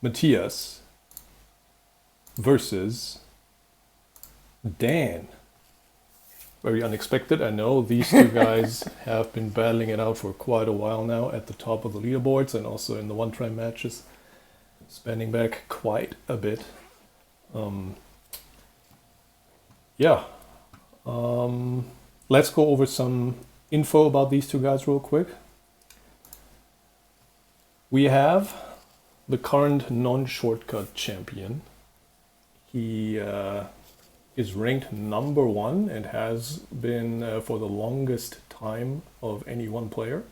Matthias versus Dan. Very unexpected, I know. These two guys have been battling it out for quite a while now at the top of the leaderboards and also in the one-try matches, spanning back quite a bit. Yeah. Let's go over some info about these two guys real quick. We have the current non-shortcut champion. He is ranked number 1 and has been for the longest time of any one player.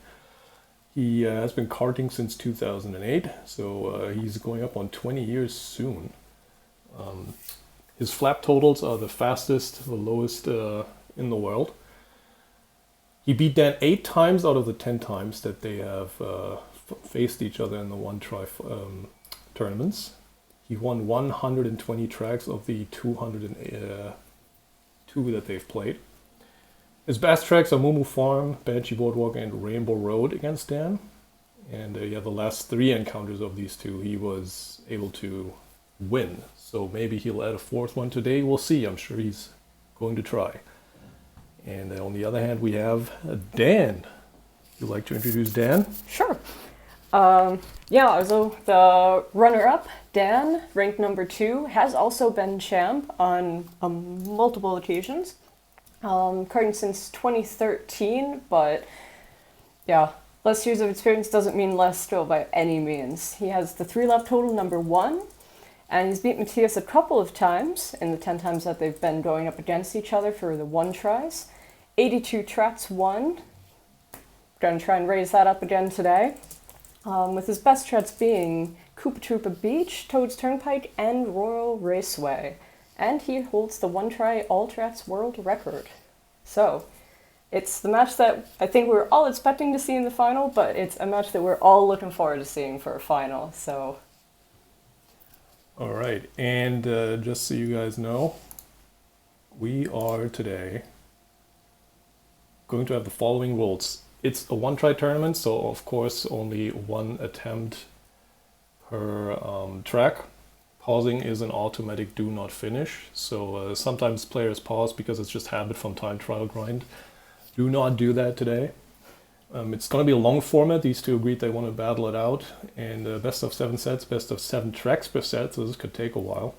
He has been karting since 2008, so he's going up on 20 years soon. His flap totals are the fastest, the lowest in the world. He beat Dan 8 times out of the 10 times that they have faced each other in the one-try tournaments. He won 120 tracks of the 202 that they've played. His best tracks are Mumu Farm, Banshee Boardwalk, and Rainbow Road against Dan. And the last 3 encounters of these two, he was able to win. So maybe he'll add a 4th one today. We'll see. I'm sure he's going to try. And on the other hand, we have Dan. Would you like to introduce Dan? Sure. So the runner-up, Dan, ranked number 2, has also been champ on multiple occasions. Karting since 2013, but yeah, less years of experience doesn't mean less skill by any means. He has the 3-lap total number 1, and he's beat Matthias a couple of times in the 10 times that they've been going up against each other for the one-tries. 82 tracks won. Gonna try and raise that up again today. With his best tracks being Koopa Troopa Beach, Toad's Turnpike, and Royal Raceway. And he holds the one-try all-tracks world record. So, it's the match that I think we're all expecting to see in the final, but it's a match that we're all looking forward to seeing for a final, so... All right, and just so you guys know, we are today going to have the following rules. It's a one-try tournament, so of course only 1 attempt per track. Pausing is an automatic do not finish, so sometimes players pause because it's just habit from time trial grind. Do not do that today. It's going to be a long format. These two agreed they want to battle it out, and best of 7 sets, best of 7 tracks per set, so this could take a while.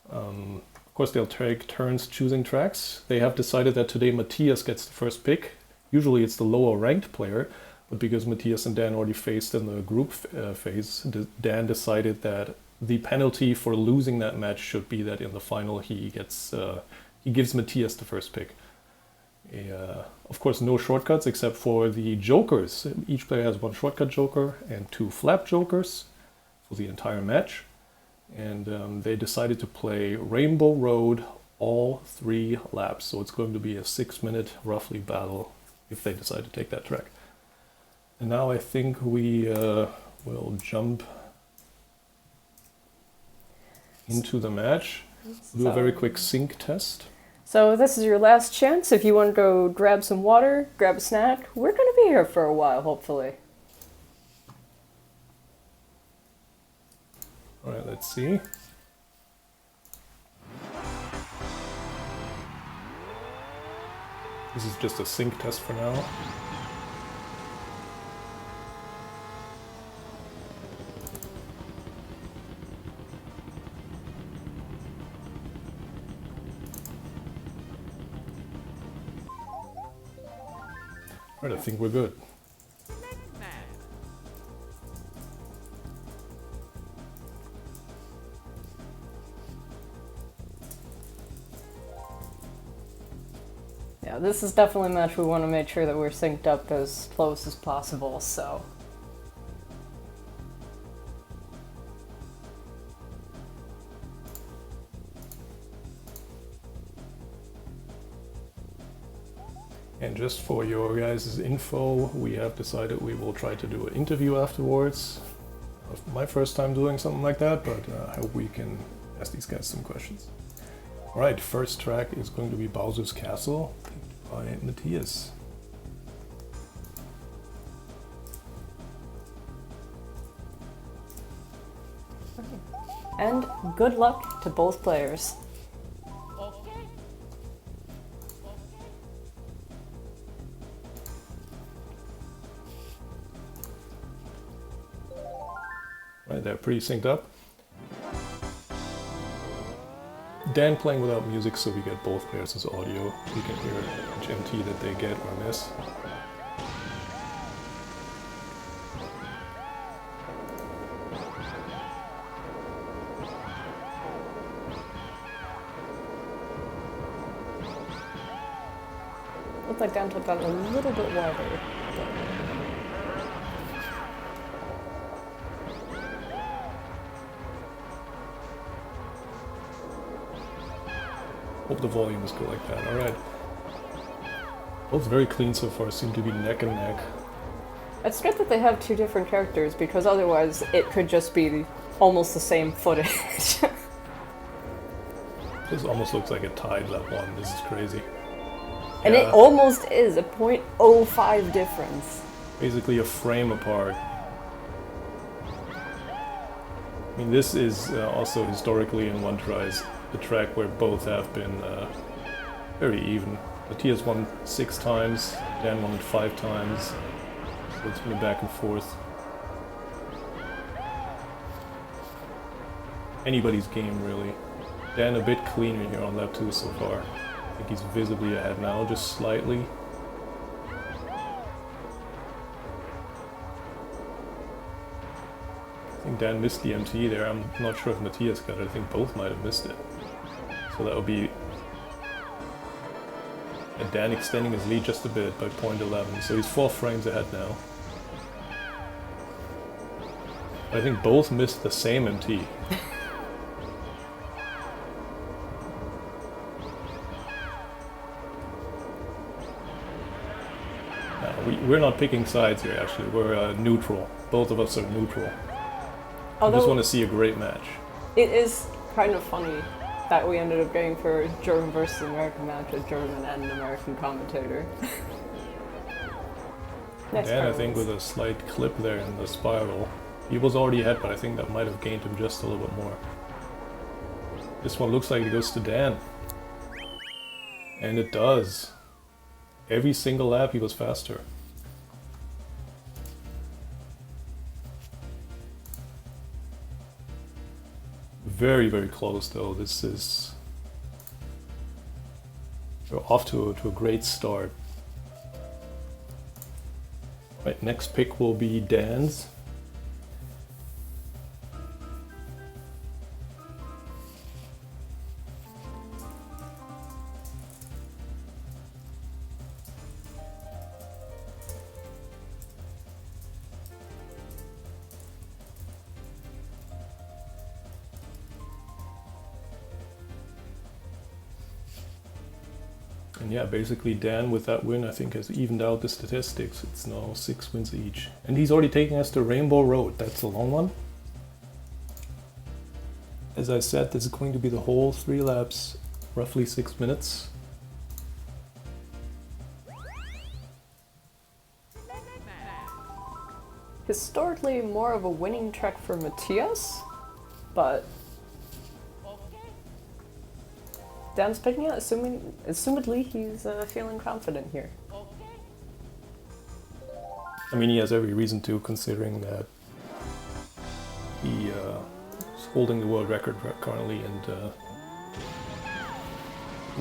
Of course, they'll take turns choosing tracks. They have decided that today Matthias gets the first pick. Usually it's the lower ranked player, but because Matthias and Dan already faced in the group phase, Dan decided that the penalty for losing that match should be that in the final he gives Matthias the first pick. Of course, no shortcuts except for the jokers. Each player has 1 shortcut joker and 2 flap jokers for the entire match. And they decided to play Rainbow Road all 3 laps. So it's going to be a 6-minute roughly battle if they decide to take that track. And now I think we will jump into the match. Do a very quick sync test. So this is your last chance. If you want to go grab some water, grab a snack, we're going to be here for a while, hopefully. All right, let's see. This is just a sync test for now. All right, I think we're good. Yeah, this is definitely a match we want to make sure that we're synced up as close as possible, so... And just for your guys' info, we have decided we will try to do an interview afterwards. My first time doing something like that, but I hope we can ask these guys some questions. Alright, first track is going to be Bowser's Castle, picked by Matthias. And good luck to both players. Right, they're pretty synced up. Dan playing without music, so we get both players' audio. We can hear which MT that they get or miss. Looks like Dan took that a little bit wider. Hope the volume is good like that. Alright. Both very clean so far, seem to be neck and neck. It's good that they have two different characters, because otherwise it could just be almost the same footage. This almost looks like a tied lap one. This is crazy. And it almost is a 0.05 difference. Basically a frame apart. I mean, this is also historically in one tries the track where both have been very even. Matthias won 6 times, Dan won it 5 times, so it's been back and forth. Anybody's game, really. Dan a bit cleaner here on lap 2 so far. I think he's visibly ahead now, just slightly. I think Dan missed the MT there. I'm not sure if Matthias got it. I think both might have missed it. So that would be Dan extending his lead just a bit by 0.11. So he's 4 frames ahead now. I think both missed the same MT. We're not picking sides here, actually. We're neutral. Both of us are neutral. Although, I just want to see a great match. It is kind of funny that we ended up going for a German versus American match with German and an American commentator. Dan, I think, with a slight clip there in the spiral. He was already ahead, but I think that might have gained him just a little bit more. This one looks like it goes to Dan. And it does. Every single lap he was faster. Very, very close though. This is... We're off to a great start. Right, next pick will be Dan's. And yeah, basically Dan with that win I think has evened out the statistics. It's now 6 wins each. And he's already taking us to Rainbow Road. That's a long one. As I said, this is going to be the whole 3 laps, roughly 6 minutes. Historically more of a winning track for Matthias, but Dan's picking it, assumedly he's feeling confident here. I mean, he has every reason to, considering that he is holding the world record currently and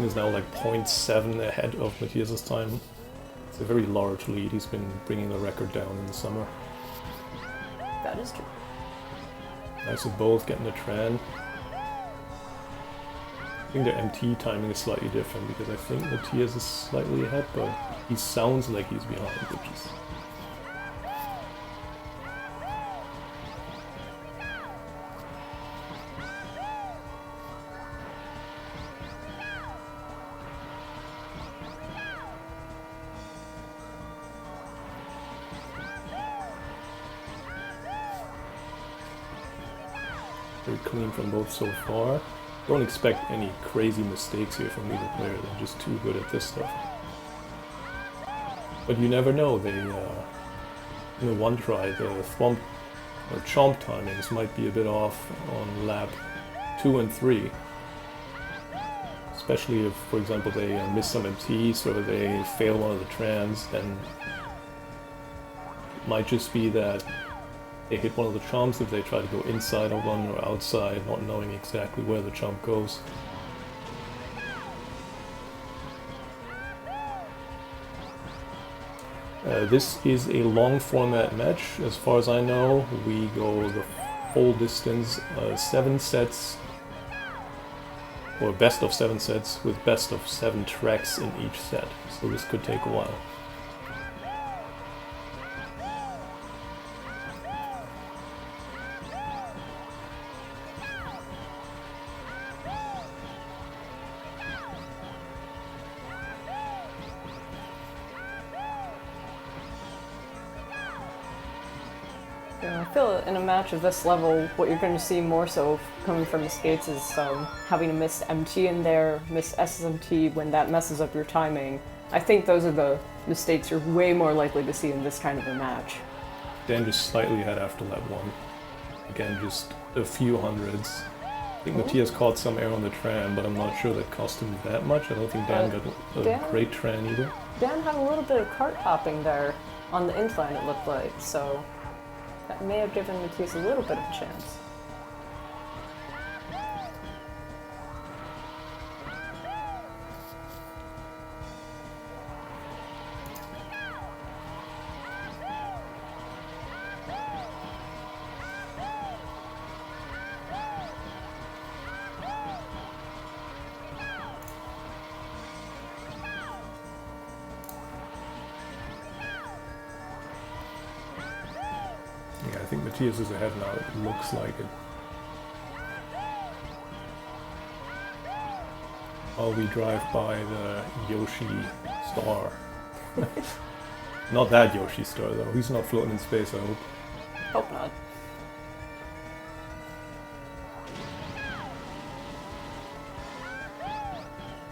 is now like 0.7 ahead of Matthias's time. It's a very large lead. He's been bringing the record down in the summer. That is true. Nice of both getting a tran. I think their MT timing is slightly different because I think Matthias is slightly ahead, but he sounds like he's behind, which is... very clean from both so far. Don't expect any crazy mistakes here from either player, they're just too good at this stuff. But you never know, they, in the one try, the thwomp or chomp timings might be a bit off on lap 2 and 3. Especially if, for example, they miss some MTs or they fail one of the trans, then it might just be that they hit one of the chomps if they try to go inside of one or outside, not knowing exactly where the chomp goes. This is a long format match. As far as I know, we go the full distance, 7 sets, or best of 7 sets with best of 7 tracks in each set. So this could take a while. Yeah, I feel in a match of this level, what you're going to see more so coming from the skates is having a missed MT in there, missed SMT when that messes up your timing. I think those are the mistakes you're way more likely to see in this kind of a match. Dan just slightly ahead after lap 1. Again, just a few hundreds. I think Matthias caught some air on the tram, but I'm not sure that cost him that much. I don't think Dan got a great tram either. Dan had a little bit of cart hopping there on the incline, it looked like, so that may have given Matthias a little bit of a chance. Yeah, I think Matthias is ahead now. It looks like it. While we drive by the Yoshi star. Not that Yoshi star though. He's not floating in space, I hope. Hope not.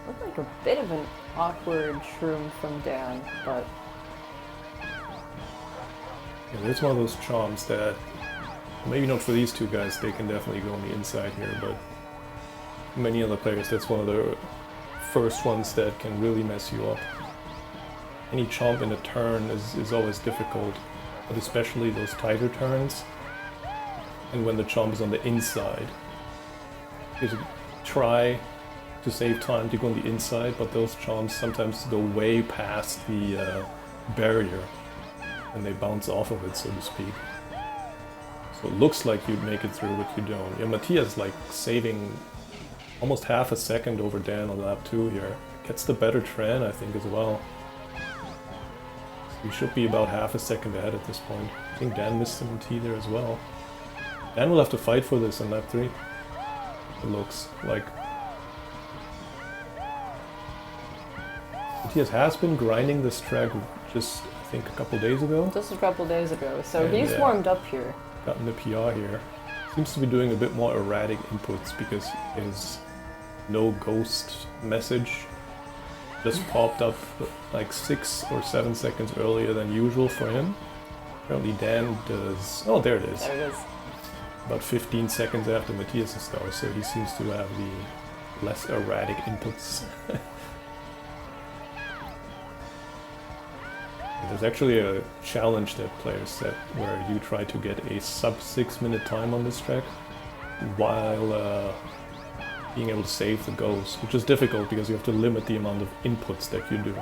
Looked like a bit of an awkward shroom from Dan, but Yeah, it's one of those chomps that, maybe not for these two guys, they can definitely go on the inside here, but many other players, that's one of the first ones that can really mess you up. Any chomp in a turn is always difficult, but especially those tighter turns, and when the chomp is on the inside. Because you try to save time to go on the inside, but those chomps sometimes go way past the barrier, and they bounce off of it, so to speak. So it looks like you'd make it through, but you don't. Yeah, Matthias like saving almost half a second over Dan on lap 2 here. Gets the better Tran, I think, as well. So he should be about half a second ahead at this point. I think Dan missed some T there as well. Dan will have to fight for this on lap 3. It looks like. Matthias has been grinding this track just, I think, a couple days ago. just a couple days ago, so And, he's warmed up here. Gotten the PR here. Seems to be doing a bit more erratic inputs because his no ghost message just popped up like 6 or 7 seconds earlier than usual for him. Apparently Dan does... Oh, there it is. There it is. About 15 seconds after Matthias' star, so he seems to have the less erratic inputs. There's actually a challenge that players set where you try to get a sub 6-minute time on this track while being able to save the goals, which is difficult because you have to limit the amount of inputs that you do.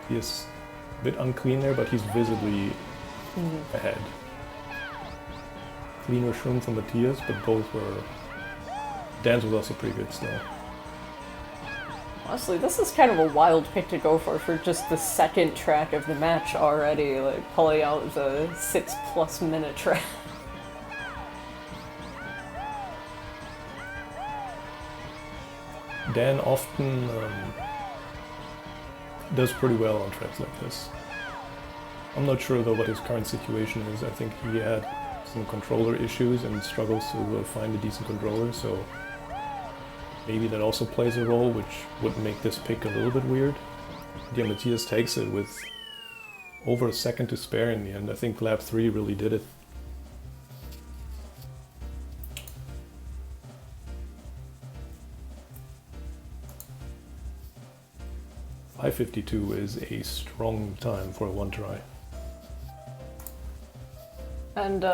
He is a bit unclean there, but he's visibly ahead. Cleaner shroom from Matthias, but both were... Dan's was also pretty good still. Honestly, this is kind of a wild pick to go for just the second track of the match already, like pulling out the 6+ minute track. Dan often does pretty well on tracks like this. I'm not sure though what his current situation is. I think he had some controller issues and struggles to find a decent controller, so maybe that also plays a role, which would make this pick a little bit weird. Yeah, Matthias takes it with over a second to spare in the end. I think lap 3 really did it. .552 is a strong time for a one try. And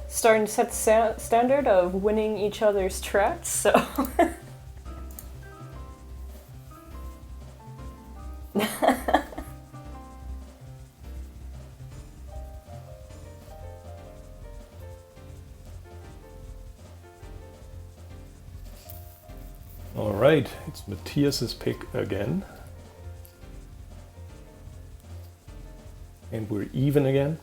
starting to set the standard of winning each other's tracks, so... Alright, it's Matthias's pick again. And we're even again.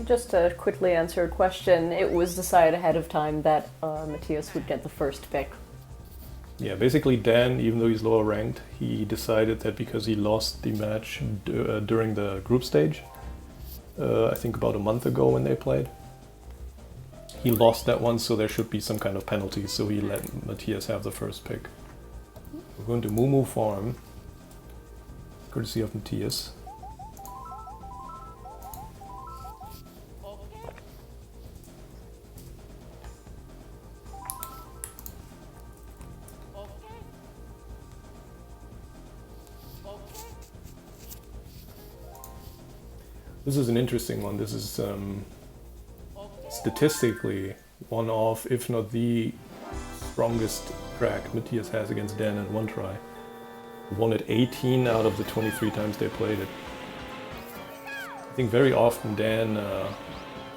Just to quickly answer a question, it was decided ahead of time that Matthias would get the first pick. Yeah, basically Dan, even though he's lower ranked, he decided that because he lost the match during the group stage, I think about a month ago when they played, he lost that one, so there should be some kind of penalty, so he let Matthias have the first pick. We're going to Moo Farm, courtesy of Matthias. This is an interesting one. This is statistically one of, if not the strongest track Matthias has against Dan in one try. He won it 18 out of the 23 times they played it. I think very often Dan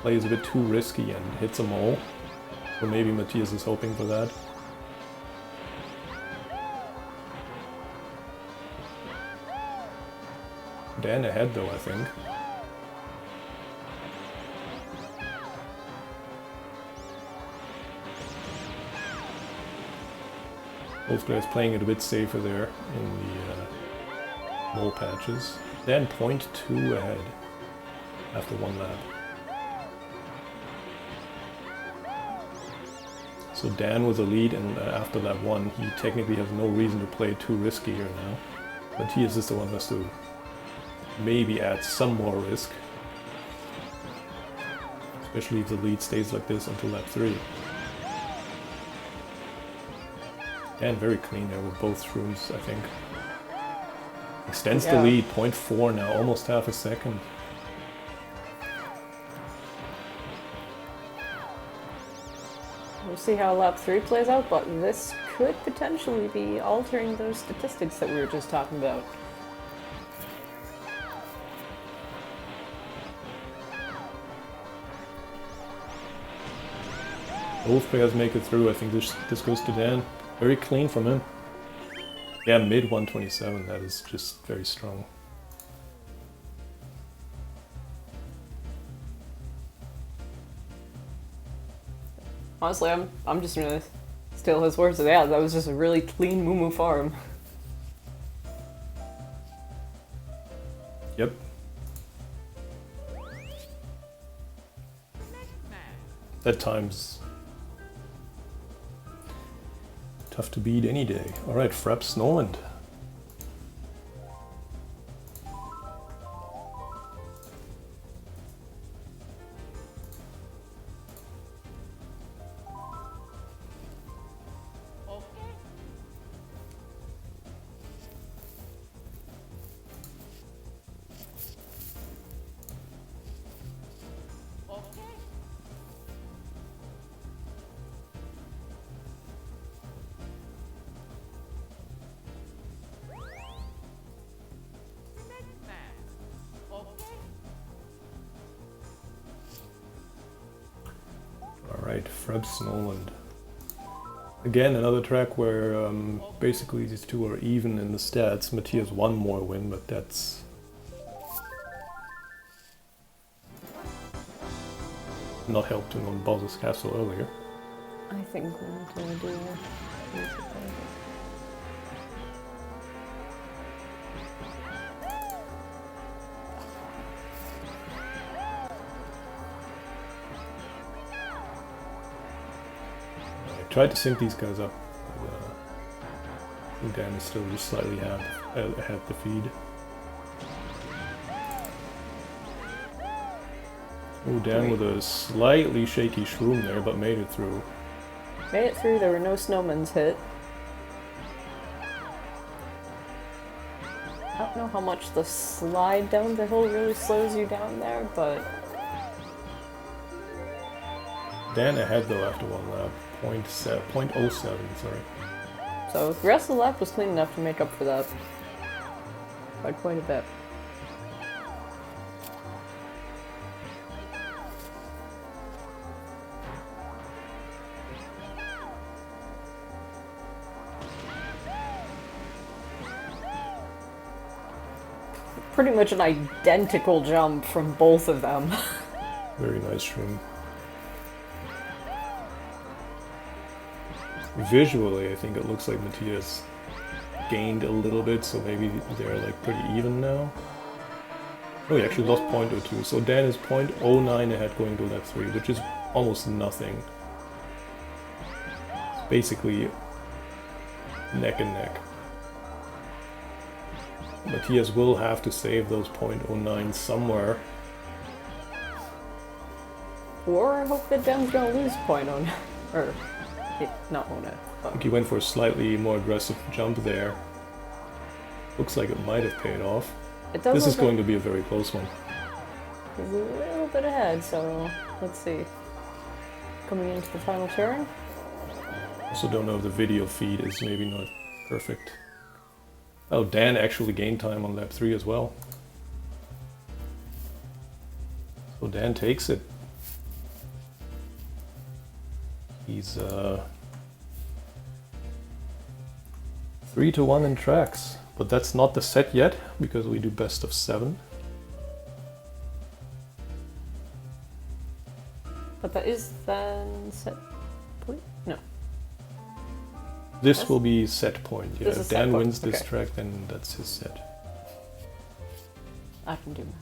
plays a bit too risky and hits them all. Or maybe Matthias is hoping for that. Dan ahead though, I think. Both guys playing it a bit safer there in the mole patches. Dan 0.2 ahead after one lap. So Dan with the lead, and after lap 1 he technically has no reason to play too risky here now. Matthias is the one who has to maybe add some more risk. Especially if the lead stays like this until lap 3. And very clean there with both shrooms, I think. Extends the lead, 0.4 now, almost half a second. We'll see how lap 3 plays out, but this could potentially be altering those statistics that we were just talking about. Both players make it through. I think this goes to Dan. Very clean from him. Yeah, mid 127, that is just very strong. Honestly, I'm just gonna steal his words. Yeah, that was just a really clean Moo farm. Yep. That time's tough to beat any day. Alright, Fraps Noland. Alright, Fraps Noland. Again, another track where basically these two are even in the stats. Matthias one more win, but that's not helped him on Bowser's Castle earlier. I think we need to do music. I tried to sync these guys up, but I think Dan is still just slightly ahead the feed. Oh, Dan with a slightly shaky shroom there, but made it through. Made it through, there were no snowmans hit. I don't know how much the slide down the hill really slows you down there, but... Dan ahead though after one lap. 0.07, sorry. So the rest of the lap was clean enough to make up for that. By quite a bit. Pretty much an identical jump from both of them. Very nice shroom. Visually, I think it looks like Matthias gained a little bit, so maybe they're like pretty even now. Oh, he actually lost 0.02, so Dan is 0.09 ahead going to lap 3, which is almost nothing. Basically, neck and neck. Matthias will have to save those 0.09 somewhere. Or I hope that Dan's gonna lose 0.09. Or, not 0.09. I think he went for a slightly more aggressive jump there. Looks like it might have paid off. It does. This is going to be a very close one. He's a little bit ahead, so let's see. Coming into the final turn. Also don't know if the video feed is maybe not perfect. Oh, Dan actually gained time on lap 3 as well. So Dan takes it. He's 3-1 in tracks. But that's not the set yet, because we do best of 7. But that is then set point? No. This will be set point, yeah. This is If set Dan point, wins this okay. track, then that's his set. I can do math.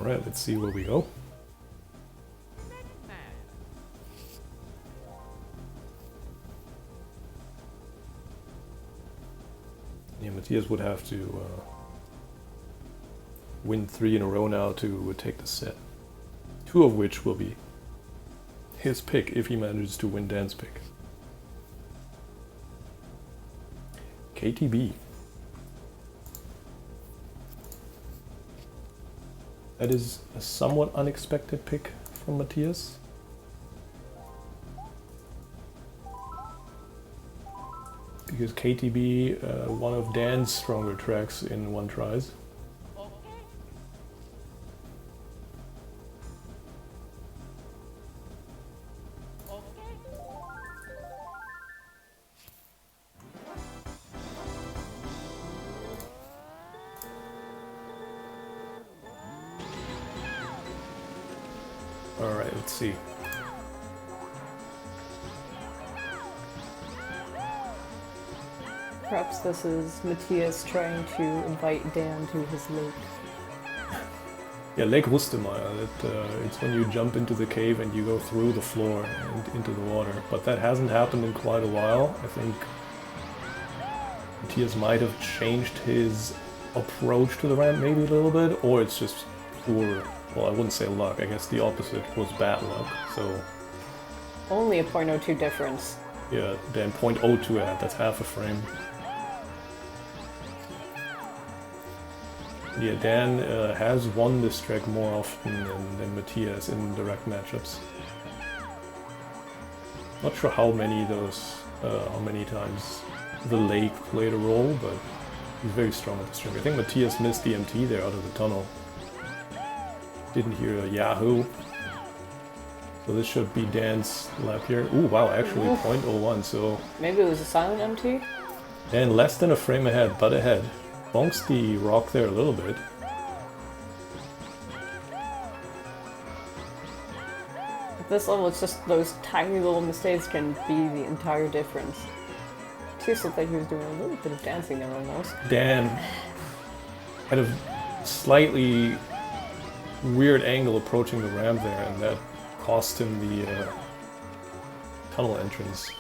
Alright, let's see where we go. Yeah, Matthias would have to win 3 in a row now to take the set. 2 of which will be his pick if he manages to win Dan's pick. KTB. That is a somewhat unexpected pick from Matthias. Because KTB, one of Dan's stronger tracks in one tries. Alright, let's see. Perhaps this is Matthias trying to invite Dan to his lake. Yeah, Lake Rustemeyer, it's when you jump into the cave and you go through the floor and into the water. But that hasn't happened in quite a while. I think Matthias might have changed his approach to the ramp maybe a little bit, or it's just poor, well, I wouldn't say luck, I guess the opposite was bad luck. So Only a 0.02 difference. yeah, Dan 0.02 ahead, that's half a frame. Yeah, Dan has won this track more often than Matthias in direct matchups. Not sure how many times the lake played a role, but he's very strong at this track. I think Matthias missed the MT there out of the tunnel. Didn't hear a Yahoo. So this should be Dan's lap here. Ooh, wow, actually 0.01, so Maybe it was a silent MT? Dan less than a frame ahead, but ahead. Bonks the rock there a little bit. this level, it's just those tiny little mistakes can be the entire difference. Matthias looked like he was doing a little bit of dancing there almost. Dan had a slightly weird angle approaching the ramp there, and that cost him the tunnel entrance.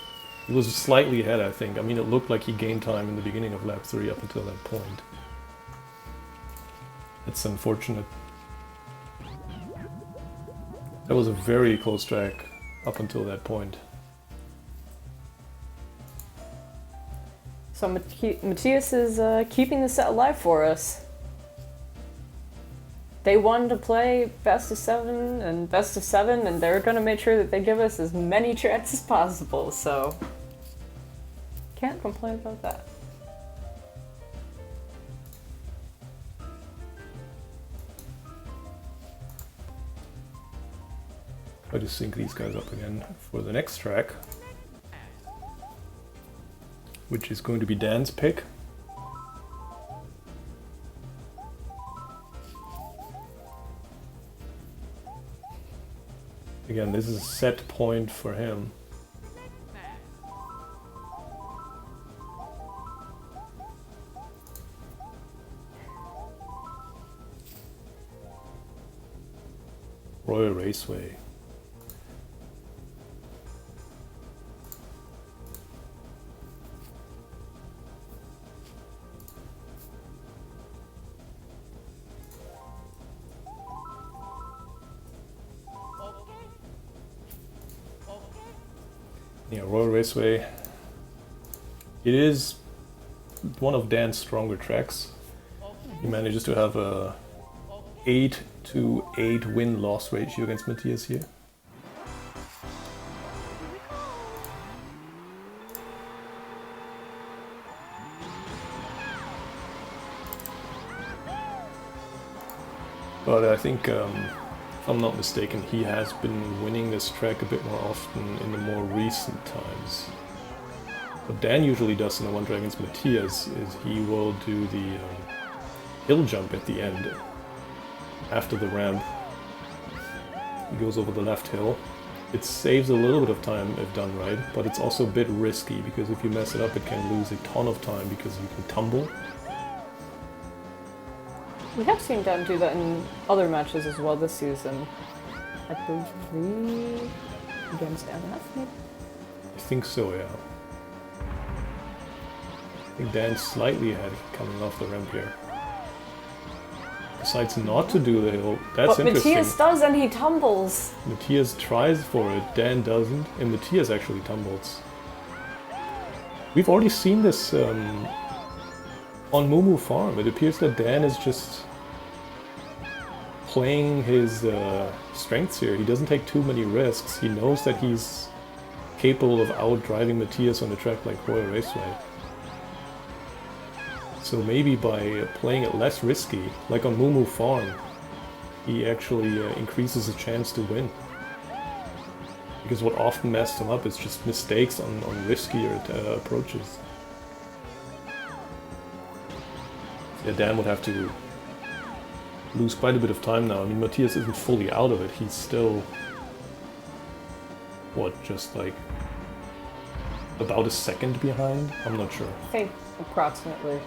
He was slightly ahead, I think. I mean, it looked like he gained time in the beginning of lap 3 up until that point. It's unfortunate. That was a very close track up until that point. So Matthias is keeping the set alive for us. They wanted to play best of 7 and best of 7, and they're going to make sure that they give us as many tracks as possible, so can't complain about that. Try to sync these guys up again for the next track, which is going to be Dan's pick. Again, this is a set point for him. Royal Raceway. Yeah, Royal Raceway. It is one of Dan's stronger tracks. He manages to have a 8-to-8 win-loss ratio against Matthias here. But I think, if I'm not mistaken, he has been winning this track a bit more often in the more recent times. What Dan usually does in the one track against Matthias is he will do the hill jump at the end after the ramp. He goes over the left hill. It saves a little bit of time if done right, but it's also a bit risky because if you mess it up it can lose a ton of time because you can tumble. We have seen Dan do that in other matches as well this season. I believe against MF, maybe? I think so, yeah. I think Dan's slightly ahead coming off the ramp here. Decides not to do the hill. That's but interesting. Matthias does, and he tumbles. Matthias tries for it, Dan doesn't, and Matthias actually tumbles. We've already seen this on Moo Farm. It appears that Dan is just playing his strengths here. He doesn't take too many risks. He knows that he's capable of out-driving Matthias on a track like Royal Raceway. So maybe by playing it less risky, like on Moo Farm, he actually increases his chance to win. Because what often messed him up is just mistakes on riskier approaches. Yeah, Dan would have to lose quite a bit of time now. I mean, Matthias isn't fully out of it. He's still, what, just like about a second behind? I'm not sure. I think approximately.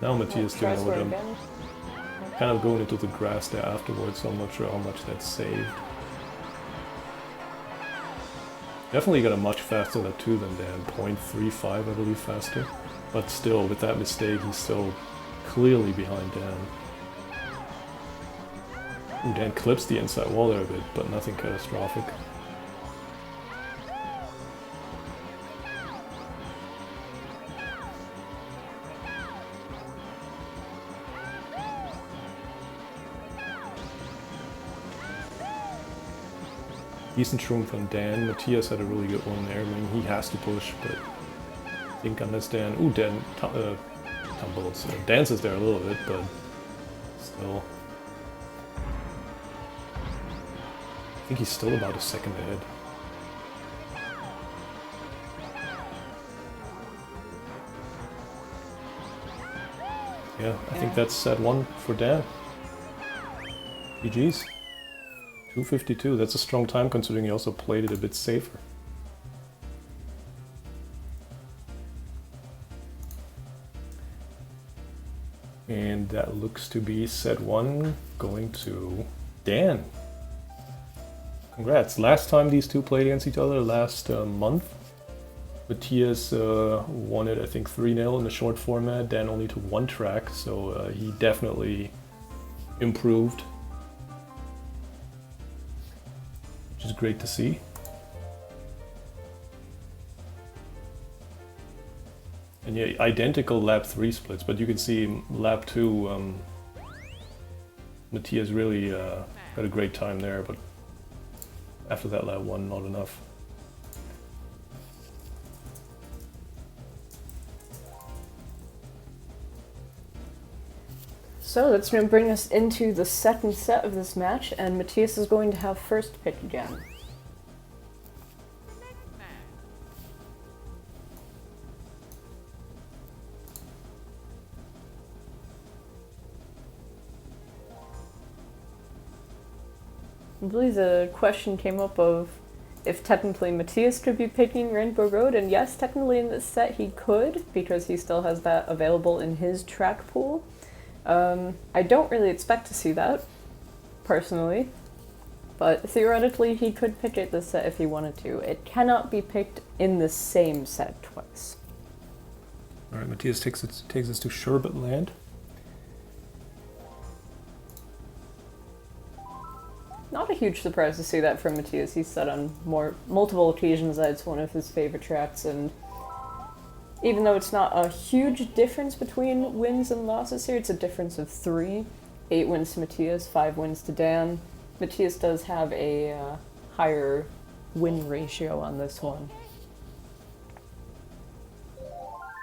Now Matthias doing Tries over for them. advantage. Kind of going into the grass there afterwards, so I'm not sure how much that's saved. Definitely got a much faster lap 2 than Dan, 0.35 I believe faster. But still, with that mistake, he's still clearly behind Dan. Ooh, Dan clips the inside wall there a bit, but nothing catastrophic. Decent room from Dan. Matthias had a really good one there. I mean, he has to push, but I think unless Dan... Ooh, Dan tumbles. Dances there a little bit, but still. I think he's still about a second ahead. Yeah, I think that's set 1 for Dan. GG's. 2:52, that's a strong time considering he also played it a bit safer. And that looks to be set 1 going to Dan. Congrats. Last time these two played against each other, last month, Matthias won it, I think, 3-0 in the short format. Dan only took 1 track, so he definitely improved, which is great to see. And yeah, identical lap 3 splits, but you can see in lap 2, Matthias really got a great time there, but after that lap 1, not enough. So that's going to bring us into the second set of this match, and Matthias is going to have first pick again. I believe the question came up of if technically Matthias could be picking Rainbow Road, and yes, technically in this set he could, because he still has that available in his track pool. I don't really expect to see that, personally, but theoretically he could pick it this set if he wanted to. It cannot be picked in the same set twice. Alright, Matthias takes us to Sherbet Land. Not a huge surprise to see that from Matthias. He's said on multiple occasions that it's one of his favorite tracks, and even though it's not a huge difference between wins and losses here, it's a difference of 3. 8 wins to Matthias, 5 wins to Dan. Matthias does have a higher win ratio on this one.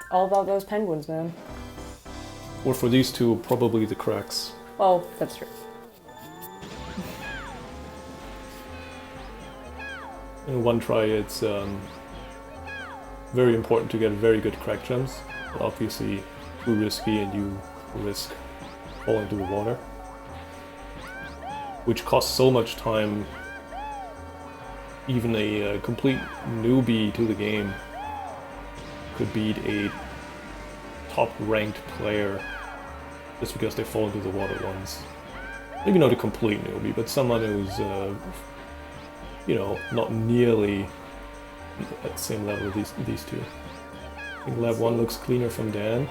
All about those penguins, man. Or for these two, probably the cracks. Well, that's true. In one try, it's very important to get very good crack jumps, but obviously too risky and you risk falling into the water, which costs so much time. Even a complete newbie to the game could beat a top-ranked player just because they fall into the water once. Maybe not a complete newbie, but someone who's you know, not nearly at the same level as these two. I think lap 1 looks cleaner from Dan.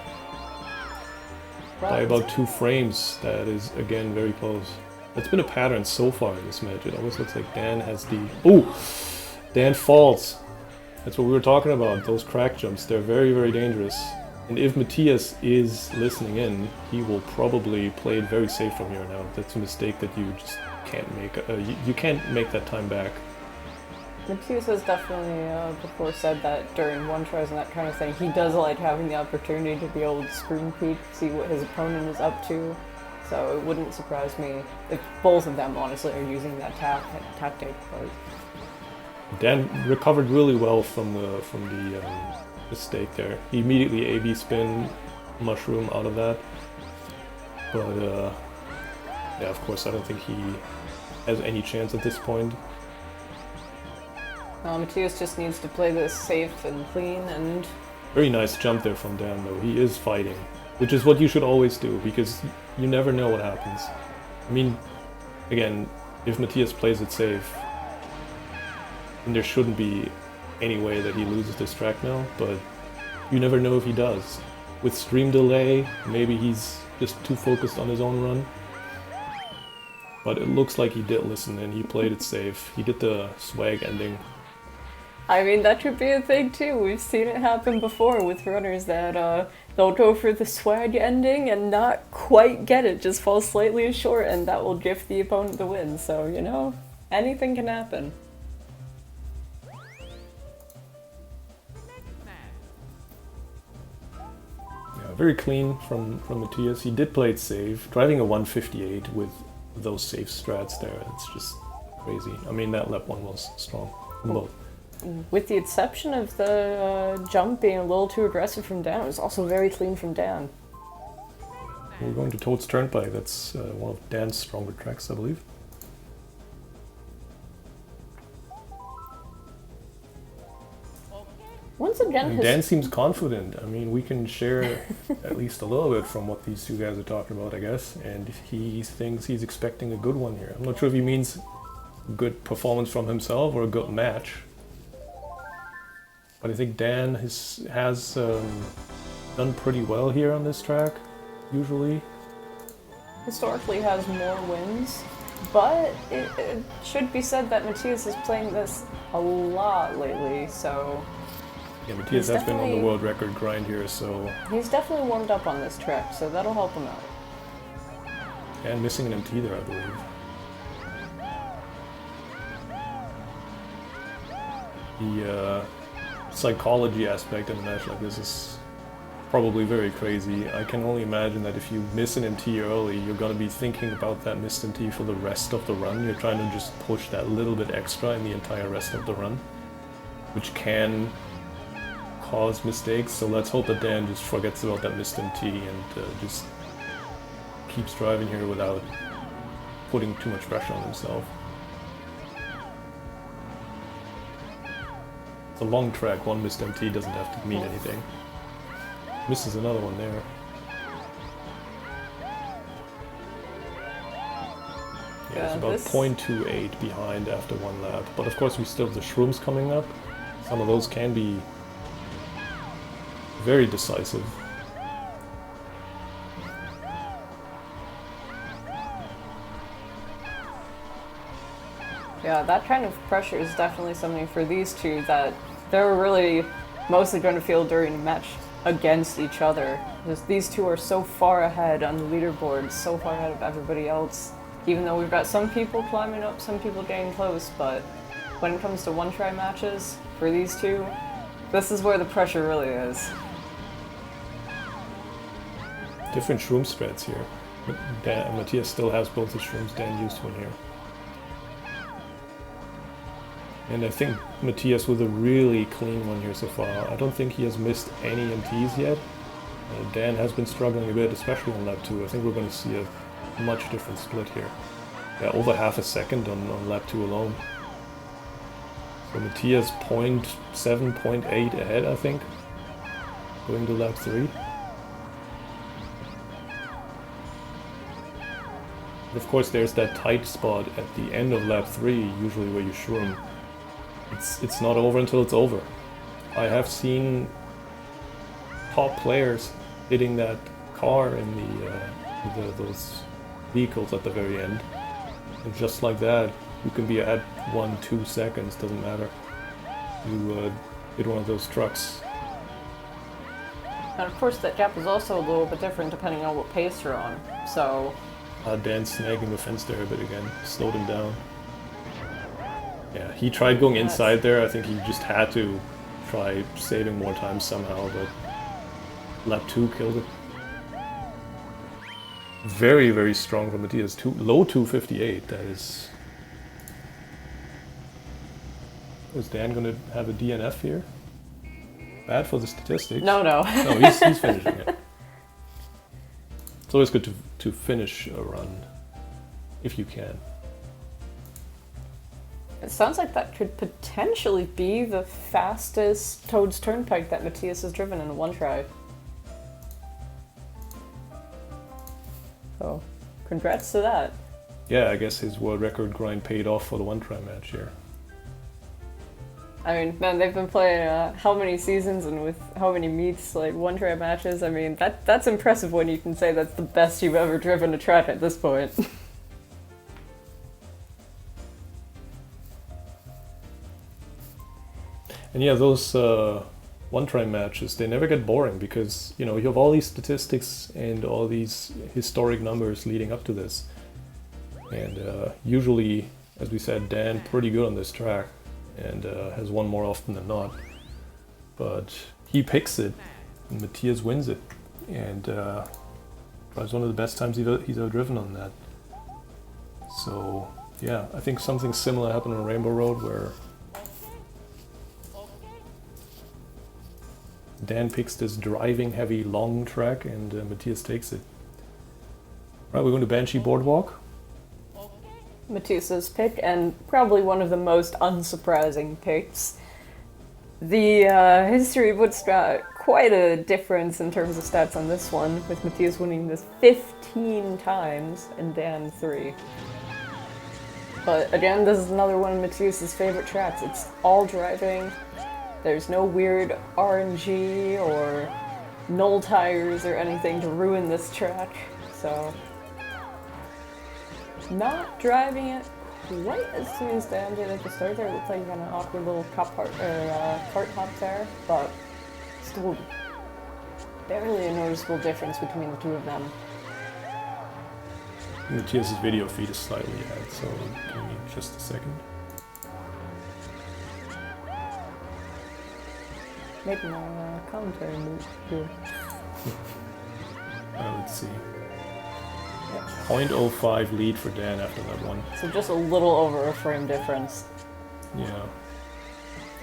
By about 2 frames, that is again very close. That's been a pattern so far in this match. It always looks like Dan has the... Ooh! Dan falls! That's what we were talking about, those crack jumps. They're very, very dangerous. And if Matthias is listening in, he will probably play it very safe from here on out. That's a mistake that you just can't make. You can't make that time back. Matthias has definitely before said that during one tries and that kind of thing, he does like having the opportunity to be able to screen peek, see what his opponent is up to. So it wouldn't surprise me if both of them honestly are using that tactic. But Dan recovered really well from the mistake there. He immediately A/B spin mushroom out of that. But yeah, of course, I don't think he has any chance at this point. Matthias just needs to play this safe and clean and... Very nice jump there from Dan, though. He is fighting, which is what you should always do, because you never know what happens. I mean, again, if Matthias plays it safe, then there shouldn't be any way that he loses this track now, but you never know if he does. With stream delay, maybe he's just too focused on his own run. But it looks like he did listen and he played it safe. He did the swag ending. I mean, that could be a thing too. We've seen it happen before with runners that they'll go for the swag ending and not quite get it, just fall slightly short, and that will gift the opponent the win. So, you know, anything can happen. Yeah, very clean from Matthias. He did play it safe. Driving a 158 with those safe strats there, it's just crazy. I mean, that lap 1 was strong from both. With the exception of the jump being a little too aggressive from Dan, it was also very clean from Dan. We're going to Toad's Turnpike. That's one of Dan's stronger tracks, I believe. once again, And Dan seems confident. I mean, we can share at least a little bit from what these two guys are talking about, I guess. And he thinks he's expecting a good one here. I'm not sure if he means good performance from himself or a good match. But I think Dan has done pretty well here on this track, usually. historically has more wins, but it should be said that Matthias is playing this a lot lately, so... Yeah, Matthias has been on the world record grind here, so... He's definitely warmed up on this track, so that'll help him out. And missing an MT there, I believe. The psychology aspect in a match like this is probably very crazy. I can only imagine that if you miss an MT early, you're going to be thinking about that missed MT for the rest of the run. You're trying to just push that little bit extra in the entire rest of the run, which can cause mistakes. So let's hope that Dan just forgets about that missed MT and just keeps driving here without putting too much pressure on himself. It's a long track, one missed MT doesn't have to mean anything. Misses another one there. Yeah, it's about 0.28 behind after one lap. But of course we still have the shrooms coming up. Some of those can be very decisive. Yeah, that kind of pressure is definitely something for these two that they're really mostly going to feel during a match against each other. Because these two are so far ahead on the leaderboard, so far ahead of everybody else. Even though we've got some people climbing up, some people getting close, but when it comes to one-try matches, for these two, this is where the pressure really is. Different shroom spreads here. Matthias still has both his shrooms, Dan used one here. And I think Matthias with a really clean one here so far. I don't think he has missed any MTs yet. Dan has been struggling a bit, especially on lap 2. I think we're going to see a much different split here. Yeah, over half a second on lap 2 alone. So Matthias 0.7, 0.8 ahead, I think, going to lap 3. Of course, there's that tight spot at the end of lap 3, usually where you shroom. It's not over until it's over. I have seen top players hitting that car in those vehicles at the very end, and just like that, you can be ahead 1-2 seconds. Doesn't matter. You hit one of those trucks. And of course, that gap is also a little bit different depending on what pace you're on. So. Dan snagging the fence there a bit again, slowed him down. Yeah, he tried going inside there. I think he just had to try saving more time somehow, but lap 2 killed it. Very, very strong from Matthias. Low 258, that is... Is Dan going to have a DNF here? Bad for the statistics. No. No, he's finishing it. It's always good to finish a run, if you can. It sounds like that could potentially be the fastest Toad's Turnpike that Matthias has driven in one try. So, congrats to that. Yeah, I guess his world record grind paid off for the one-try match here. I mean, man, they've been playing how many seasons and with how many meets, like one-try matches. I mean, that's impressive when you can say that's the best you've ever driven a track at this point. And yeah, those one-try matches, they never get boring because, you know, you have all these statistics and all these historic numbers leading up to this. And usually, as we said, Dan pretty good on this track and has won more often than not. But he picks it and Matthias wins it and drives one of the best times he's ever driven on that. So yeah, I think something similar happened on Rainbow Road where Dan picks this driving heavy long track and Matthias takes it. Right, we're going to Banshee Boardwalk. Matthias's pick, and probably one of the most unsurprising picks. The history books got quite a difference in terms of stats on this one, with Matthias winning this 15 times and Dan 3. But again, this is another one of Matthias' favorite tracks. It's all driving. There's no weird RNG or null tires or anything to ruin this track, so not driving it quite as soon as Dan did at the start there. It looked like an awkward little cart hop there, but still barely a noticeable difference between the two of them. Matthias' video feed is slightly ahead, so give me just a second. Making a commentary move here. Let's see. 0.05 lead for Dan after that one. So just a little over a frame difference. Yeah.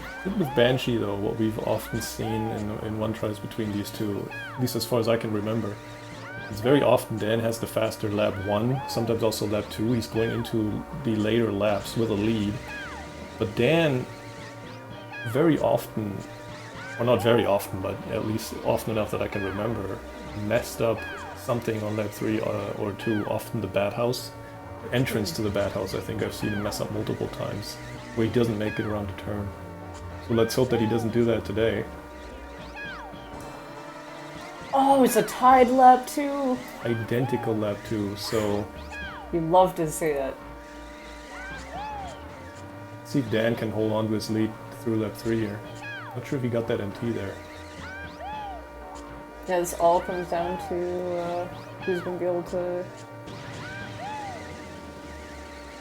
I think with Banshee though, what we've often seen in one tries between these two, at least as far as I can remember, is very often Dan has the faster lap 1, sometimes also lap 2. He's going into the later laps with a lead. But Dan very often, or not very often, but at least often enough that I can remember, messed up something on lap 3 or 2, often the bat house. The entrance to the bat house, I think I've seen him mess up multiple times, where he doesn't make it around the turn. So let's hope that he doesn't do that today. Oh, it's a tied lap 2! Identical lap 2, so You'd love to see it. see if Dan can hold on to his lead through lap 3 here. Not sure if he got that NT there. Yeah, this all comes down to who's going to be able to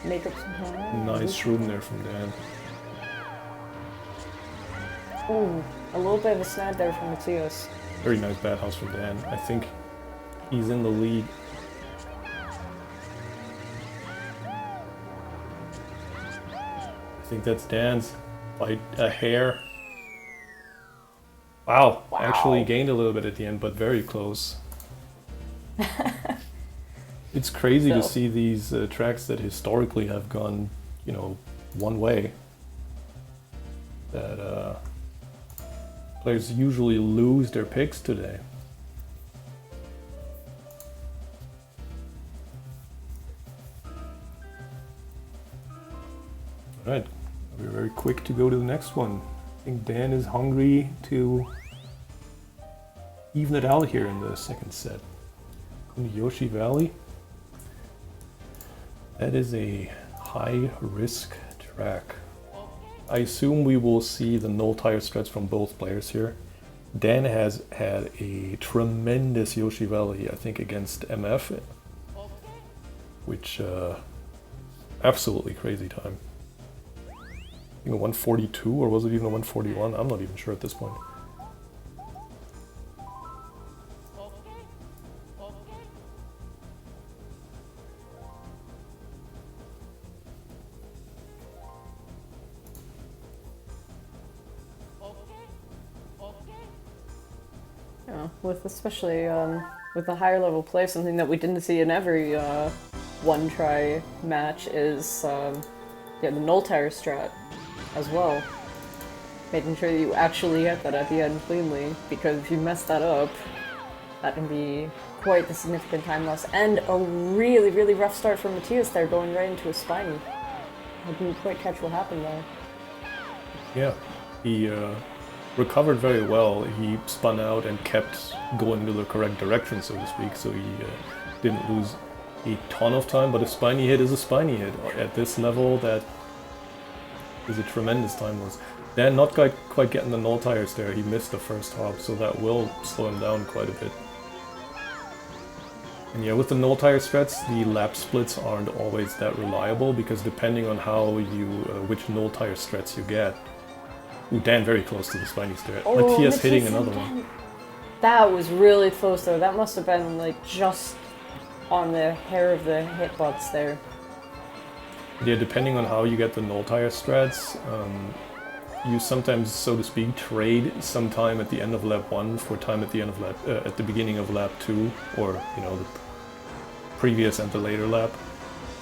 make up some time. Nice shroom there from Dan. Ooh, a little bit of a snag there from Matthias. Very nice bat house from Dan. I think he's in the lead. I think that's Dan's by a hair. Wow, actually gained a little bit at the end, but very close. It's crazy to see these tracks that historically have gone, you know, one way. That players usually lose their picks today. Alright, we're very quick to go to the next one. I think Dan is hungry to even it out here in the second set. Going to Yoshi Valley. That is a high risk track. I assume we will see the null tire strats from both players here. Dan has had a tremendous Yoshi Valley, I think, against MF, which absolutely crazy time. I think a 142, or was it even a 141? I'm not even sure at this point. Yeah, with especially with the higher level play, something that we didn't see in every one try match is yeah, the null tire strat as well. Making sure that you actually get that at the end cleanly, because if you mess that up, that can be quite the significant time loss. And a really, really rough start for Matthias there, going right into a spiny. I didn't quite catch what happened there. Yeah, he recovered very well. He spun out and kept going to the correct direction, so to speak, so he didn't lose a ton of time, but a spiny hit is a spiny hit. At this level, that is a tremendous time loss. Dan not quite getting the null tires there. He missed the first hop, so that will slow him down quite a bit. And yeah, with the null tire strats, the lap splits aren't always that reliable, because depending on how you, which null tire strats you get. Ooh, Dan very close to the spiny strat. Oh, Matthias hitting another one. That was really close though. That must have been like just on the hair of the hitbox there. Yeah, depending on how you get the null tire strats, you sometimes, so to speak, trade some time at the end of lap 1 for time at the end of lap, at the beginning of lap 2, or you know, the previous and the later lap.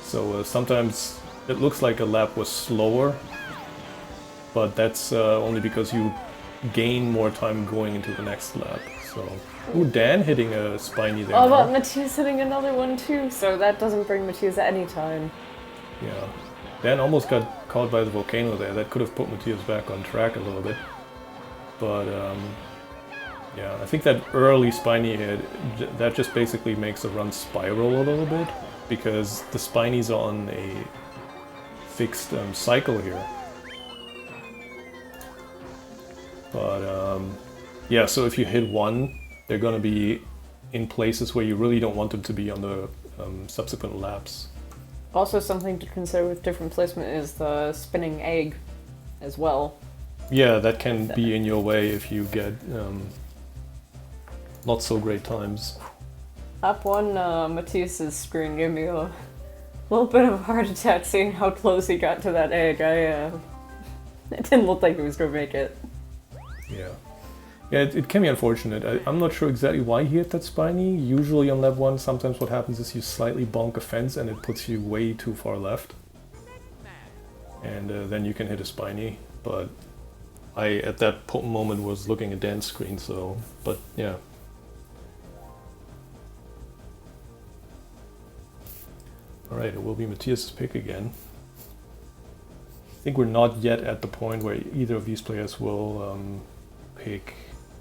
So sometimes it looks like a lap was slower but that's only because you gain more time going into the next lap. So, ooh, Dan hitting a spiny there. Oh, now. but Matthias hitting another one too, so that doesn't bring Matthias any time. Yeah. Dan almost got caught by the volcano there. That could have put Matthias back on track a little bit. But, yeah, I think that early spiny hit, that just basically makes the run spiral a little bit, because the spinies are on a fixed cycle here. But, yeah, so if you hit one, they're going to be in places where you really don't want them to be on the subsequent laps. Also, something to consider with different placement is the spinning egg as well. Yeah, that can be in your way if you get not so great times. Lap 1, Matthias's screen gave me a little bit of a heart attack seeing how close he got to that egg. It didn't look like he was going to make it. Yeah. Yeah, it can be unfortunate. I'm not sure exactly why he hit that spiny. Usually on lap 1, sometimes what happens is you slightly bonk a fence and it puts you way too far left. And then you can hit a spiny. But I, at that moment, was looking at Dan's screen, so... But, yeah. Alright, it will be Matthias' pick again. I think we're not yet at the point where either of these players will pick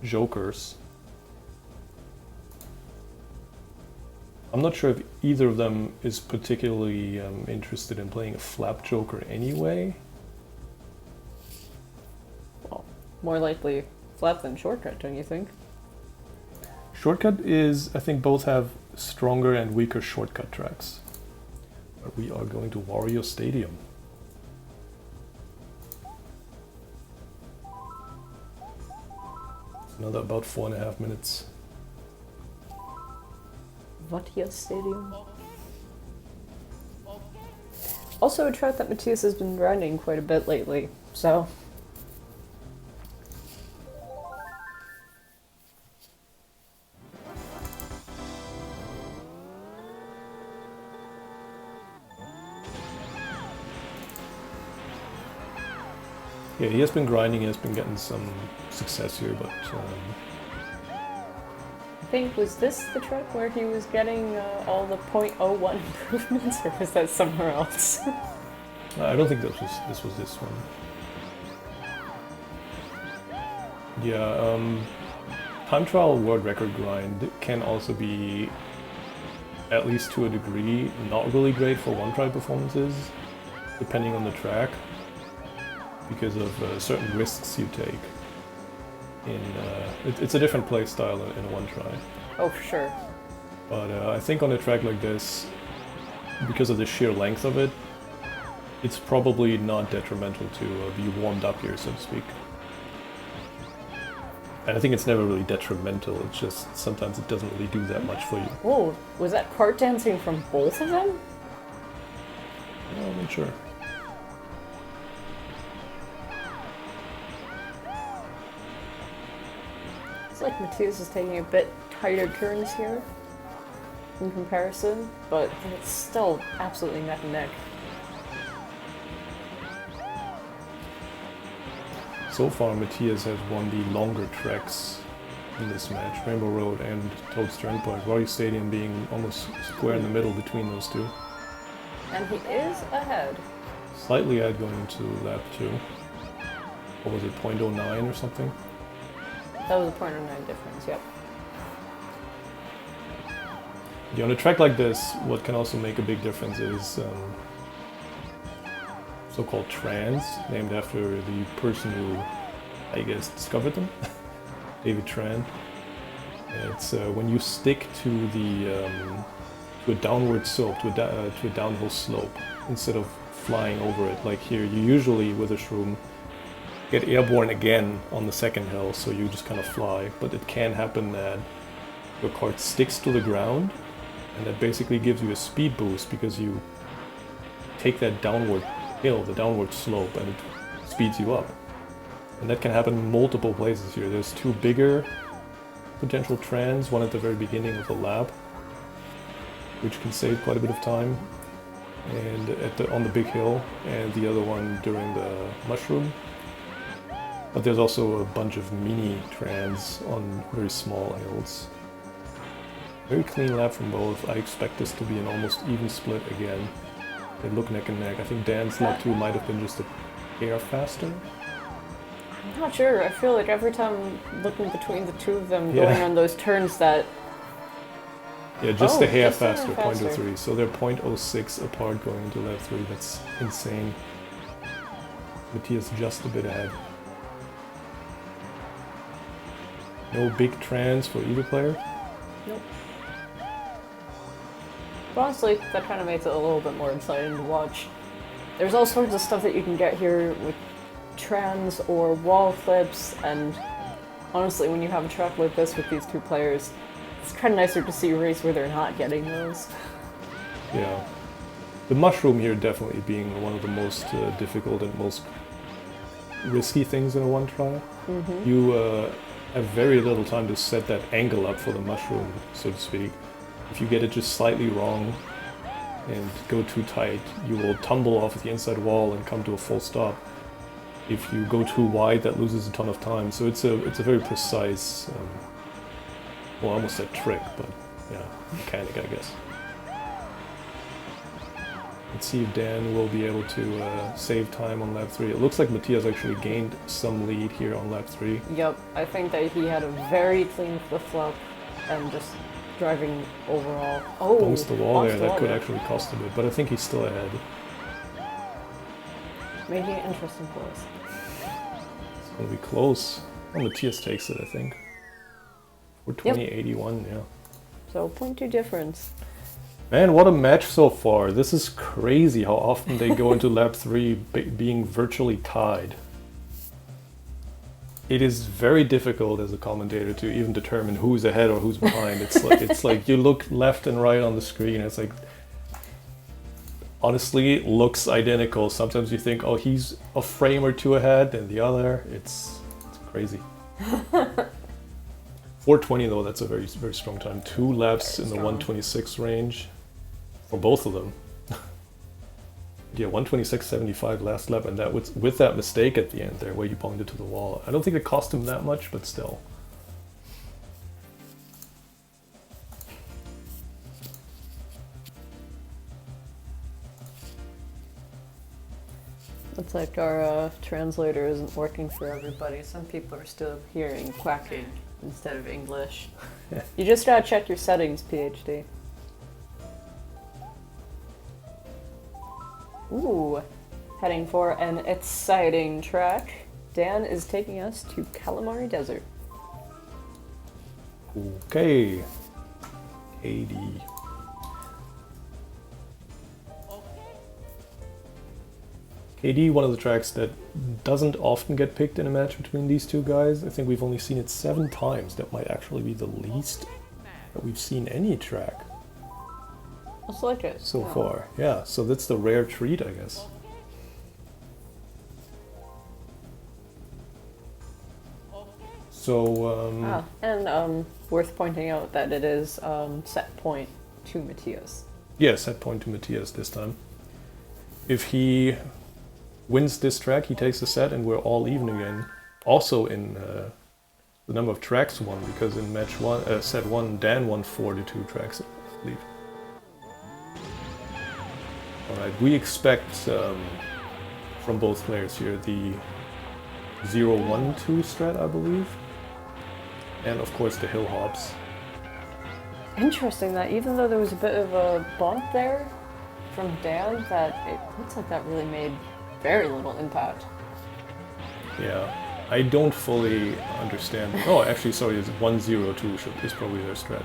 jokers. I'm not sure if either of them is particularly interested in playing a flap joker anyway. Well, more likely flap than shortcut, don't you think? Shortcut is, I think both have stronger and weaker shortcut tracks. But we are going to Wario Stadium. Another about 4.5 minutes. Matthias Stadium. Also a track that Matthias has been grinding quite a bit lately, so... Yeah, he has been grinding, he has been getting some success here, but... I think, was this the track where he was getting all the .01 improvements, or was that somewhere else? I don't think this was this one. Yeah, time trial world record grind can also be, at least to a degree, not really great for one-try performances, depending on the track, because of certain risks you take. It's a different play style in a one-try. Oh, for sure. But I think on a track like this, because of the sheer length of it, it's probably not detrimental to be warmed up here, so to speak. And I think it's never really detrimental, it's just sometimes it doesn't really do that much for you. Whoa, was that cart dancing from both of them? No, I'm not sure. It's like Matthias is taking a bit tighter turns here in comparison, but it's still absolutely neck and neck. So far, Matthias has won the longer tracks in this match, Rainbow Road and Toad's Turnpike, Wario Stadium being almost square in the middle between those two. And he is ahead. Slightly ahead going into lap 2. What was it, .09 or something? That was a .09 difference, yep. Yeah, on a track like this, what can also make a big difference is so-called trans, named after the person who, I guess, discovered them, David Tran. It's when you stick to the to a downward slope, to a downhill slope, instead of flying over it. Like here, you usually with a shroom get airborne again on the second hill, so you just kind of fly. But it can happen that your cart sticks to the ground, and that basically gives you a speed boost because you take that downward hill, the downward slope, and it speeds you up. And that can happen in multiple places here. There's two bigger potential trans, one at the very beginning of the lap, which can save quite a bit of time, and on the big hill, and the other one during the mushroom. But there's also a bunch of mini trans on very small hills. Very clean lap from both. I expect this to be an almost even split again. They look neck and neck. I think Dan's lap 2 might have been just a hair faster. I'm not sure. I feel like every time looking between the two of them Yeah. going on those turns that... Yeah, just Oh, a hair just a hair faster, faster. 0.03. So they're 0.06 apart going into lap 3. That's insane. Matthias just a bit ahead. No big trans for either player. Nope. But honestly, that kind of makes it a little bit more exciting to watch. There's all sorts of stuff that you can get here with trans or wall flips, and honestly, when you have a track like this with these two players, it's kind of nicer to see a race where they're not getting those. Yeah. The mushroom here definitely being one of the most difficult and most risky things in a one try. Mm-hmm. You have very little time to set that angle up for the mushroom, so to speak. If you get it just slightly wrong and go too tight, you will tumble off the inside wall and come to a full stop. If you go too wide, that loses a ton of time. So it's a very precise, well, almost a trick, but yeah, mechanic, I guess. Let's see if Dan will be able to save time on lap 3. It looks like Matthias actually gained some lead here on lap 3. Yep, I think that he had a very clean flip-flop and just driving overall. Oh, Bonks the wall there, bonks the that wall could there. actually cost a bit, but I think he's still ahead. Making it interesting for us. It's going to be close. Well, Matthias takes it, I think. We're 2081, yeah. So 0.2 difference. Man, what a match so far. This is crazy how often they go into lap 3 being virtually tied. It is very difficult as a commentator to even determine who's ahead or who's behind. It's like you look left and right on the screen. It's like, honestly, it looks identical. Sometimes you think, oh, he's a frame or two ahead, and the other. It's crazy. 420 though, that's a very very strong time. 2 laps in the 126 range for both of them. Yeah, 126.75 last lap, and that with that mistake at the end there where you bonked it to the wall. I don't think it cost him that much, but still. Looks like our translator isn't working for everybody. Some people are still hearing quacking instead of English. You just gotta check your settings, PhD. Ooh, heading for an exciting track. Dan is taking us to Calamari Desert. Okay. KD. KD, one of the tracks that doesn't often get picked in a match between these two guys. I think we've only seen it 7 times. That might actually be the least that we've seen any track Looks like it. so far. Yeah, so that's the rare treat, I guess. So, And worth pointing out that it is set point to Matthias. yeah, set point to Matthias this time. If he wins this track, he takes the set, and we're all even again. Also in the number of tracks won, because in match one, set 1, Dan won 42 tracks, I believe. Alright, we expect from both players here the 0-1-2 strat, I believe. And of course the hill hops. Interesting that even though there was a bit of a bump there from Dan, that it looks like that really made very little impact. Yeah, I don't fully understand. Oh, actually, sorry, it's 1-0-2 is probably their strat.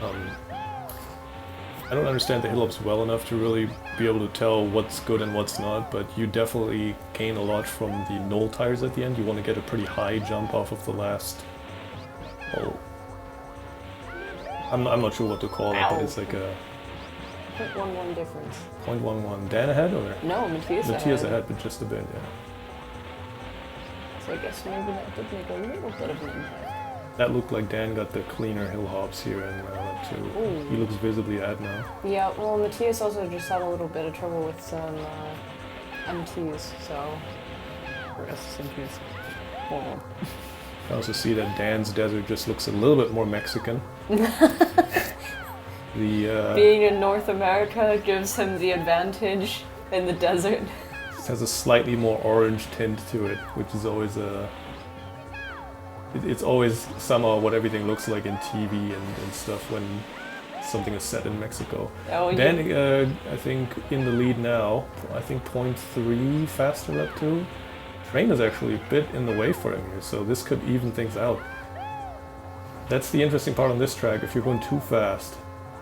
I don't understand the hill hops well enough to really be able to tell what's good and what's not, but you definitely gain a lot from the null tires at the end. You want to get a pretty high jump off of the last. Oh, I'm not sure what to call it, but it's like a 0.11 difference. 0.11. Dan ahead or No, Matthias ahead, but just a bit, yeah. So I guess maybe that did make a little bit of an impact. That looked like Dan got the cleaner hill hops here in lap 2. He looks visibly ahead now. Yeah, well, Matthias also just had a little bit of trouble with some MTs, so... Or SSMTs. Oh. I also see that Dan's desert just looks a little bit more Mexican. Being in North America gives him the advantage in the desert. It has a slightly more orange tint to it, which is always it's always somehow what everything looks like in TV and stuff when something is set in Mexico. Oh, Dan, I think in the lead now. I think 0.3 faster lap 2. Train is actually a bit in the way for him here, so this could even things out. That's the interesting part on this track. If you're going too fast,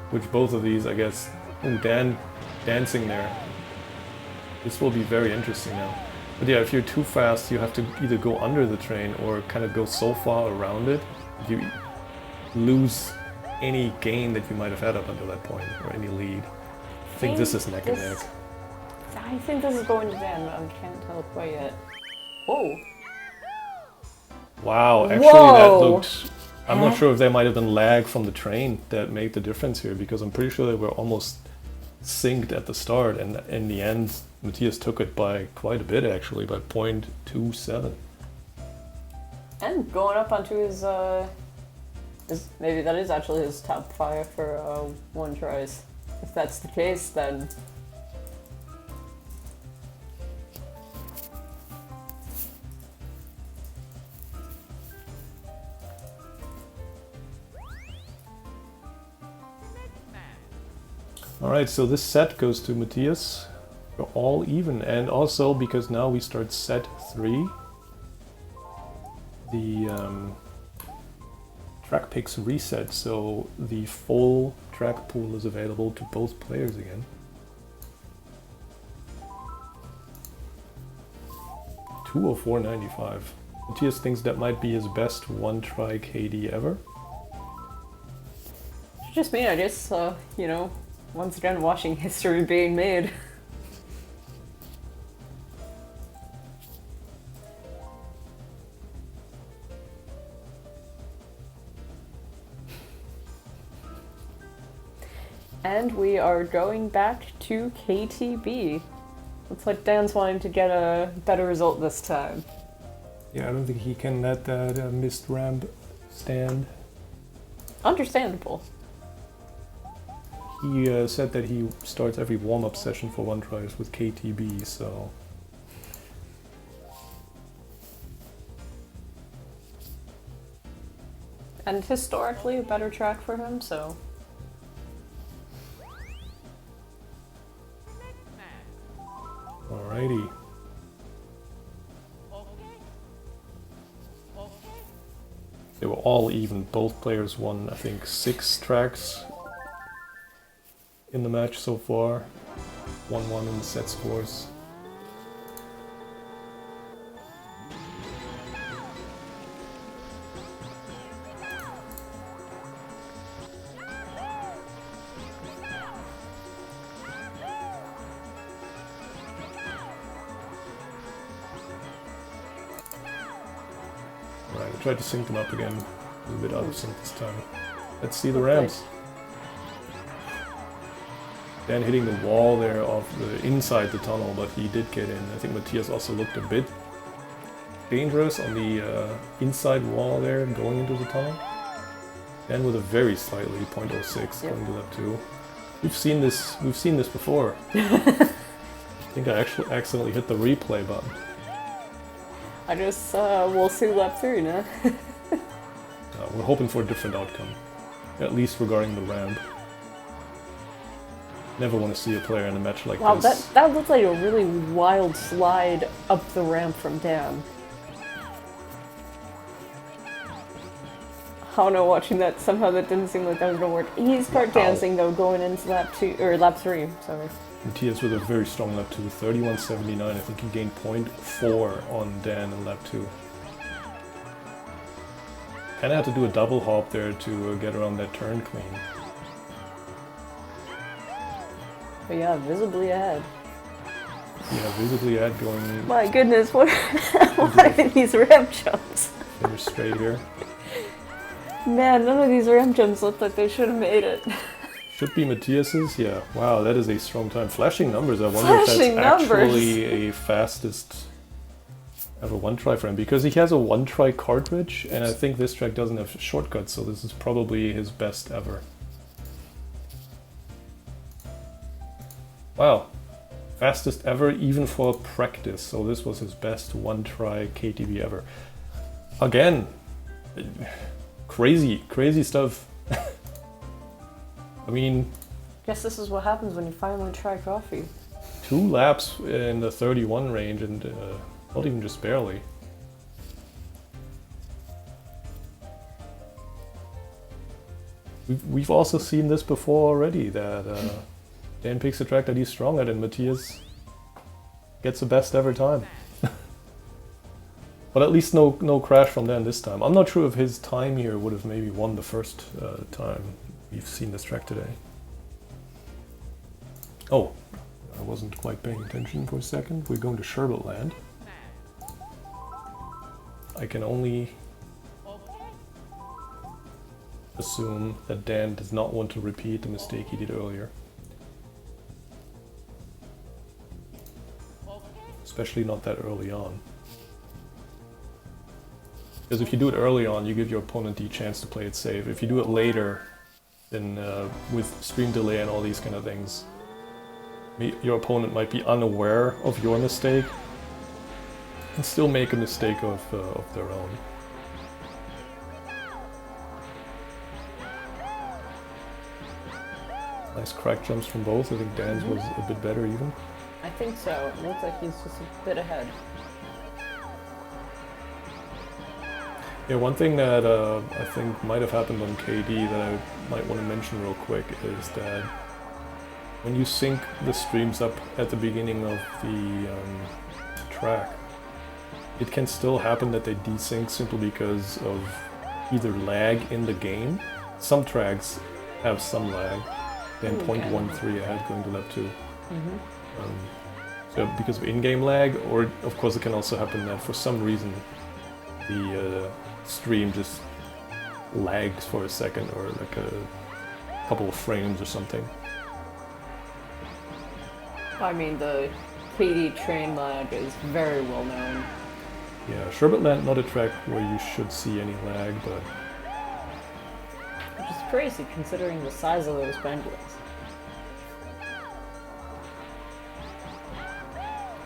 which both of these, I guess, Dan dancing there. This will be very interesting now. But yeah, if you're too fast, you have to either go under the train or kind of go so far around it, you lose any gain that you might have had up until that point, or any lead. I think this is neck and neck. I think this is going to Dan, but I can't tell quite yet. Oh! Wow, actually Whoa. That looked... I'm not sure if there might have been lag from the train that made the difference here, because I'm pretty sure they were almost synced at the start, and in the end, Matthias took it by quite a bit actually, by 0.27. And going up onto his maybe that is actually his top 5 for one tries. If that's the case, then... Alright, so this set goes to Matthias. We're all even, and also because now we start set 3, the track picks reset, so the full track pool is available to both players again. 204.95. Matthias thinks that might be his best one-try KD ever. It's just me, I guess, you know, once again watching history being made. And we are going back to KTB. Looks like Dan's wanting to get a better result this time. Yeah, I don't think he can let that missed ramp stand. Understandable. He said that he starts every warm-up session for one tries with KTB, so... And historically a better track for him, so... Alrighty. They were all even. Both players won, I think, 6 tracks in the match so far. 1-1 in the set scores. Right, I tried to sync them up again. A little bit out of sync this time. Let's see the ramps. Dan hitting the wall there of the inside the tunnel, but he did get in. I think Matthias also looked a bit dangerous on the inside wall there going into the tunnel. Dan with a very slightly 0.06 going to lap 2. We've seen this before. I think I actually accidentally hit the replay button. I guess we'll see lap 3 now. We're hoping for a different outcome, at least regarding the ramp. Never want to see a player in a match like wow, this. that looked like a really wild slide up the ramp from Dan. I don't know, watching that, somehow that didn't seem like that was gonna work. He's part dancing though, going into lap 2, or lap 3, sorry. Matthias with a very strong lap 2, 31.79. I think he gained 0.4 on Dan in lap 2. Kinda had to do a double hop there to get around that turn clean. But yeah, visibly ahead. Yeah, visibly ahead going... My goodness, what are these ramp jumps? Finish straight here. Man, none of these ramp jumps look like they should have made it. Should be Matthias's, yeah. Wow, that is a strong time. Flashing numbers, I wonder if that's actually a fastest have a one-try for him because he has a one-try cartridge, and I think this track doesn't have shortcuts, so this is probably his best ever. Wow, fastest ever even for practice, so this was his best one-try KTB ever. Again, crazy stuff. I mean... Guess this is what happens when you finally try coffee. 2 laps in the 31 range and not even just barely. We've also seen this before already, that Dan picks a track that he's strong at and Matthias gets the best ever time. But at least no crash from Dan this time. I'm not sure if his time here would have maybe won the first time we've seen this track today. Oh, I wasn't quite paying attention for a second. We're going to Sherbet Land. I can only assume that Dan does not want to repeat the mistake he did earlier. Especially not that early on. Because if you do it early on, you give your opponent the chance to play it safe. If you do it later, then with stream delay and all these kind of things, your opponent might be unaware of your mistake and still make a mistake of their own. Nice crack jumps from both. I think Dan's was a bit better even. I think so. It looks like he's just a bit ahead. Yeah, one thing that I think might have happened on KD that I might want to mention real quick is that when you sync the streams up at the beginning of the track, it can still happen that they desync simply because of either lag in the game. Some tracks have some lag, then 0.13 ahead going to lap 2. So because of in-game lag, or of course it can also happen that for some reason the stream just lags for a second or like a couple of frames or something. I mean, the KD train lag is very well known. Yeah, Sherbet Land, not a track where you should see any lag, but... Which is crazy considering the size of those penguins.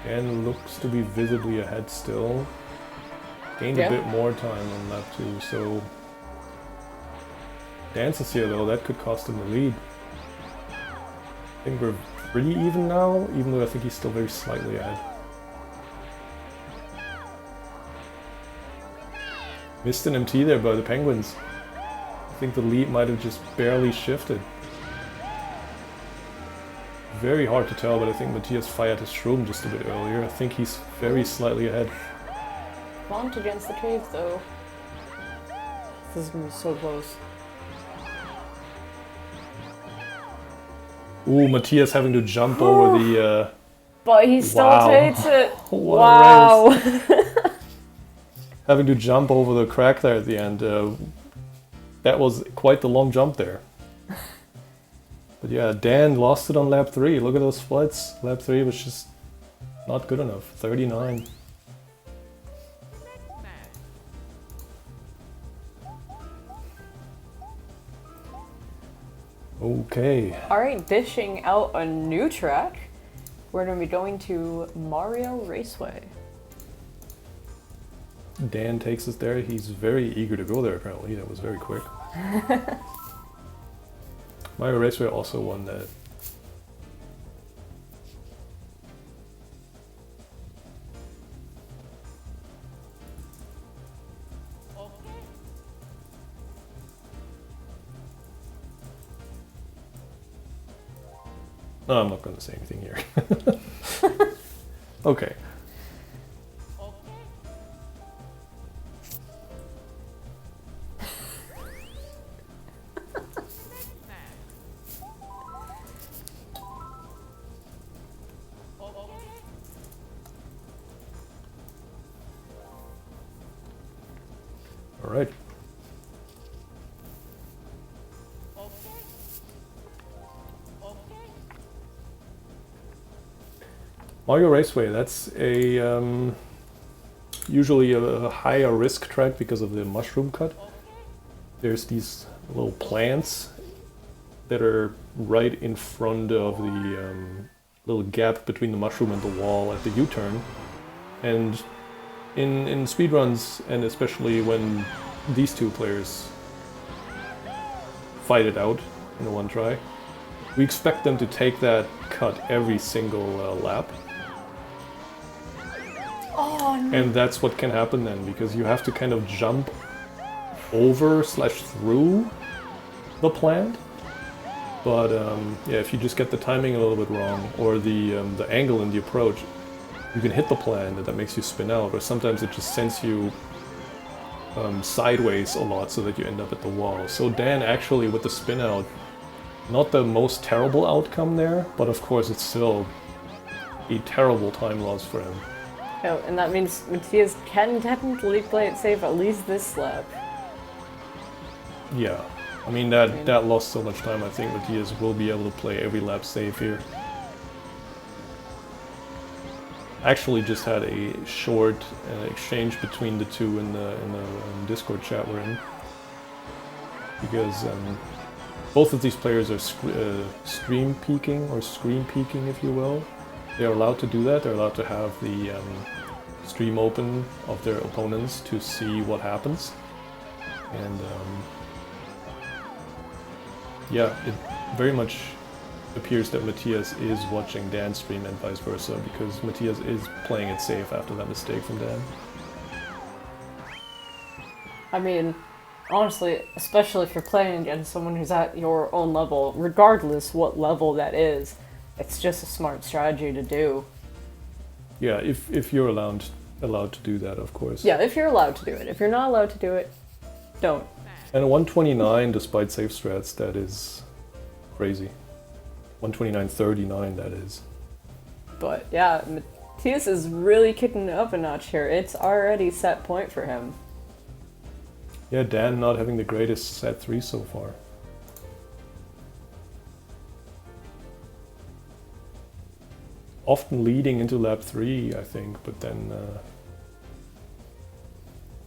And looks to be visibly ahead still. Gained a bit more time on lap 2, so... Dances here though, that could cost him the lead. I think we're pretty even now, even though I think he's still very slightly ahead. Missed an MT there by the Penguins. I think the lead might have just barely shifted. Very hard to tell, but I think Matthias fired his shroom just a bit earlier. I think he's very slightly ahead. Bumped against the cave though. This is gonna be so close. Ooh, Matthias having to jump over the... But he still takes it! What wow! a race. Having to jump over the crack there at the end. That was quite the long jump there. But yeah, Dan lost it on lap 3. Look at those splits. Lap 3 was just not good enough. 39. Okay. Alright, dishing out a new track. We're going to be going to Mario Raceway. Dan takes us there. He's very eager to go there apparently. That was very quick. Mario Raceway also won that. No, I'm not going to say anything here. Okay. All right. Mario Raceway, that's a it's usually a higher risk track because of the mushroom cut. There's these little plants that are right in front of the little gap between the mushroom and the wall at the U-turn. And in speedruns, and especially when these two players fight it out in a one try, we expect them to take that cut every single lap. Oh, no. And that's what can happen then, because you have to kind of jump over / through the plant. But yeah, if you just get the timing a little bit wrong, or the angle in the approach, you can hit the plant and that makes you spin out, or sometimes it just sends you sideways a lot so that you end up at the wall. So Dan actually with the spin out, not the most terrible outcome there, but of course it's still a terrible time loss for him. Oh, and that means Matthias can technically play it safe at least this lap. Yeah, I mean that lost so much time. I think Matthias will be able to play every lap safe here. Actually just had a short exchange between the two in the Discord chat we're in, because both of these players are stream peeking, or screen peeking if you will. They're allowed to do that. They're allowed to have the stream open of their opponents to see what happens. And yeah, it very much appears that Matthias is watching Dan's stream and vice versa, because Matthias is playing it safe after that mistake from Dan. I mean, honestly, especially if you're playing against someone who's at your own level, regardless what level that is, it's just a smart strategy to do. Yeah, if you're allowed to do that, of course. Yeah, if you're allowed to do it. If you're not allowed to do it, don't. And a 129 despite safe strats, that is crazy. 129.39, that is. But yeah, Matthias is really kicking it up a notch here. It's already set point for him. Yeah, Dan not having the greatest set 3 so far. Often leading into lap 3, I think, but then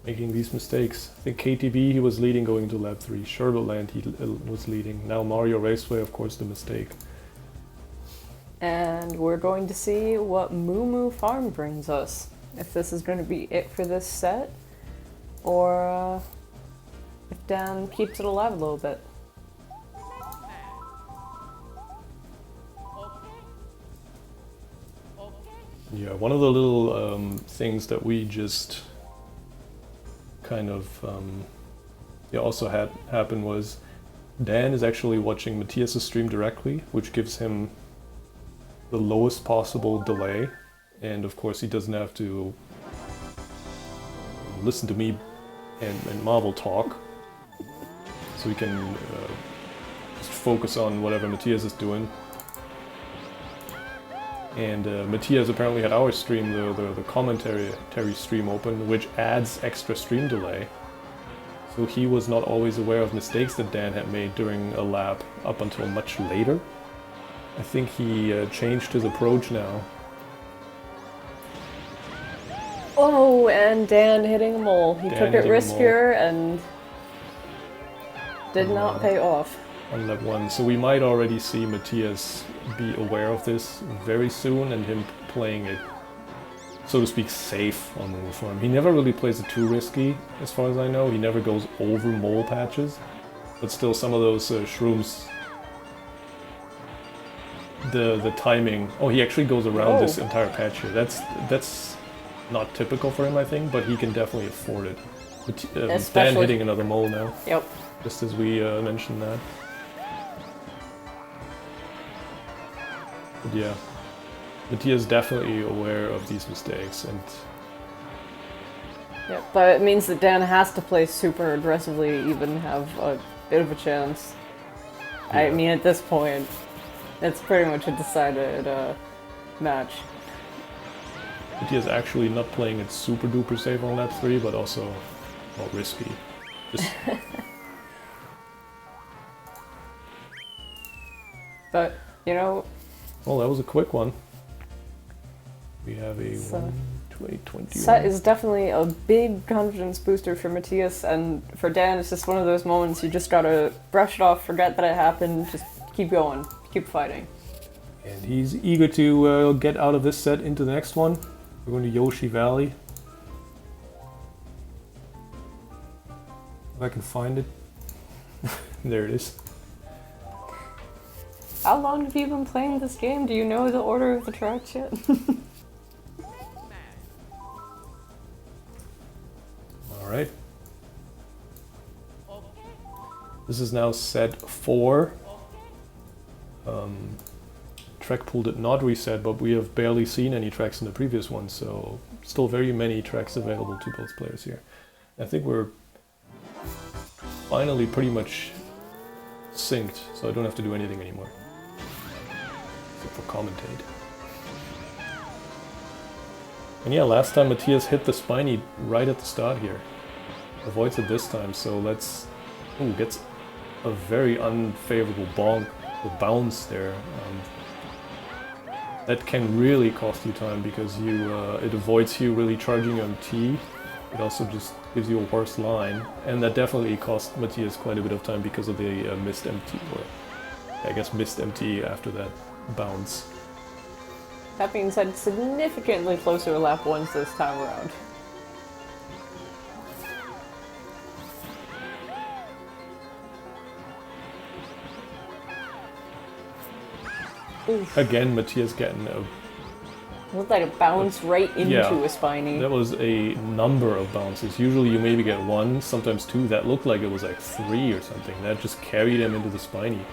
making these mistakes. I think KTV he was leading going into lap 3. Sherloland he was leading. Now Mario Raceway, of course, the mistake. And we're going to see what Moo Moo Farm brings us. If this is going to be it for this set, or if Dan keeps it alive a little bit. Yeah, one of the little things that we just kind of also had happen was Dan is actually watching Matthias' stream directly, which gives him the lowest possible delay, and of course he doesn't have to listen to me and Marvel talk, so he can just focus on whatever Matthias is doing. And Matthias apparently had our stream, the commentary stream open, which adds extra stream delay. So he was not always aware of mistakes that Dan had made during a lap up until much later. I think he changed his approach now. Oh, and Dan hitting a mole. He took it riskier and did not pay off. On lap 1. So we might already see Matthias be aware of this very soon, and him playing it, so to speak, safe on Moo Moo Farm. He never really plays it too risky, as far as I know. He never goes over mole patches, but still some of those shrooms, the timing. Oh, he actually goes around this entire patch here. That's not typical for him, I think, but he can definitely afford it. Dan hitting another mole now. Yep. Just as we mentioned that. But yeah, Matthias definitely aware of these mistakes, and yeah, but it means that Dan has to play super aggressively, even have a bit of a chance. Yeah. I mean, at this point, it's pretty much a decided match. Matthias actually not playing it super duper safe on lap 3, but also not risky. Just but, you know... Well, that was a quick one. We have a 1, 2021. Set is definitely a big confidence booster for Matthias, and for Dan, it's just one of those moments you just gotta brush it off, forget that it happened, just keep going, keep fighting. And he's eager to get out of this set into the next one. We're going to Yoshi Valley. If I can find it. There it is. How long have you been playing this game? Do you know the order of the tracks yet? Alright. This is now set 4. Track pool did not reset, but we have barely seen any tracks in the previous one, so still very many tracks available to both players here. I think we're finally pretty much synced, so I don't have to do anything anymore. Except for commentate. And yeah, last time Matthias hit the spiny right at the start here. Avoids it this time, so let's... Ooh, gets a very unfavorable bonk with bounce there. That can really cost you time because it avoids you really charging on T. It also just gives you a worse line, and that definitely cost Matthias quite a bit of time because of the missed MT, or I guess missed MT after that bounce. That being said, significantly closer to lap 1s this time around. Oof. Again, Matthias getting a... Looked like a bounce right into a spiny. That was a number of bounces. Usually you maybe get 1, sometimes 2. That looked like it was like 3 or something. That just carried him into the spiny.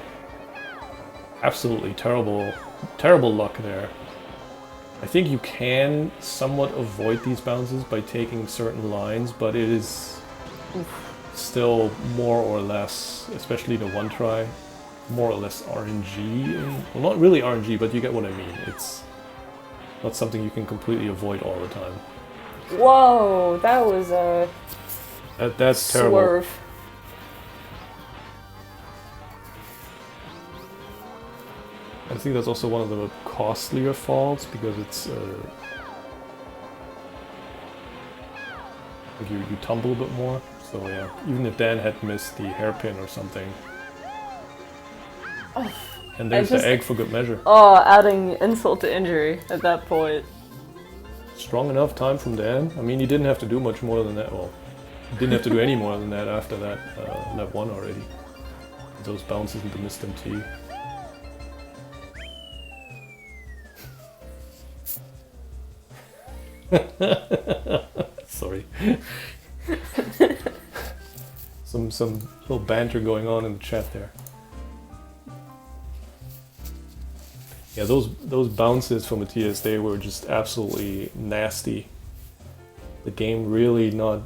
Absolutely terrible, terrible luck there. I think you can somewhat avoid these bounces by taking certain lines, but it is still more or less, especially the one try, more or less RNG. Well, not really RNG, but you get what I mean. It's not something you can completely avoid all the time. Whoa, that was a that's terrible. swerve. I think that's also one of the costlier faults because it's like you tumble a bit more. So yeah, even if Dan had missed the hairpin or something. Oh, and there's the egg for good measure. Oh, adding insult to injury at that point. Strong enough time from Dan. I mean, he didn't have to do much more than that. Well, he didn't have to do any more than that after that lap 1 already. Those bounces into missed MT. Sorry. some little banter going on in the chat there. Yeah, those bounces from Matthias, they were just absolutely nasty. The game really not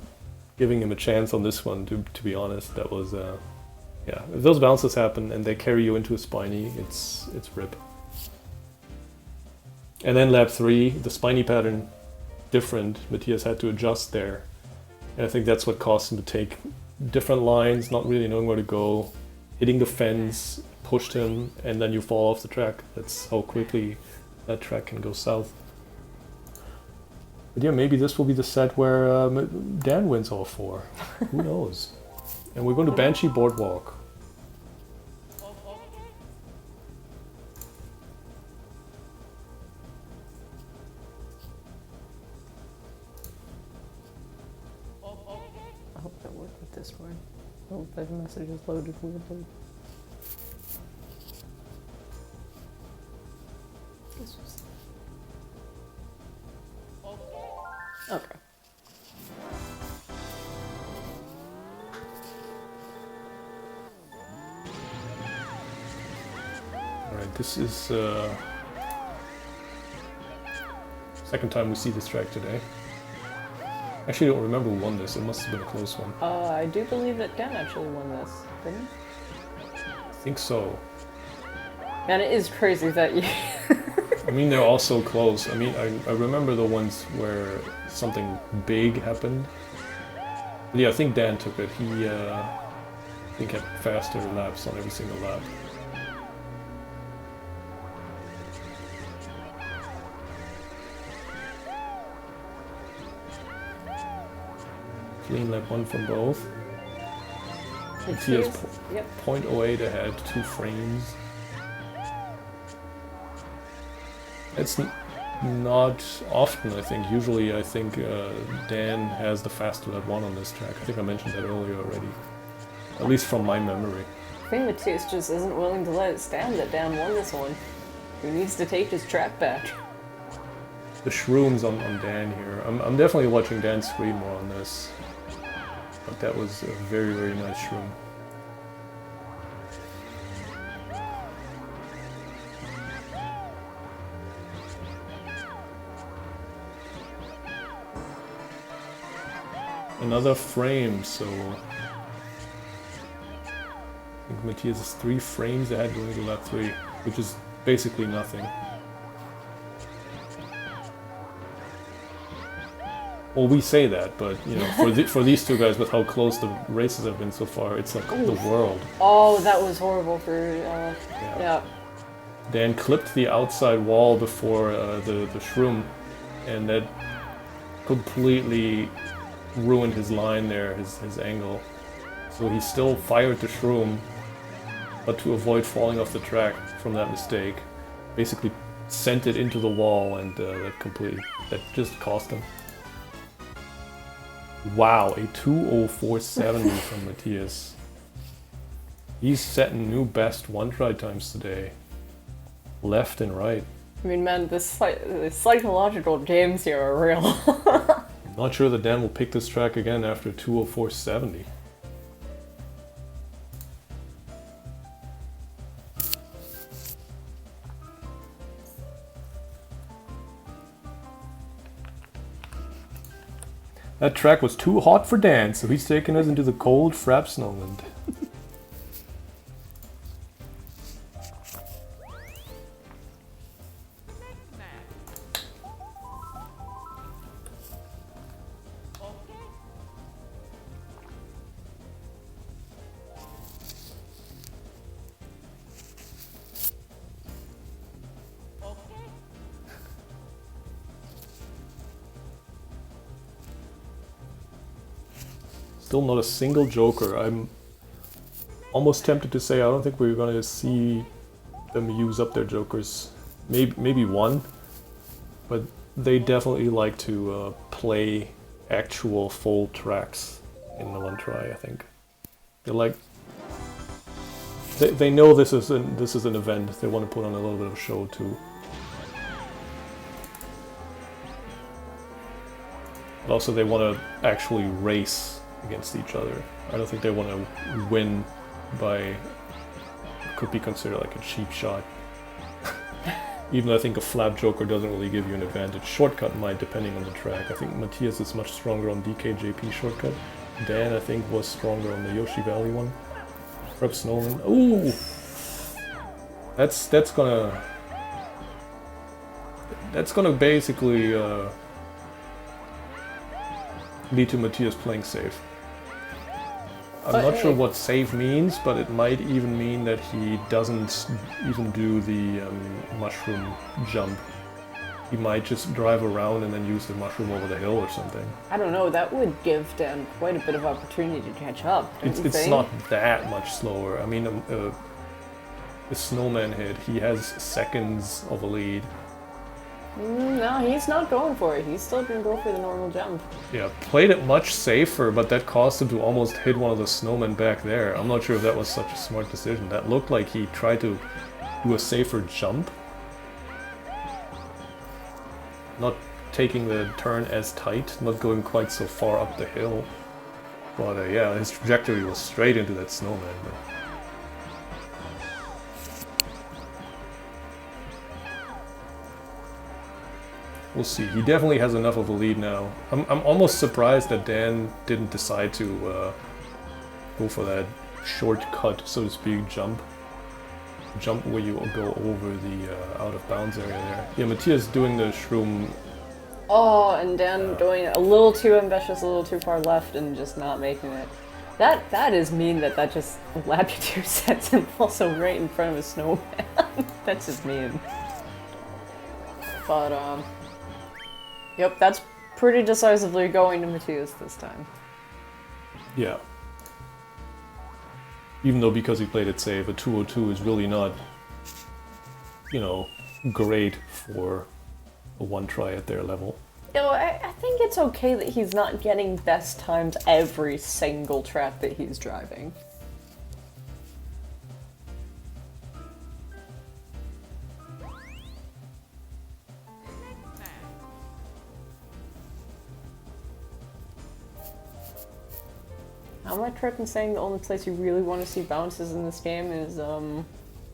giving him a chance on this one, to be honest. That was yeah, if those bounces happen and they carry you into a spiny, it's rip. And then lap 3, the spiny pattern different. Matthias had to adjust there. And I think that's what caused him to take different lines, not really knowing where to go, hitting the fence, pushed him, and then you fall off the track. That's how quickly that track can go south. But yeah, maybe this will be the set where Dan wins all 4. Who knows? And we're going to Banshee Boardwalk. I hope that worked with this one. Oh, that message is loaded weirdly. Okay. Alright, this is second time we see this track today. Actually, I don't remember who won this. It must have been a close one. I do believe that Dan actually won this, didn't he? I think so. And it is crazy that you... I mean, they're all so close. I mean, I remember the ones where something big happened. But yeah, I think Dan took it. He, I think, had faster laps on every single lap. Clean lap 1 from both. Matthias Yep. 0.08 ahead, 2 frames. It's not often, I think. Usually, I think Dan has the faster lap 1 on this track. I think I mentioned that earlier already. At least from my memory. I think Matthias just isn't willing to let it stand that Dan won this one. He needs to take his track back. The shrooms on Dan here. I'm definitely watching Dan screen more on this. But that was a very, very nice shroom. Another frame, so I think Matthias is 3 frames ahead going to lap 3, which is basically nothing. Well, we say that, but you know, for these two guys, with how close the races have been so far, it's like the world. Oh, that was horrible for yeah. Dan clipped the outside wall before the shroom, and that completely ruined his line there, his angle. So he still fired the shroom, but to avoid falling off the track from that mistake, basically sent it into the wall, and that just cost him. Wow, a 2:04.70 from Matthias. He's setting new best one-try times today, left and right. I mean, man, the psychological games here are real. Not sure that Dan will pick this track again after 2:04.70. That track was too hot for Dan, so he's taking us into the cold Frapsnoland. Still not a single joker. I'm almost tempted to say I don't think we're gonna see them use up their jokers. Maybe one, but they definitely like to play actual full tracks in the one try. I think they know this is an event. They want to put on a little bit of a show too. But also they want to actually race against each other. I don't think they want to win by could be considered like a cheap shot. Even though I think a flat joker doesn't really give you an advantage. Shortcut might, depending on the track. I think Matthias is much stronger on DKJP shortcut. Dan, I think, was stronger on the Yoshi Valley one. Perhaps Nolan. Ooh, that's gonna basically lead to Matthias playing safe. I'm not sure what safe means, but it might even mean that he doesn't even do the mushroom jump. He might just drive around and then use the mushroom over the hill or something. I don't know, that would give Dan quite a bit of opportunity to catch up, don't you It's think? not that much slower. I mean, the snowman hit, he has seconds of a lead. No, he's not going for it. He's still gonna go for the normal jump. Yeah, played it much safer, but that caused him to almost hit one of the snowmen back there. I'm not sure if that was such a smart decision. That looked like he tried to do a safer jump. Not taking the turn as tight, not going quite so far up the hill. But yeah, his trajectory was straight into that snowman. We'll see. He definitely has enough of a lead now. I'm almost surprised that Dan didn't decide to go for that shortcut, so to speak, jump. Jump where you go over the out of bounds area there. Yeah, Matthias doing the shroom. Oh, and Dan going a little too ambitious, a little too far left, and just not making it. That is mean that just lap you 2 sets and also right in front of a snowman. That's just mean. But, yep, that's pretty decisively going to Matthias this time. Yeah. Even though because he played it safe, a 202 is really not, you know, great for a one try at their level. No, I think it's okay that he's not getting best times every single track that he's driving. Am I correct in saying the only place you really want to see bounces in this game is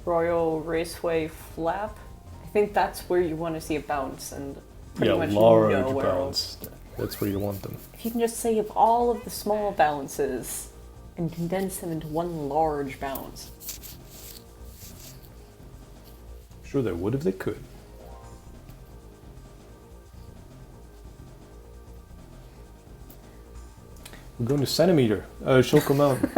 Royal Raceway Flap? I think that's where you want to see a bounce, and pretty much large nowhere bounce. else. That's where you want them. If you can just save all of the small bounces and condense them into one large bounce. Sure they would if they could. We're going to Centimeter, Shoko Mountain.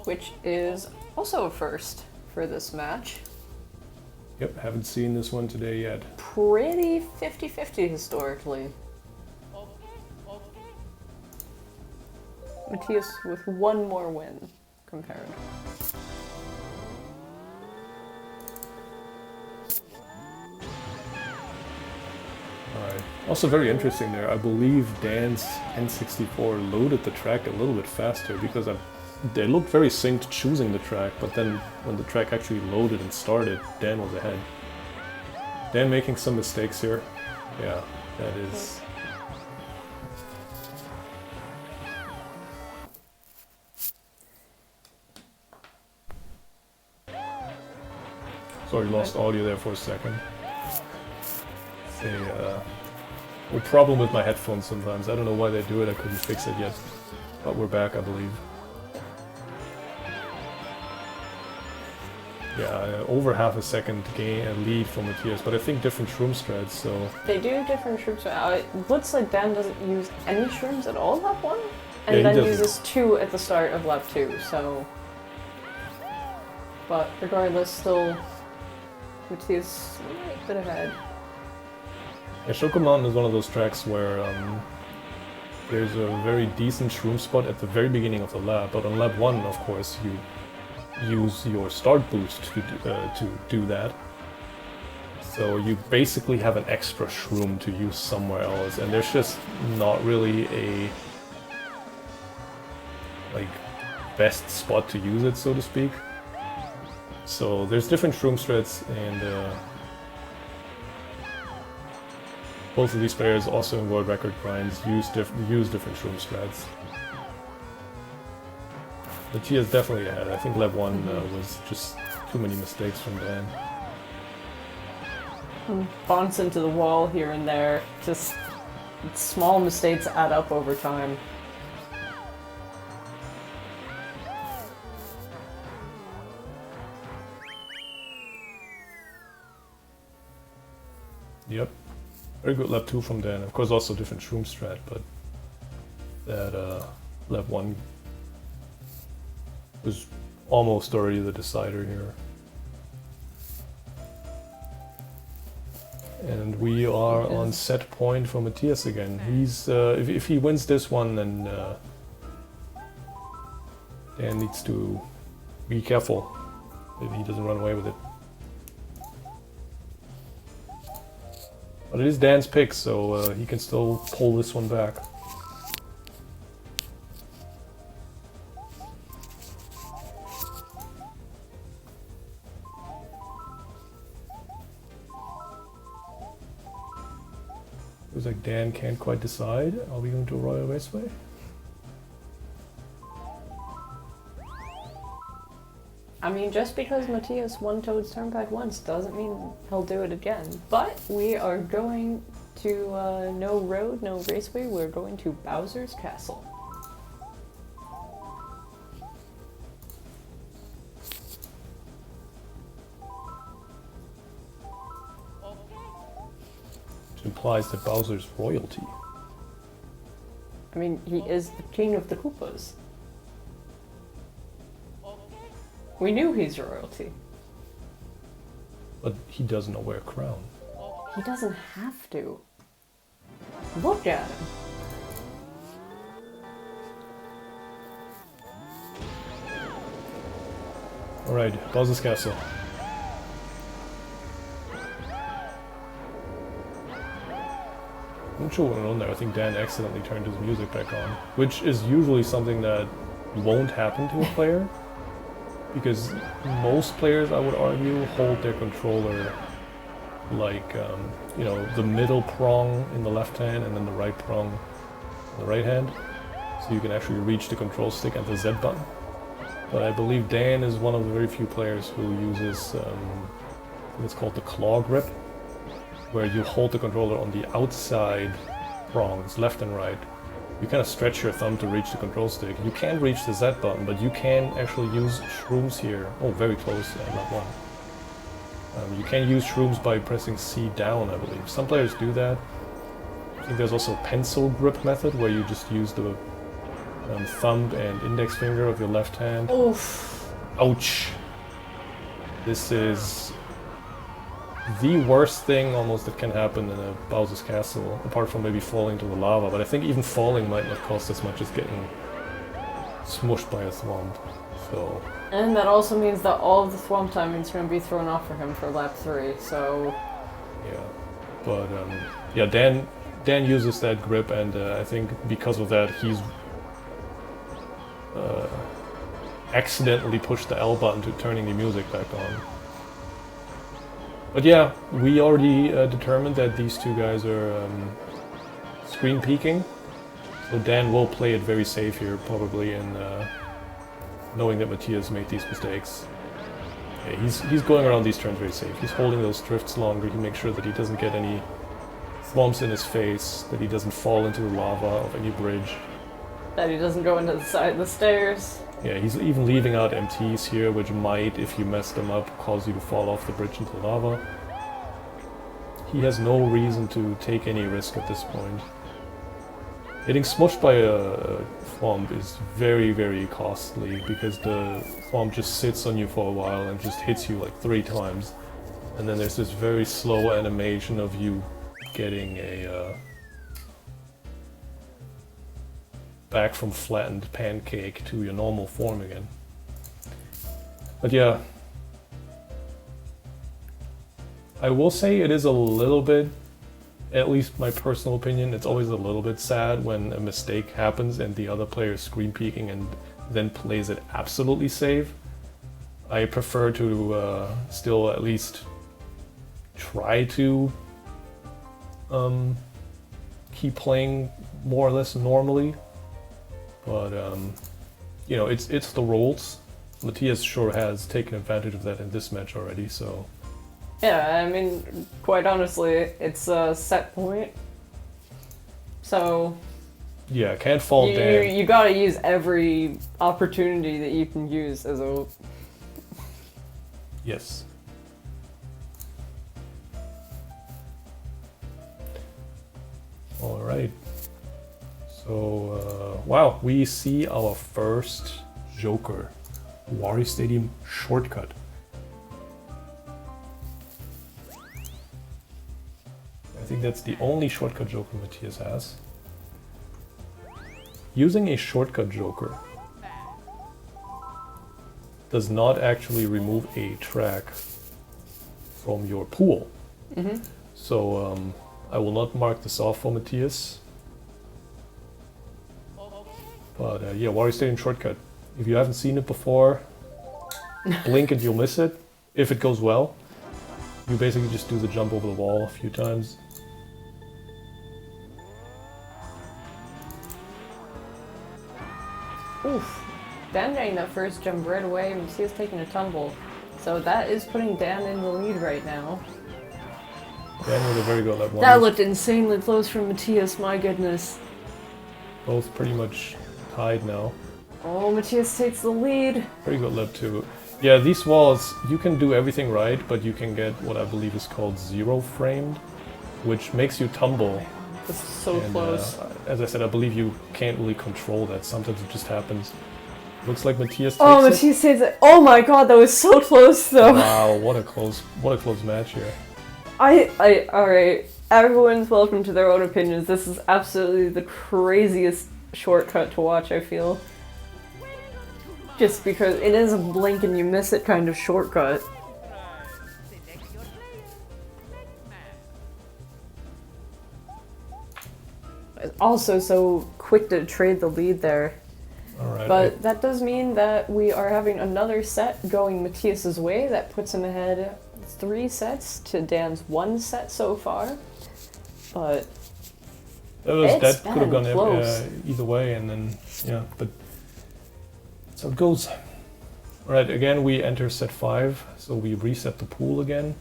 Which is also a first for this match. Yep, haven't seen this one today yet. Pretty 50-50 historically. Matthias with one more win compared. Alright. Also very interesting there, I believe Dan's N64 loaded the track a little bit faster because they looked very synced choosing the track, but then when the track actually loaded and started, Dan was ahead. Dan making some mistakes here. Yeah, that is... Sorry, lost audio there for a second. It's a problem with my headphones sometimes. I don't know why they do it, I couldn't fix it yet. But we're back, I believe. Yeah, over half a second gain lead for Matthias, but I think different shroom strats, so... They do different shrooms. It looks like Dan doesn't use any shrooms at all lap 1, and Yeah, then doesn't. uses 2 at the start of lap 2, so... But regardless, still, Matthias a bit ahead. Yeah, Shoko Mountain is one of those tracks where there's a very decent shroom spot at the very beginning of the lap, but on lap 1, of course, you use your start boost to do that. So you basically have an extra shroom to use somewhere else, and there's just not really a like best spot to use it, so to speak. So there's different shroom strats, and both of these players also in world record grinds use different shroom strats. Matthias definitely ahead. I think lap 1 was just too many mistakes from Dan. Bounce into the wall here and there. Just small mistakes add up over time. Yep. Very good lap 2 from Dan. Of course also different shroom strat, but that lap 1 was almost already the decider here. And we are on set point for Matthias again. He's if he wins this one, then Dan needs to be careful that he doesn't run away with it. But it is Dan's pick, so he can still pull this one back. Looks like Dan can't quite decide. Are we going to Royal Raceway? I mean, just because Matthias won Toad's Turnpike once doesn't mean he'll do it again. But we are going to no road, no raceway. We're going to Bowser's Castle. Which implies that Bowser's royalty. I mean, he is the king of the Koopas. We knew he's royalty. But he doesn't wear a crown. He doesn't have to. Look at him. Alright, Bowser's Castle. I'm not sure what went on there. I think Dan accidentally turned his music back on, which is usually something that won't happen to a player, because most players, I would argue, hold their controller like, you know, the middle prong in the left hand and then the right prong in the right hand, so you can actually reach the control stick and the Z button. But I believe Dan is one of the very few players who uses, I think it's called the claw grip, where you hold the controller on the outside prongs, left and right. You kind of stretch your thumb to reach the control stick. You can't reach the Z button, but you can actually use shrooms here. Oh, very close, not one. You can use shrooms by pressing C down, I believe. Some players do that. I think there's also a pencil grip method, where you just use the thumb and index finger of your left hand. Oof. Ouch! This is the worst thing almost that can happen in a Bowser's Castle, apart from maybe falling to the lava, but I think even falling might not cost as much as getting smushed by a swamp, so... And that also means that all of the swamp timing is going to be thrown off for him for lap 3, so... Yeah, but yeah, Dan uses that grip, and I think because of that he's accidentally pushed the L button to turning the music back on. But yeah, we already determined that these two guys are screen peeking, so Dan will play it very safe here, probably, in knowing that Matthias made these mistakes. Yeah, he's going around these turns very safe. He's holding those drifts longer. He makes sure that he doesn't get any thwomps in his face, that he doesn't fall into the lava of any bridge. That he doesn't go into the side of the stairs. Yeah, he's even leaving out MTs here, which might, if you mess them up, cause you to fall off the bridge into lava. He has no reason to take any risk at this point. Getting smushed by a thwomp is very, very costly, because the thwomp just sits on you for a while and just hits you like 3 times. And then there's this very slow animation of you getting a back from flattened pancake to your normal form again. But yeah, I will say it is a little bit, at least my personal opinion, it's always a little bit sad when a mistake happens and the other player is screen peeking and then plays it absolutely safe. I prefer to still at least try to keep playing more or less normally. But, you know, it's the rules. Matthias sure has taken advantage of that in this match already, so... Yeah, I mean, quite honestly, it's a set point. So... Yeah, can't fall down. You gotta use every opportunity that you can use as a... Yes. Alright. So, wow, we see our first Joker. Wario Stadium shortcut. I think that's the only shortcut Joker Matthias has. Using a shortcut Joker does not actually remove a track from your pool. Mm-hmm. So I will not mark this off for Matthias. But yeah, Wario Stadium shortcut. If you haven't seen it before, blink and you'll miss it. If it goes well, you basically just do the jump over the wall a few times. Oof. Dan getting that first jump right away, Matthias taking a tumble. So that is putting Dan in the lead right now. Dan with a very good lap one. That looked insanely close from Matthias, my goodness. Both pretty much tied now. Oh, Matthias takes the lead. Very good lap two. Yeah, these walls, you can do everything right, but you can get what I believe is called zero framed, which makes you tumble. This is so And, close. as I said, I believe you can't really control that. Sometimes it just happens. Looks like Matthias takes Oh, it. Matthias saves it. Oh my god, that was so close though. Wow, what a close match here. Alright. Everyone's welcome to their own opinions. This is absolutely the craziest shortcut to watch, I feel. Just because it is a blink and you miss it kind of shortcut. It's also so quick to trade the lead there. Alright. But that does mean that we are having another set going Matthias's way. That puts him ahead 3 sets to Dan's 1 set so far. But that could have gone close. either way, and then yeah, but so it goes. All right, again we enter set 5, so we reset the pool again.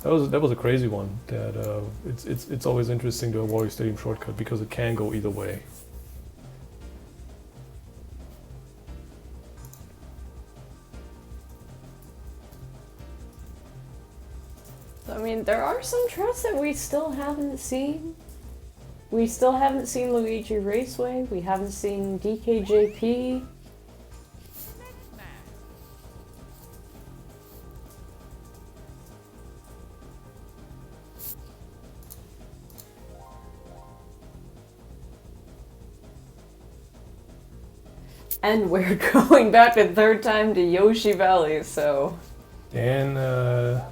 That was a crazy one. That it's always interesting to a Warrior Stadium shortcut because it can go either way. I mean, there are some tracks that we still haven't seen. We still haven't seen Luigi Raceway. We haven't seen DKJP. And we're going back a 3rd time to Yoshi Valley, so... Dan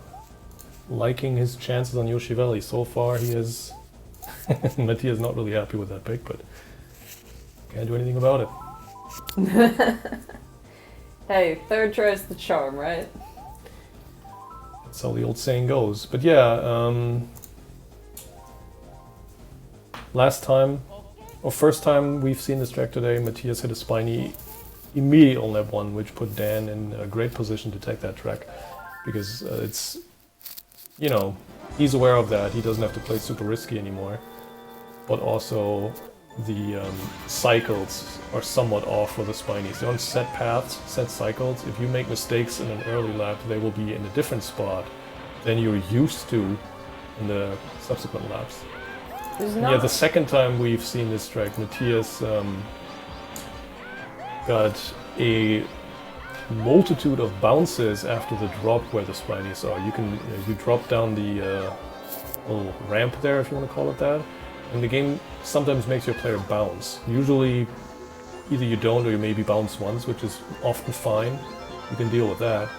liking his chances on Yoshi Valley. So far he is... Matthias is not really happy with that pick, but can't do anything about it. Hey, 3rd try's the charm, right? That's how the old saying goes. But yeah, first time we've seen this track today, Matthias hit a spiny immediately on lap 1, which put Dan in a great position to take that track. Because it's, you know, he's aware of that. He doesn't have to play super risky anymore. But also, the cycles are somewhat off for the spinies. They're on set paths, set cycles. If you make mistakes in an early lap, they will be in a different spot than you're used to in the subsequent laps. Yeah, the second time we've seen this track, Matthias got a multitude of bounces after the drop where the spinies are. You drop down the little ramp there, if you want to call it that, and the game sometimes makes your player bounce. Usually, either you don't or you maybe bounce once, which is often fine. You can deal with that.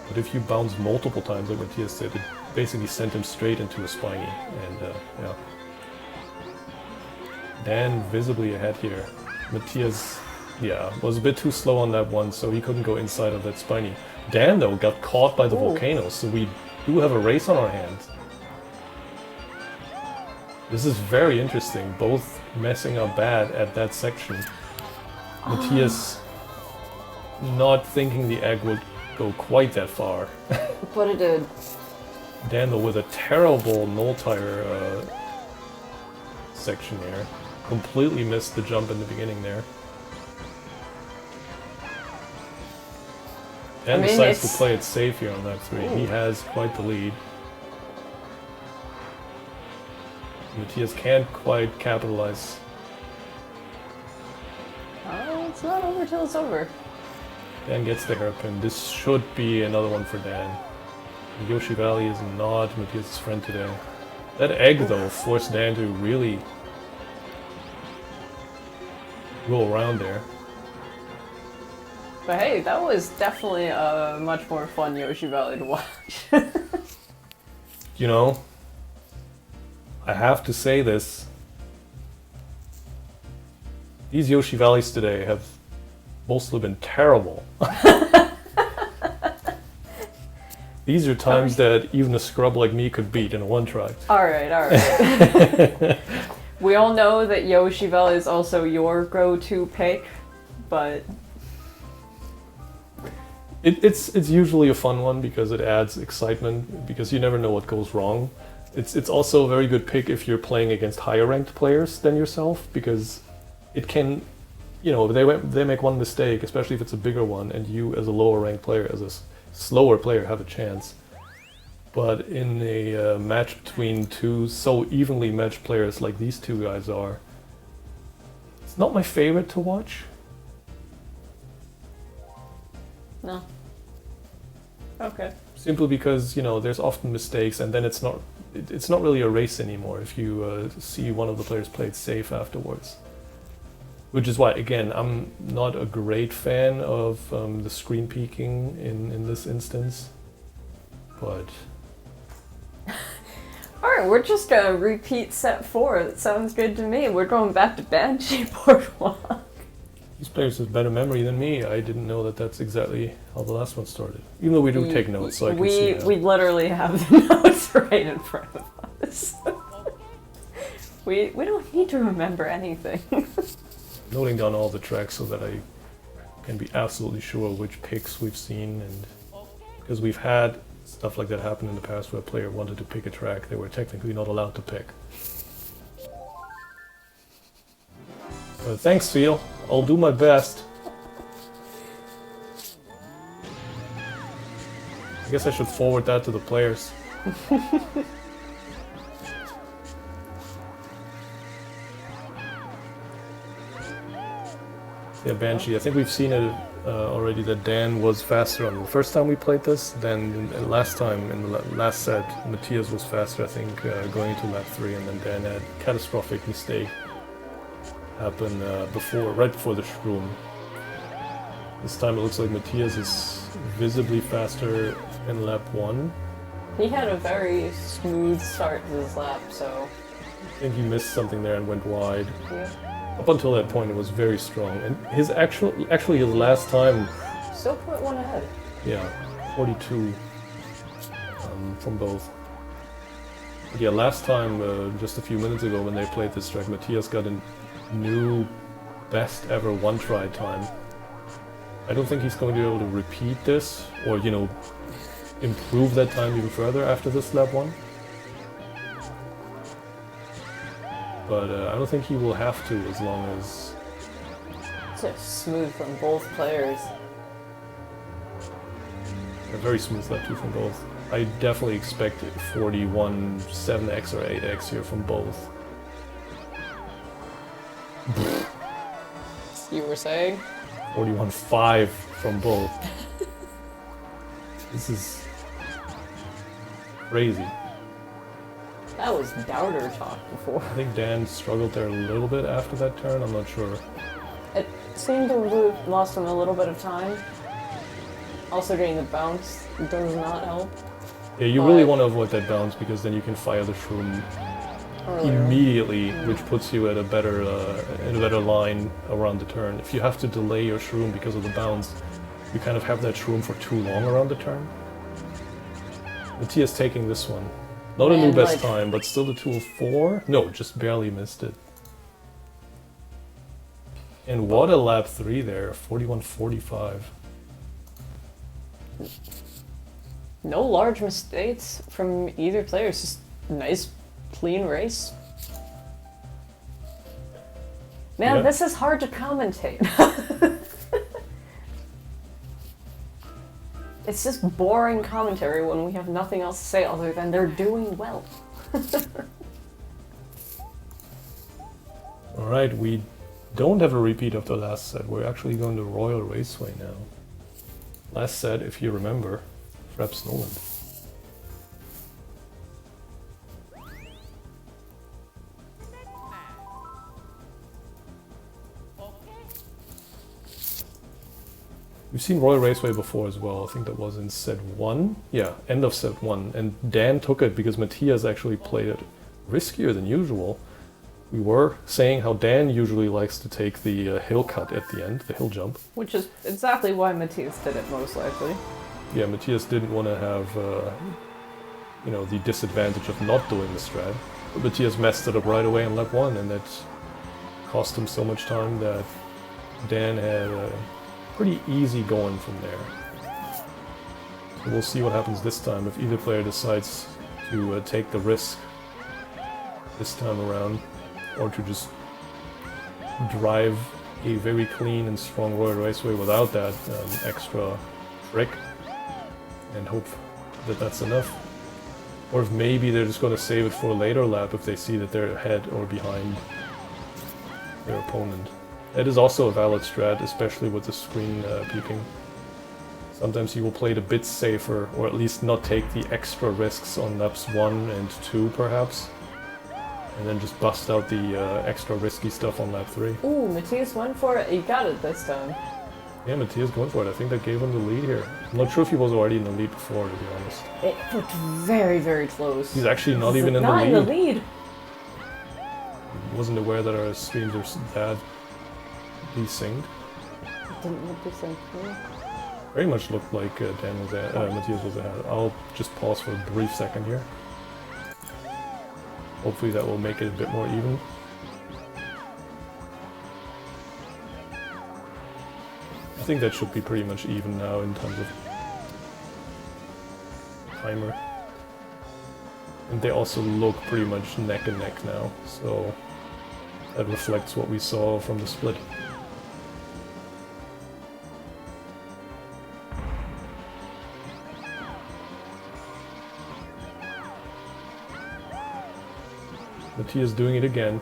But if you bounce multiple times, like Matthias did, it basically sent him straight into a spiny, and yeah. Dan visibly ahead here. Matthias, yeah, was a bit too slow on that one, so he couldn't go inside of that spiny. Dan, though, got caught by the volcano, so we do have a race on our hands. This is very interesting, both messing up bad at that section. Matthias not thinking the egg would go quite that far. But it did. Dan, though, with a terrible null tire section here. Completely missed the jump in the beginning there. And decides to play it safe here on lap 3. He has quite the lead. Matthias can't quite capitalize. Oh, it's not over till it's over. Dan gets the hairpin. This should be another one for Dan. Yoshi Valley is not Matthias' friend today. That egg, though, forced Dan to really roll around there. But hey, that was definitely a much more fun Yoshi Valley to watch. You know, I have to say this. These Yoshi Valleys today have mostly been terrible. These are times that even a scrub like me could beat in a one try. Alright. We all know that Yoshi Valley is also your go-to pick, but... It's usually a fun one because it adds excitement, because you never know what goes wrong. It's also a very good pick if you're playing against higher ranked players than yourself, because it can, you know, they make one mistake, especially if it's a bigger one, and you as a lower ranked player, as a slower player, have a chance. But in a match between two so evenly matched players like these two guys are, it's not my favorite to watch. No. Okay. Simply because, you know, there's often mistakes, and then it's not really a race anymore if you see one of the players play it safe afterwards. Which is why, again, I'm not a great fan of the screen peeking in this instance, but... Alright, we're just gonna repeat set 4. That sounds good to me. We're going back to Banshee Boardwalk. These players have better memory than me. I didn't know that that's exactly how the last one started. Even though we do take notes, so I can see that. We literally have the notes right in front of us. we don't need to remember anything. Noting down all the tracks so that I can be absolutely sure which picks we've seen, and because we've had stuff like that happen in the past where a player wanted to pick a track they were technically not allowed to pick. Thanks, Phil. I'll do my best. I guess I should forward that to the players. Yeah, Banshee. I think we've seen it already that Dan was faster on the first time we played this than last time. In the last set, Matthias was faster, I think, going into lap 3, and then Dan had a catastrophic mistake happen right before the shroom. This time it looks like Matthias is visibly faster in lap 1. He had a very smooth start to his lap, so... I think he missed something there and went wide. Yeah. Up until that point, it was very strong, and his actually his last time, Still 0.1 ahead. yeah, 42 from both. But yeah, last time, just a few minutes ago when they played this track, Matthias got a new best ever one-try time. I don't think he's going to be able to repeat this, or, you know, improve that time even further after this lap 1. But I don't think he will have to, as long as... It's just smooth from both players. A very smooth lap 2 from both. I definitely expect 41 7x or 8x here from both. You were saying? 41 5 from both. This is crazy. That was doubter talk before. I think Dan struggled there a little bit after that turn, I'm not sure. It seemed to have lost him a little bit of time. Also getting the bounce does not help. Yeah, you really want to avoid that bounce, because then you can fire the shroom Earlier. immediately, which puts you at a better in a better line around the turn. If you have to delay your shroom because of the bounce, you kind of have that shroom for too long around the turn. Matthias taking this one. Not a new best time, but still the 204? No, just barely missed it. And what a lap 3 there, 41.45. No large mistakes from either player. It's just a nice, clean race. Man, Yeah. this is hard to commentate. It's just boring commentary when we have nothing else to say other than they're doing well. Alright, we don't have a repeat of the last set. We're actually going to Royal Raceway now. Last set, if you remember, Fraps Noland. We've seen Royal Raceway before as well. I think that was in set 1. Yeah, end of set 1. And Dan took it because Matthias actually played it riskier than usual. We were saying how Dan usually likes to take the hill cut at the end, the hill jump. Which is exactly why Matthias did it, most likely. Yeah, Matthias didn't want to have, you know, the disadvantage of not doing the strat. But Matthias messed it up right away in lap 1, and that cost him so much time that Dan had pretty easy going from there. So we'll see what happens this time if either player decides to take the risk this time around, or to just drive a very clean and strong Royal Raceway without that extra trick and hope that that's enough. Or if maybe they're just going to save it for a later lap if they see that they're ahead or behind their opponent. That is also a valid strat, especially with the screen peeking. Sometimes he will play it a bit safer, or at least not take the extra risks on laps 1 and 2 perhaps. And then just bust out the extra risky stuff on lap 3. Ooh, Matthias went for it. He got it this time. Yeah, Matthias going for it. I think that gave him the lead here. I'm not sure if he was already in the lead before, to be honest. It looked very, very close. He's actually not even in the Not lead. in the lead. Wasn't aware that our streams are that desynced. It didn't look the same to me. Very much looked like Matthias was ahead. I'll just pause for a brief second here. Hopefully that will make it a bit more even. I think that should be pretty much even now in terms of timer. And they also look pretty much neck and neck now, so that reflects what we saw from the split. Matthias doing it again.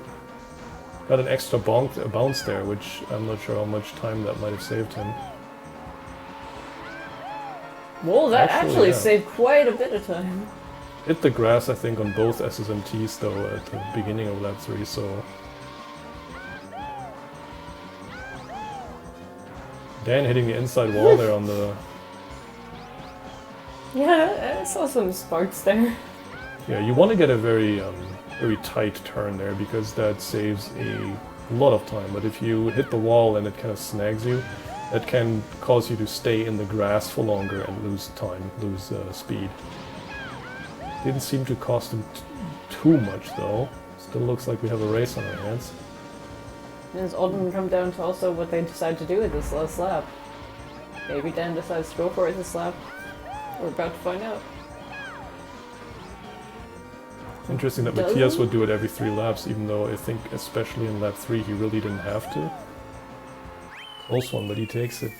Got an extra bounce there, which I'm not sure how much time that might have saved him. Well, that actually yeah. saved quite a bit of time. Hit the grass, I think, on both SSMTs though at the beginning of lap 3, so... Dan hitting the inside wall there on the... Yeah, I saw some sparks there. Yeah, you want to get a very tight turn there, because that saves a lot of time. But if you hit the wall and it kind of snags you, that can cause you to stay in the grass for longer and lose time, lose speed. Didn't seem to cost him too much though. Still looks like we have a race on our hands. And it's all going to come down to also what they decide to do with this last lap. Maybe Dan decides to go for it this lap. We're about to find out. Interesting that Does Matthias he? would do it every 3 laps, even though I think, especially in lap 3, he really didn't have to. Close one, but he takes it.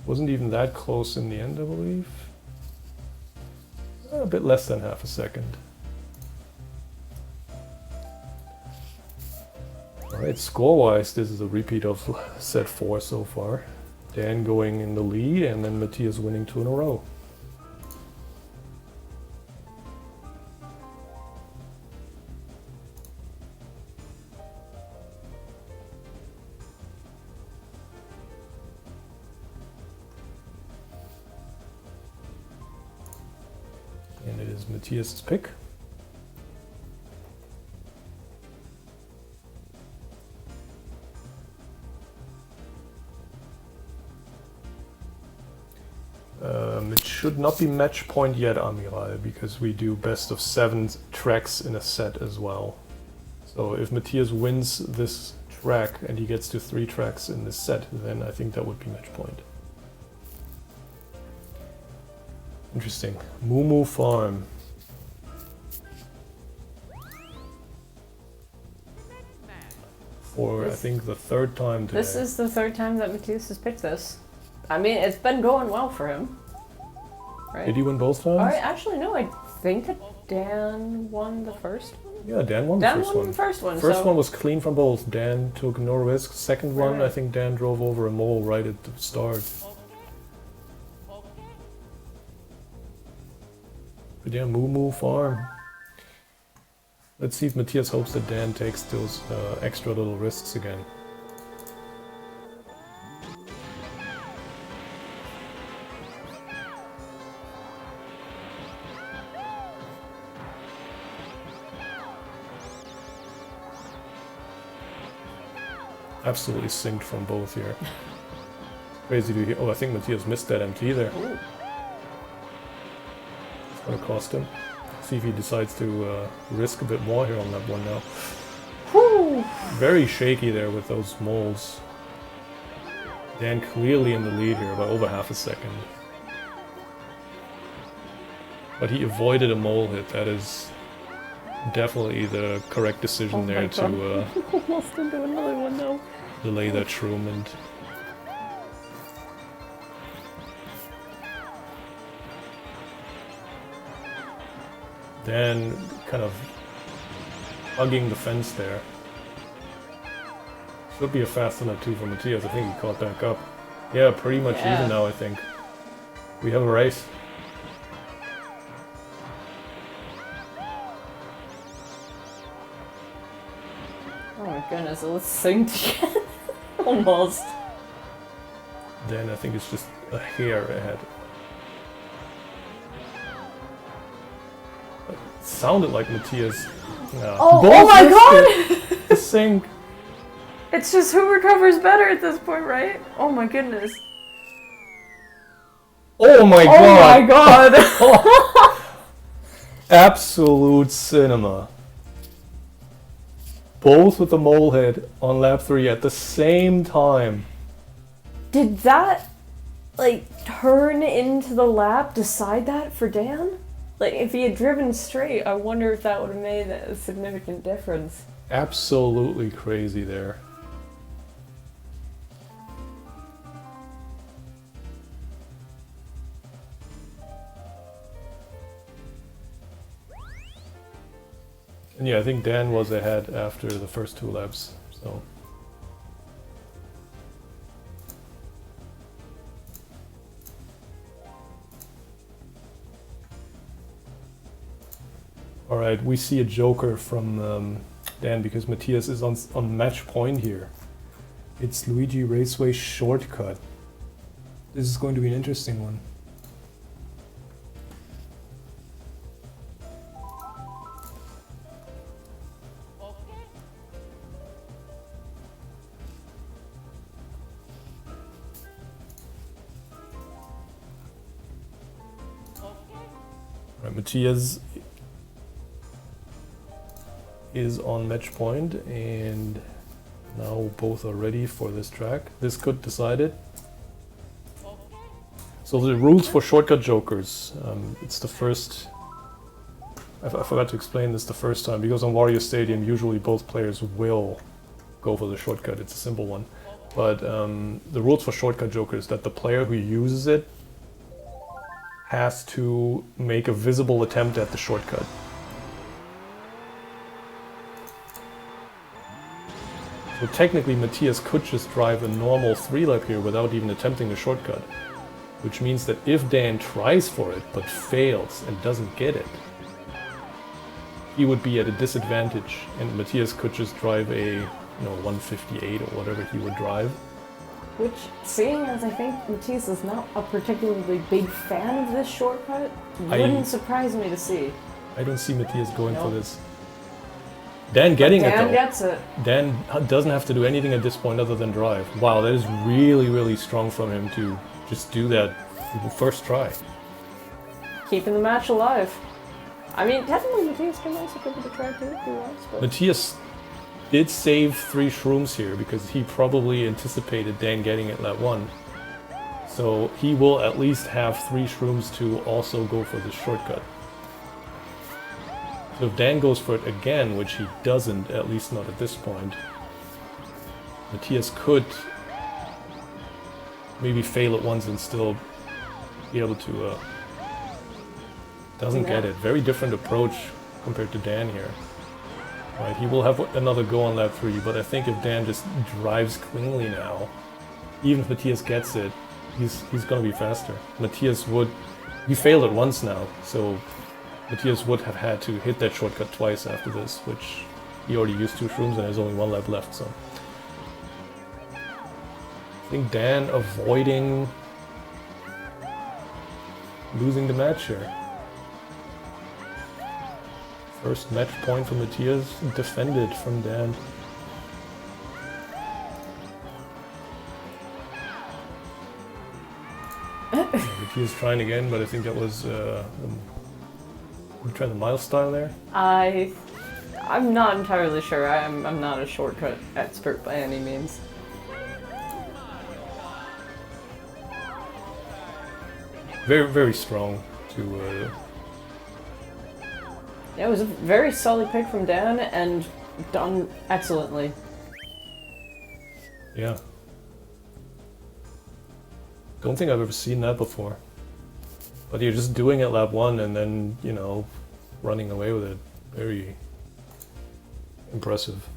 Wasn't even that close in the end, I believe. A bit less than half a second. Alright, score-wise, this is a repeat of set 4 so far. Dan going in the lead, and then Matthias winning 2 in a row. And it is Matthias' pick. It should not be match point yet, Amiral, because we do best of 7 tracks in a set as well. So if Matthias wins this track and he gets to 3 tracks in this set, then I think that would be match point. Interesting. Moo Moo Farm. For, I think, the 3rd time today. This is the 3rd time that Matthias has picked this. I mean, it's been going well for him. Right? Did he win both times? Alright, actually, no, I think that Dan won the first one. Yeah, Dan won the Dan first won one. the first one. First so one was clean from both. Dan took no risks. Second one, Right. I think Dan drove over a mole right at the start. But yeah, Moo Moo Farm. Let's see if Matthias hopes that Dan takes those extra little risks again. Absolutely synced from both here. Crazy to hear. Oh, I think Matthias missed that MT there. Ooh. It's gonna cost him. See if he decides to risk a bit more here on that one now. Whew. Very shaky there with those moles. Dan clearly in the lead here by over half a second. But he avoided a mole hit. That is definitely the correct decision there to Almost into another one though. delay that shroom and then kind of hugging the fence there. Should be a fast lap 2 for Matthias. I think he caught back up. Yeah, pretty much Yeah. even now, I think. We have a race. Oh my goodness, let's sing together. Almost. Then I think it's just a hair ahead. It sounded like Matthias. Yeah. Oh, Both oh my missed god! The same. It's just who recovers better at this point, right? Oh my goodness. Oh my Oh god! my god! Absolute cinema. Both with the mole head on lap 3 at the same time. Did that, like, turn into the lap decide that for Dan? Like, if he had driven straight, I wonder if that would have made a significant difference. Absolutely crazy there. And yeah, I think Dan was ahead after the first 2 laps, so. Alright, we see a joker from Dan because Matthias is on match point here. It's Luigi Raceway shortcut. This is going to be an interesting one. Right, Matthias is on match point and now both are ready for this track. This could decide it. So the rules for shortcut jokers, it's the first, I forgot to explain this the first time, because on Wario Stadium usually both players will go for the shortcut, it's a simple one. But the rules for shortcut joker is that the player who uses it has to make a visible attempt at the shortcut. So technically Matthias could just drive a normal 3-lap here without even attempting the shortcut. Which means that if Dan tries for it but fails and doesn't get it, he would be at a disadvantage and Matthias could just drive a 158 or whatever he would drive. Which, seeing as I think Matthias is not a particularly big fan of this shortcut, wouldn't surprise me to see. I don't see Matthias going for this. Dan getting it though. Dan gets it. Dan doesn't have to do anything at this point other than drive. Wow, that is really, really strong from him to just do that first try. Keeping the match alive. I mean, technically Matthias can also give it a try too if he wants, but... Matthias did save 3 shrooms here because he probably anticipated Dan getting it lap 1. So he will at least have 3 shrooms to also go for this shortcut. So if Dan goes for it again, which he doesn't, at least not at this point, Matthias could maybe fail it once and still be able to... doesn't get it. Very different approach compared to Dan here. Right, he will have another go on lap 3, but I think if Dan just drives cleanly now, even if Matthias gets it, he's gonna be faster. Matthias would... He failed it once now, so Matthias would have had to hit that shortcut twice after this, which he already used 2 shrooms and there's only 1 lap left, so... I think Dan avoiding losing the match here. First match point for Matthias, defended from Dan. Matthias trying again, but I think that was... we try the mile style there? I'm not entirely sure. I'm not a shortcut expert by any means. Very, very strong to... Yeah, it was a very solid pick from Dan and done excellently. Yeah. Don't think I've ever seen that before. But you're just doing it lap 1 and then, running away with it. Very impressive.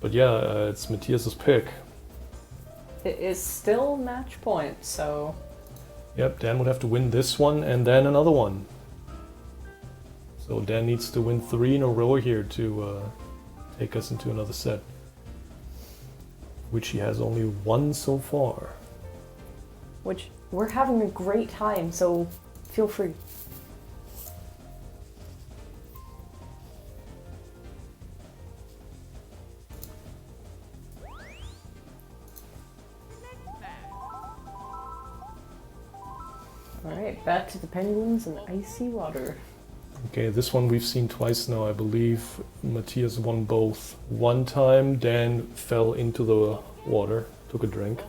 But yeah, it's Matthias's pick. It is still match point, so Yep, Dan would have to win this one and then another one. So Dan needs to win 3 in a row here to take us into another set, which he has only 1 so far. which we're having a great time, so feel free. Alright, back to the penguins and icy water. Okay, this one we've seen twice now, I believe. Matthias won both. One time Dan fell into the water, took a drink.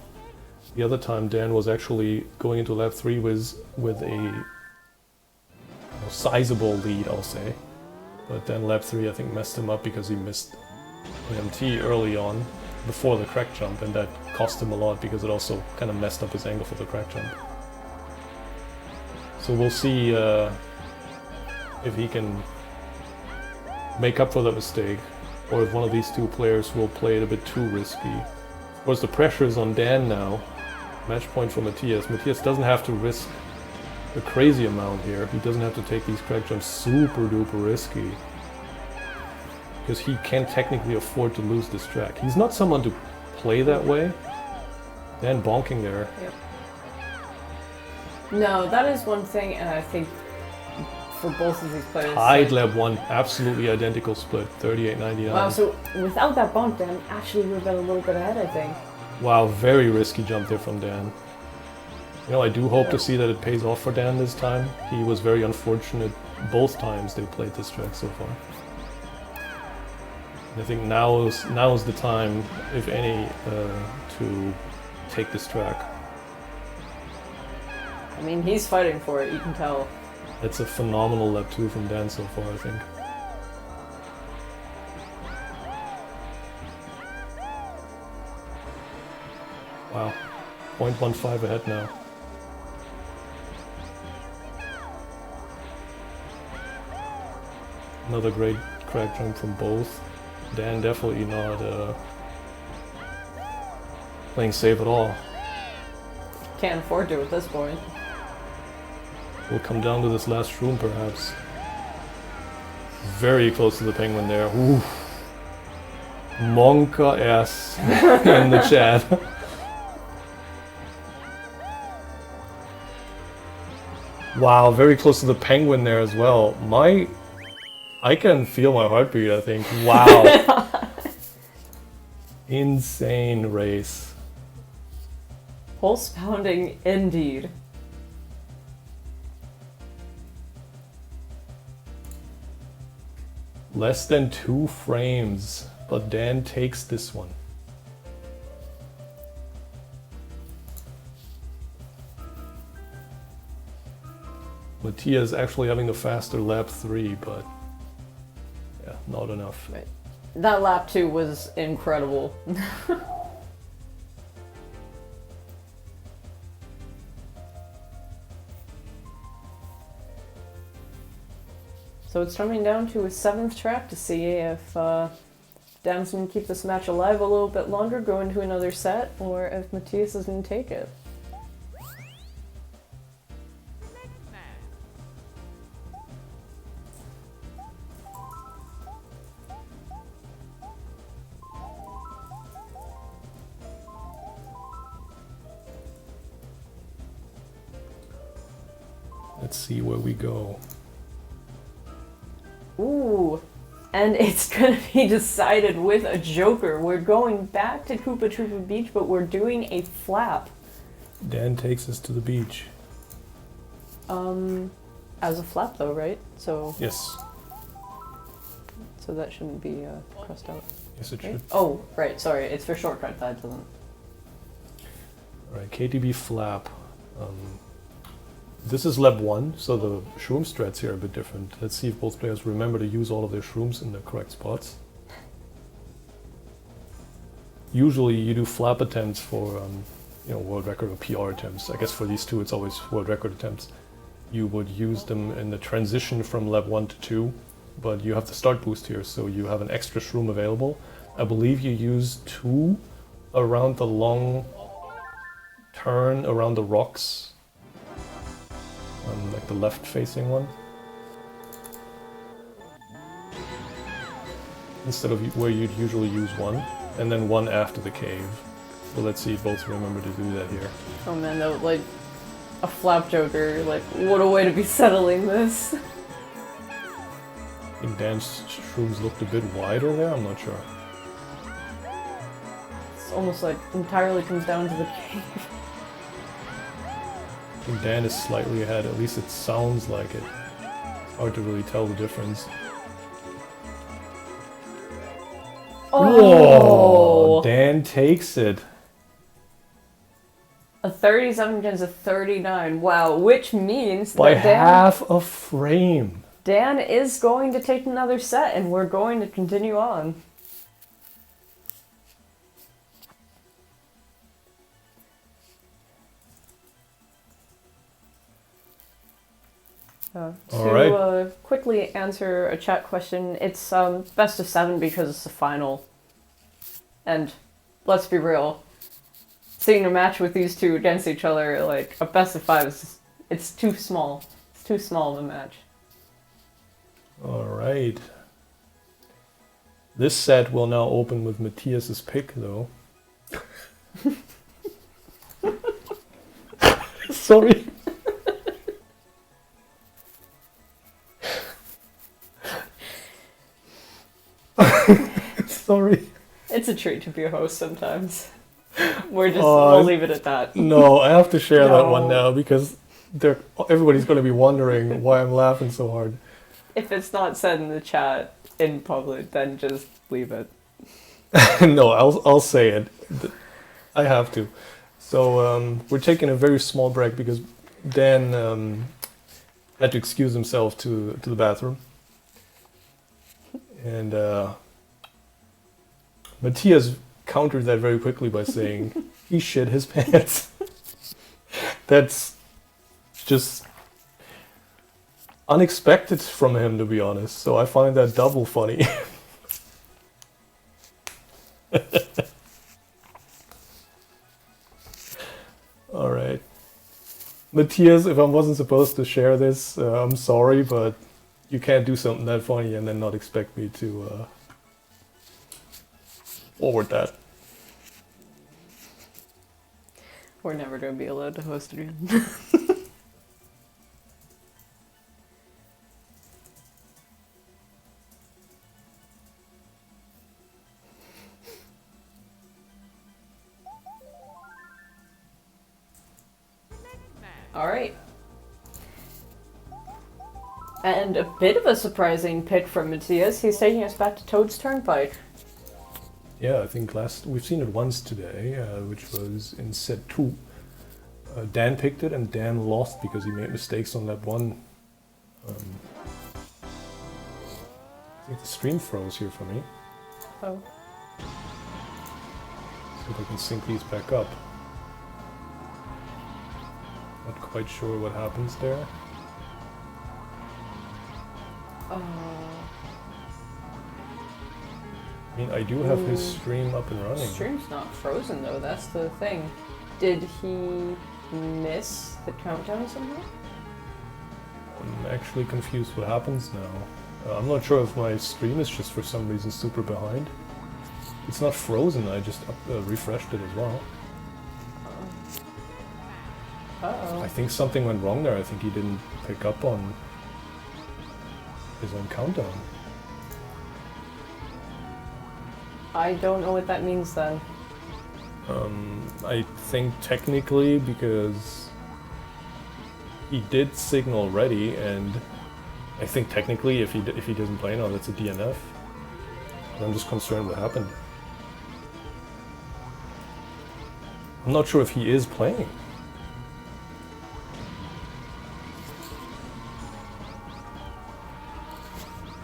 The other time Dan was actually going into lap 3 with a sizable lead, I'll say. But then lap 3 I think messed him up because he missed an MT early on before the crack jump, and that cost him a lot because it also kind of messed up his angle for the crack jump. So we'll see if he can make up for that mistake, or if one of these two players will play it a bit too risky. Of course, the pressure is on Dan now. Match point for Matthias. Matthias doesn't have to risk a crazy amount here. He doesn't have to take these crack jumps super duper risky, because he can technically afford to lose this track. He's not someone to play that way. Dan bonking there. Yep. No, that is one thing, and I think for both of these players... Tied lap 1, absolutely identical split, 38.99. Wow, so without that bonk, Dan actually would have been a little bit ahead, I think. Wow, very risky jump there from Dan. You know, I do hope to see that it pays off for Dan this time. He was very unfortunate both times they played this track so far. And I think now is the time, if any, to take this track. I mean, he's fighting for it, you can tell. That's a phenomenal lap 2 from Dan so far, I think. Wow, 0.15 ahead now. Another great crack jump from both. Dan definitely not playing safe at all. Can't afford to at this point. We'll come down to this last shroom perhaps. Very close to the penguin there. Ooh. Monka ass in the chat. Wow, very close to the penguin there as well. I can feel my heartbeat, I think. Wow. Insane race. Pulse pounding indeed. Less than 2 frames, but Dan takes this one. Matthias actually having the faster lap 3, but yeah, not enough. Right. That lap 2 was incredible. So it's coming down to a 7th track to see if Dan's going to keep this match alive a little bit longer, go into another set, or if Matthias is going to take it. Let's see where we go. Ooh, and it's gonna be decided with a joker. We're going back to Koopa Troopa Beach, but we're doing a flap. Dan takes us to the beach. As a flap though, right? So Yes. so that shouldn't be crossed out. Yes, it Right? should. Oh, right, sorry, it's for shortcut, that doesn't. Alright, KTB flap. This is lap 1, so the shroom strats here are a bit different. Let's see if both players remember to use all of their shrooms in the correct spots. Usually you do flap attempts for world record or PR attempts. I guess for these two it's always world record attempts. You would use them in the transition from lap 1 to 2, but you have the start boost here, so you have an extra shroom available. I believe you use 2 around the long turn around the rocks. Like the left-facing one. Instead of where you'd usually use 1, and then 1 after the cave. So let's see, both remember to do that here. Oh man, that would, like, a flap joker, like, what a way to be settling this. I think Dan's shrooms looked a bit wider there, I'm not sure. It's almost like entirely comes down to the cave. I think Dan is slightly ahead, at least it sounds like it. It's hard to really tell the difference. Oh! Whoa! Dan takes it. A 37 against a 39. Wow, which means By that Dan, half a frame. Dan is going to take another set, and we're going to continue on. To quickly answer a chat question, it's best of 7 because it's the final. And let's be real, seeing a match with these two against each other, like a best of 5, it's too small. It's too small of a match. Alright. This set will now open with Matthias's pick, though. Sorry. Sorry. It's a treat to be a host sometimes. We'll leave it at that. No, I have to share that one No. now because everybody's going to be wondering why I'm laughing so hard. If it's not said in the chat in public, then just leave it. No, I'll say it. I have to. So we're taking a very small break because Dan had to excuse himself to the bathroom. And Matthias countered that very quickly by saying he shit his pants. That's just unexpected from him, to be honest. So I find that double funny. All right. Matthias, if I wasn't supposed to share this, I'm sorry, but you can't do something that funny and then not expect me to forward that. We're never going to be allowed to host again. Alright. And a bit of a surprising pick from Matthias. He's taking us back to Toad's Turnpike. Yeah, I think we've seen it once today, which was in set 2. Dan picked it and Dan lost because he made mistakes on that one. I think the stream froze here for me. Oh. See if I can sync these back up. Not quite sure what happens there. I mean, I do have his stream up and running. Stream's not frozen though, that's the thing. Did he miss the countdown somehow? I'm actually confused what happens now. I'm not sure if my stream is just for some reason super behind. It's not frozen, I just refreshed it as well. Uh-oh. I think something went wrong there. I think he didn't pick up on his own countdown. I don't know what that means then. I think technically because he did signal ready, and I think technically if he doesn't play now, that's a DNF. I'm just concerned what happened. I'm not sure if he is playing.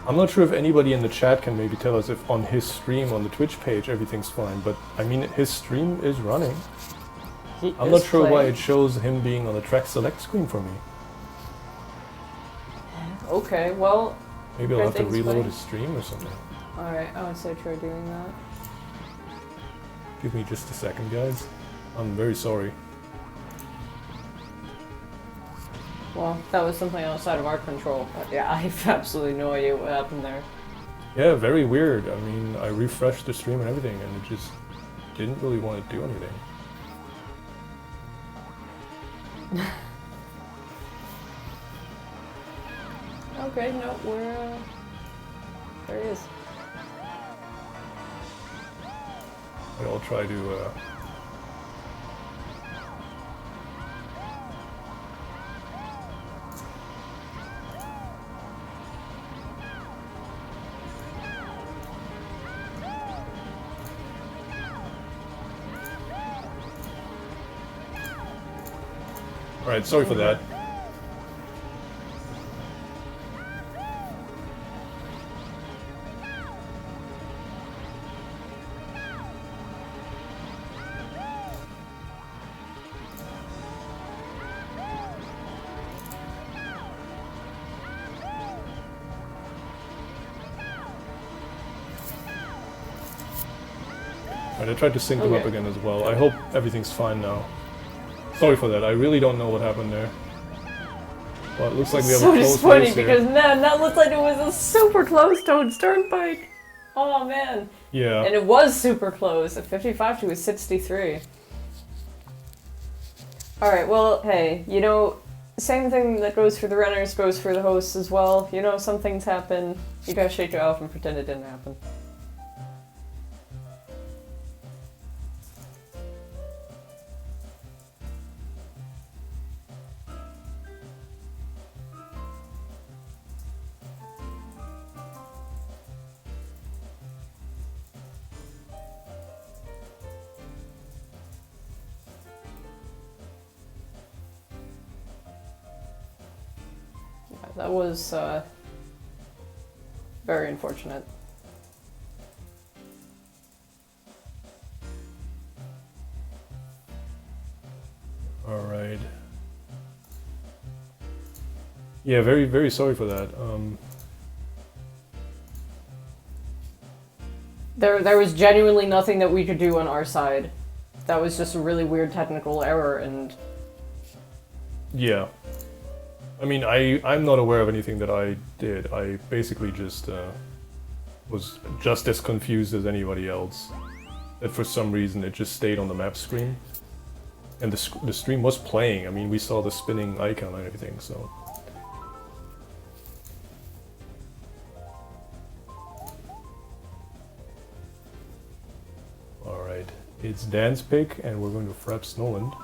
I'm not sure if anybody in the chat can maybe tell us if on his stream on the Twitch page everything's fine, but I mean his stream is running. I'm not sure why it shows him being on the track select screen for me. Okay, well... Maybe I'll have to reload his stream or something. Alright, I would say try doing that. Give me just a second, guys. I'm very sorry. Well, that was something outside of our control, but yeah, I have absolutely no idea what happened there. Yeah, very weird. I mean, I refreshed the stream and everything, and it just didn't really want to do anything. Okay, no, we're... there he is. I'll try to... Alright, sorry for that. Alright, I tried to sync them up again as well. I hope everything's fine now. Sorry for that, I really don't know what happened there. Well, it looks like we have a close race funny here. because man, that looked like it was a super close Toad's Turnpike. Oh man. Yeah. And it was super close, a 55 to a 63. Alright, well, hey, you know, same thing that goes for the runners goes for the hosts as well. You know, some things happen, you gotta shake it off and pretend it didn't happen. That was very unfortunate. Alright. Yeah, very, very sorry for that. There was genuinely nothing that we could do on our side. That was just a really weird technical error, and... Yeah. I mean, I'm not aware of anything that I did. I basically just was just as confused as anybody else. That for some reason it just stayed on the map screen. And the stream was playing. I mean, we saw the spinning icon and everything, so... Alright, it's Dan's pick, and we're going to frap Snowland.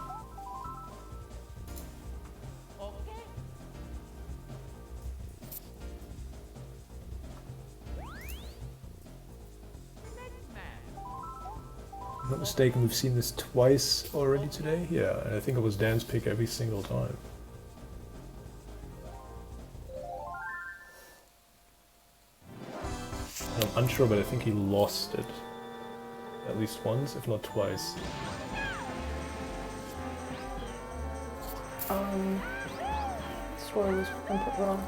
If I'm not mistaken, we've seen this twice already today. Yeah, and I think it was Dan's pick every single time. And I'm unsure, but I think he lost it. At least once, if not twice. Score was input wrong.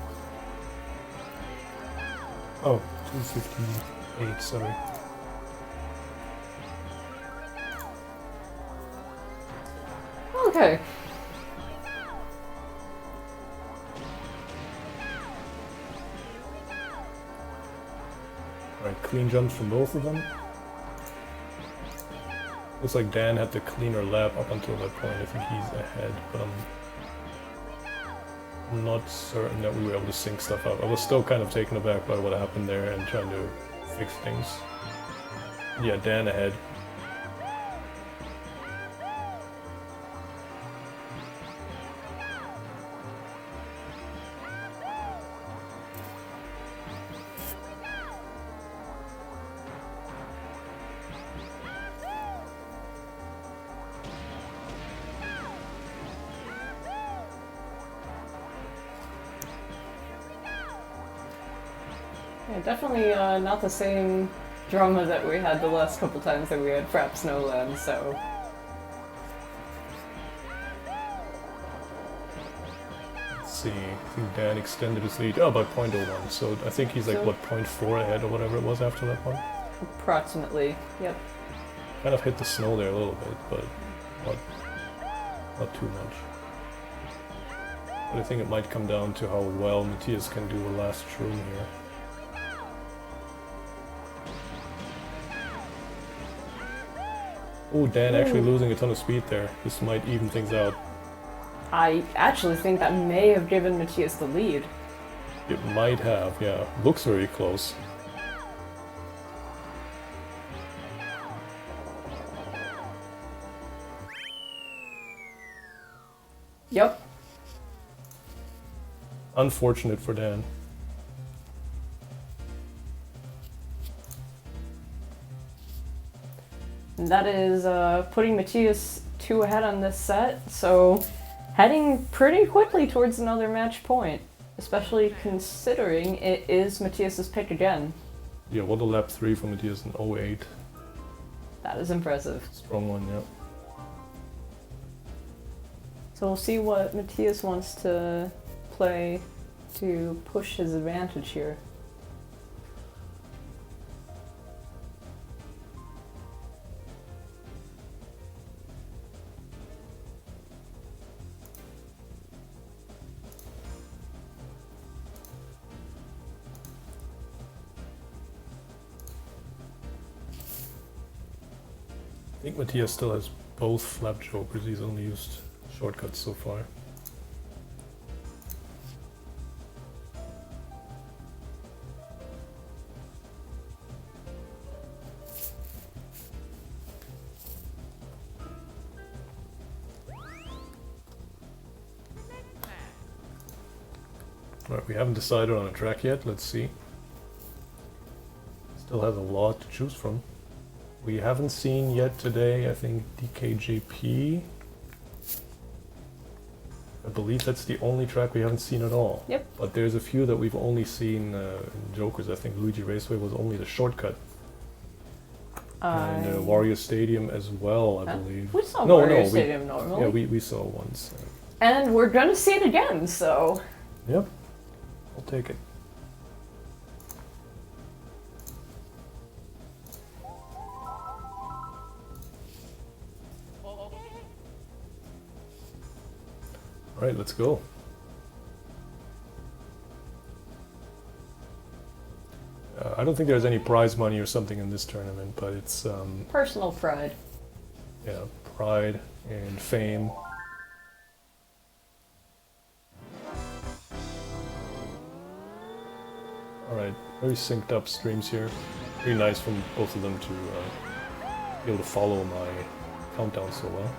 Oh, 258, sorry. Okay. Alright, clean jumps from both of them. Looks like Dan had the cleaner lap up until that point. I think he's ahead, but I'm not certain that we were able to sync stuff up. I was still kind of taken aback by what happened there and trying to fix things. Yeah, Dan ahead. Yeah, definitely not the same drama that we had the last couple times that we had Frap Snowland, so... Let's see, I think Dan extended his lead, by 0.01, so I think he's like, what, 0.4 ahead or whatever it was after that point? Approximately, yep. Kind of hit the snow there a little bit, but not, not too much. But I think it might come down to how well Matthias can do the last shroom here. Oh, Dan actually losing a ton of speed there. This might even things out. I actually think that may have given Matthias the lead. It might have, yeah. Looks very close. Yep. Unfortunate for Dan. And that is putting Matthias 2 ahead on this set, so heading pretty quickly towards another match point, especially considering it is Matthias's pick again. Yeah, what a lap 3 for Matthias in 08. That is impressive. Strong one, yeah. So we'll see what Matthias wants to play to push his advantage here. I think Matthias still has both flap jokers, he's only used shortcuts so far. Alright, we haven't decided on a track yet, let's see. Still has a lot to choose from. We haven't seen yet today, I think, DKJP. I believe that's the only track we haven't seen at all. Yep. But there's a few that we've only seen in Jokers. I think Luigi Raceway was only the shortcut. And Wario Stadium as well, I believe. We saw Wario Stadium normally. Yeah, we saw it once. And we're gonna see it again, so... Yep. I'll take it. Alright, let's go. I don't think there's any prize money or something in this tournament, but it's... personal pride. Yeah, pride and fame. Alright, very synced up streams here. Pretty nice from both of them to be able to follow my countdown so well.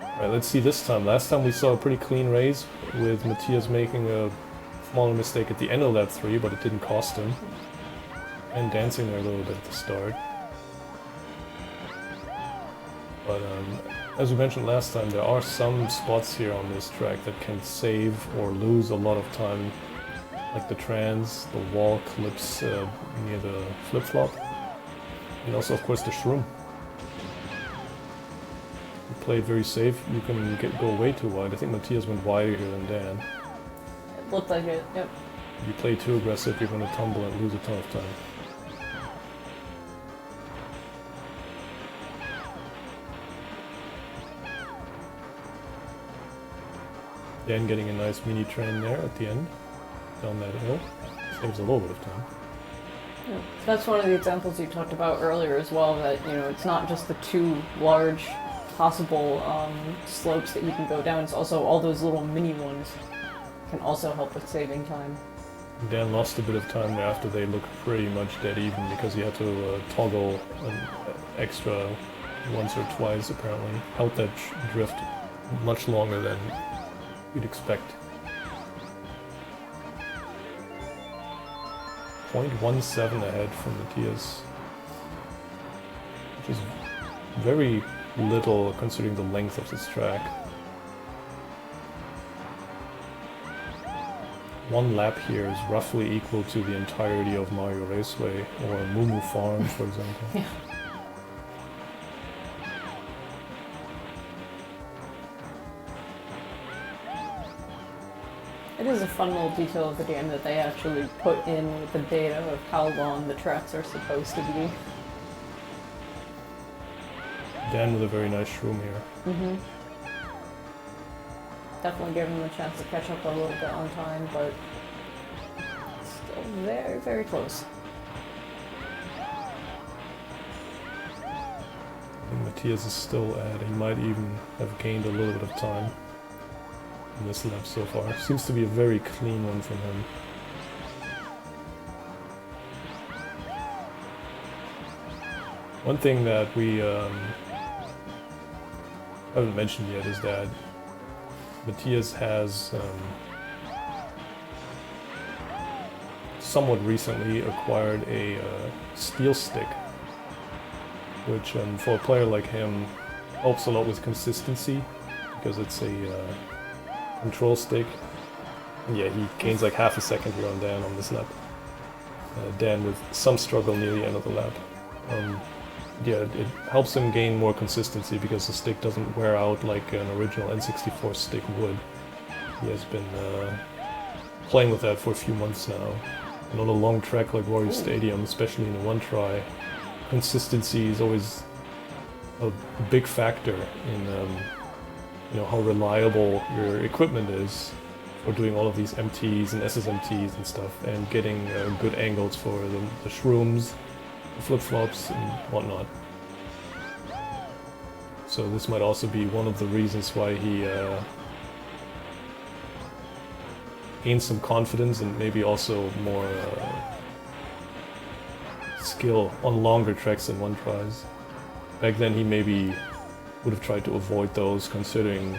Alright, let's see this time. Last time we saw a pretty clean race with Matthias making a smaller mistake at the end of lap 3, but it didn't cost him. And dancing there a little bit at the start. But as we mentioned last time, there are some spots here on this track that can save or lose a lot of time. Like the trans, the wall clips near the flip-flop. And also, of course, the shroom. Played very safe, you can go way too wide. I think Matthias went wider here than Dan. It looked like it, yep. If you play too aggressive, you're going to tumble and lose a ton of time. Dan getting a nice mini train there at the end, down that hill. Saves a little bit of time. Yeah. That's one of the examples you talked about earlier as well, that, you know, it's not just the two large possible slopes that you can go down, it's also all those little mini ones can also help with saving time. Dan lost a bit of time there after they looked pretty much dead even because he had to toggle an extra once or twice apparently. Held that drift much longer than you'd expect. 0.17 ahead from Matthias, which is very little considering the length of this track. One lap here is roughly equal to the entirety of Mario Raceway or Moo Moo Farm, for example. Yeah. It is a fun little detail of the game that they actually put in with the data of how long the tracks are supposed to be. Dan with a very nice shroom here. Mm-hmm. Definitely give him a chance to catch up a little bit on time, but still very, very close. I think Matthias is still at. He might even have gained a little bit of time in this lap so far. Seems to be a very clean one from him. One thing that we haven't mentioned yet is that Matthias has somewhat recently acquired a steel stick, which for a player like him helps a lot with consistency because it's a control stick. And yeah, he gains like half a second here on Dan on this lap. Dan with some struggle near the end of the lap. Yeah, it helps him gain more consistency because the stick doesn't wear out like an original N64 stick would. He has been playing with that for a few months now. And on a long track like Warrior Stadium, especially in a one try, consistency is always a big factor in you know, how reliable your equipment is for doing all of these MTs and SSMTs and stuff, and getting good angles for the shrooms, flip-flops and whatnot. So this might also be one of the reasons why he gained some confidence and maybe also more skill on longer tracks than one tries. Back then he maybe would have tried to avoid those considering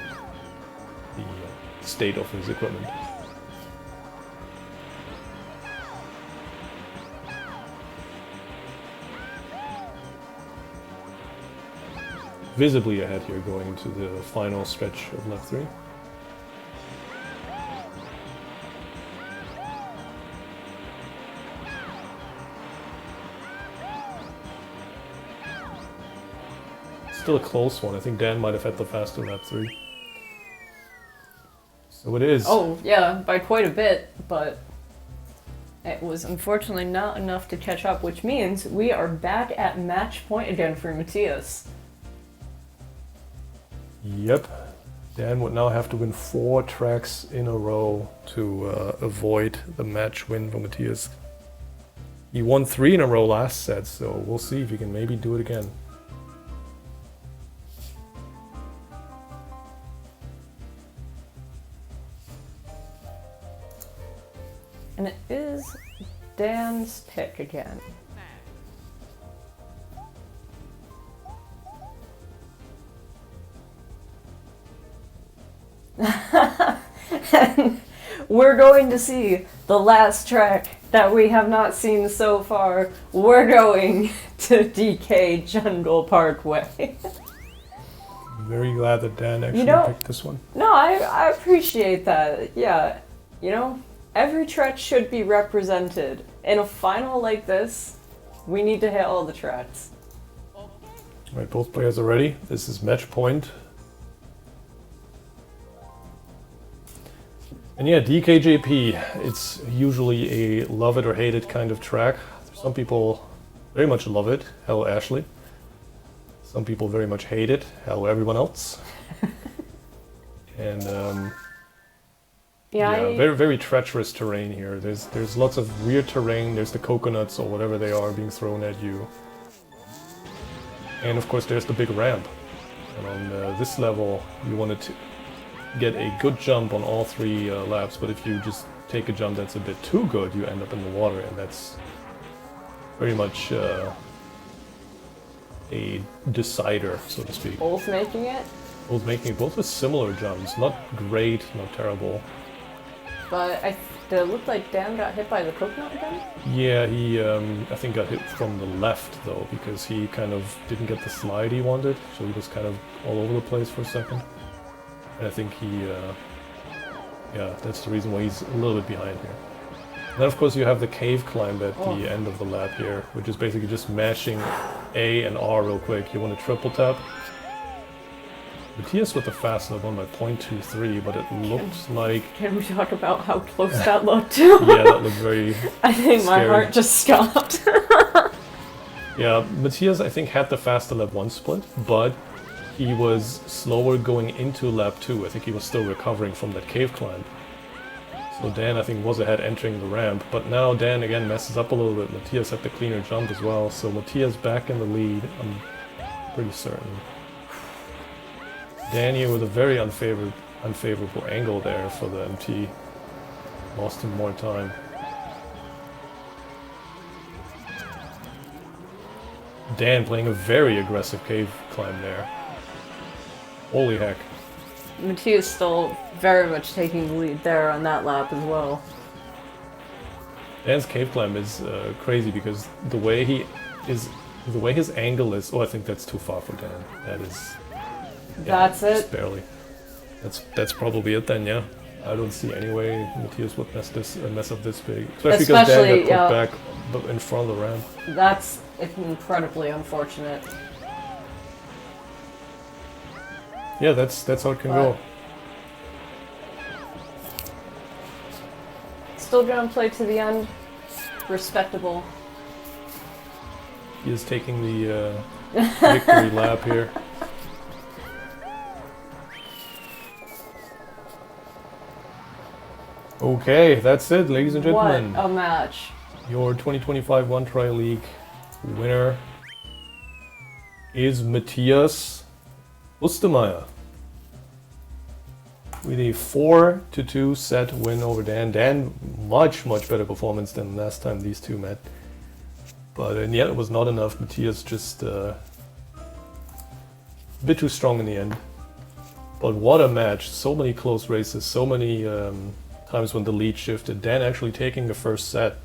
the state of his equipment. Visibly ahead here going into the final stretch of lap 3. Still a close one. I think Dan might have had the faster lap 3. So it is. Oh, yeah, by quite a bit, but it was unfortunately not enough to catch up, which means we are back at match point again for Matthias. Yep. Dan would now have to win 4 tracks in a row to avoid the match win for Matthias. He won 3 in a row last set, so we'll see if he can maybe do it again. And it is Dan's pick again. And we're going to see the last track that we have not seen so far. We're going to DK Jungle Parkway. Very glad that Dan actually picked this one. No, I appreciate that. Yeah, you know, every track should be represented. In a final like this, we need to hit all the tracks. Alright, both players are ready. This is match point. And yeah, DKJP, it's usually a love it or hate it kind of track. Some people very much love it, hello Ashley. Some people very much hate it, hello everyone else. And very, very treacherous terrain here. There's lots of weird terrain. There's the coconuts or whatever they are being thrown at you. And of course there's the big ramp. And on this level you wanted to get a good jump on all 3 laps, but if you just take a jump that's a bit too good, you end up in the water, and that's very much a decider, so to speak. Both making it? Both making it, both with similar jumps. Not great, not terrible. But did it look like Dan got hit by the coconut again? Yeah, he I think got hit from the left though, because he kind of didn't get the slide he wanted, so he was kind of all over the place for a second. And I think he, yeah, that's the reason why he's a little bit behind here. And then of course you have the cave climb at the end of the lap here, which is basically just mashing A and R real quick. You want to triple tap. Matthias with the fast lap won by 0.23, but it looks like... Can we talk about how close that looked? Yeah, that looked very I think scary. my heart just stopped. Yeah, Matthias, I think, had the faster lap 1 split, but he was slower going into lap 2. I think he was still recovering from that cave climb. So Dan, I think, was ahead entering the ramp, but now Dan again messes up a little bit. Matthias had the cleaner jump as well, so Matthias back in the lead, I'm pretty certain. Dan here with a very unfavorable angle there for the MT. Lost him more time. Dan playing a very aggressive cave climb there. Holy heck. Matthias still very much taking the lead there on that lap as well. Dan's cave climb is crazy because the way his angle is. Oh, I think that's too far for Dan. That is. Yeah, That's it. just barely. That's probably it then. Yeah, I don't see any way Matthias would mess up this big, especially because Dan got put back in front of the ramp. That's incredibly unfortunate. Yeah, that's how it can go. Still gonna play to the end. Respectable. He is taking the victory lap here. Okay, that's it, ladies and gentlemen. What a match. Your 2025 One Try League winner is Matthias Ostermeier with a 4-2 set win over Dan. Dan, much better performance than last time these two met. But in the end, it was not enough. Matthias just a bit too strong in the end. But what a match. So many close races, so many times when the lead shifted. Dan actually taking the first set.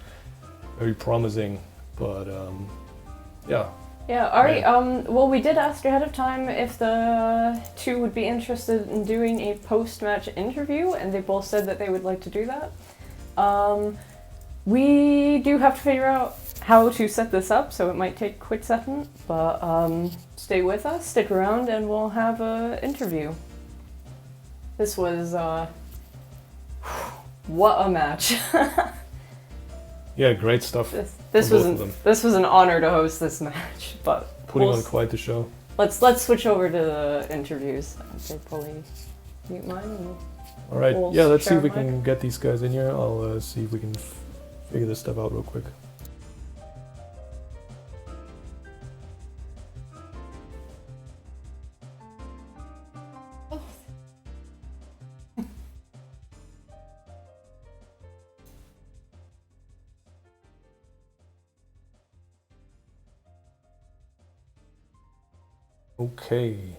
Very promising. But yeah. Yeah, Ari, well, we did ask ahead of time if the two would be interested in doing a post-match interview, and they both said that they would like to do that. We do have to figure out how to set this up, so it might take a quick second, but stay with us, stick around, and we'll have an interview. This was, what a match. Yeah, great stuff. This was an honor to host this match, but putting on quite the show. Let's switch over to the interviews. I'll probably mute mine. And all right. Yeah, let's see if we can get these guys in here. I'll see if we can figure this stuff out real quick. Okay.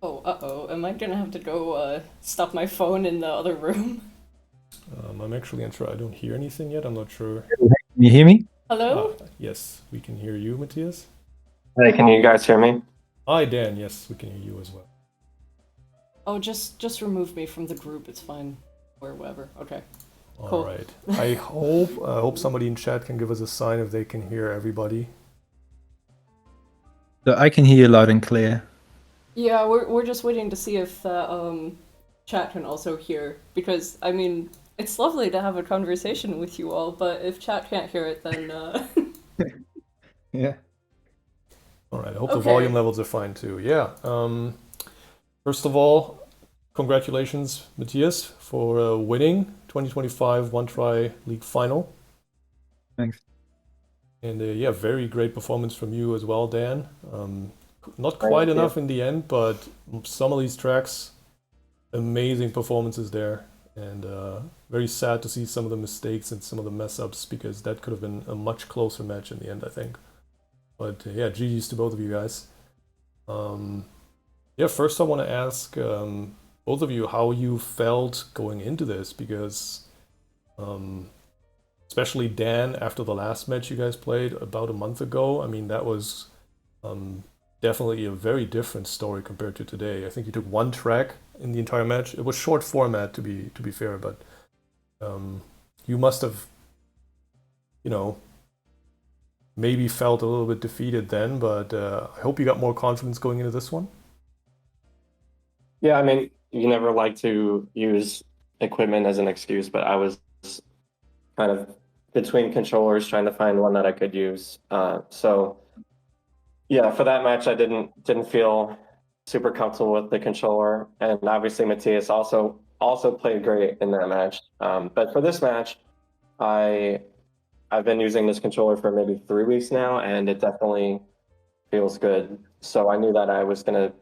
Oh, uh-oh. Am I gonna have to go stop my phone in the other room? I'm actually unsure. I don't hear anything yet. I'm not sure. Can you hear me? Hello? Yes, we can hear you, Matthias. Hey, can you guys hear me? Hi, Dan. Yes, we can hear you as well. Oh, just remove me from the group. It's fine. Or whatever. Okay. All right. I hope somebody in chat can give us a sign if they can hear everybody. So I can hear you loud and clear. Yeah, we're just waiting to see if chat can also hear, because I mean it's lovely to have a conversation with you all, but if chat can't hear it, then Yeah. All right. I hope the volume levels are fine too. Yeah. First of all, congratulations, Matthias, for winning 2025 One Try League Final. Thanks. And yeah, very great performance from you as well, Dan. Not quite enough in the end, but some of these tracks, amazing performances there. And very sad to see some of the mistakes and some of the mess ups, because that could have been a much closer match in the end, I think. But yeah, GG's to both of you guys. Yeah, first I want to ask both of you how you felt going into this, because especially Dan, after the last match you guys played about a month ago, I mean, that was definitely a very different story compared to today. I think you took one track in the entire match. It was short format, to be fair, but you must have, you know, maybe felt a little bit defeated then, but I hope you got more confidence going into this one. Yeah, I mean, you never like to use equipment as an excuse, but I was kind of between controllers trying to find one that I could use. So yeah, for that match, I didn't feel super comfortable with the controller, and obviously Matthias also played great in that match. But for this match, I I've been using this controller for maybe 3 weeks now, and it definitely feels good. So I knew that I was gonna,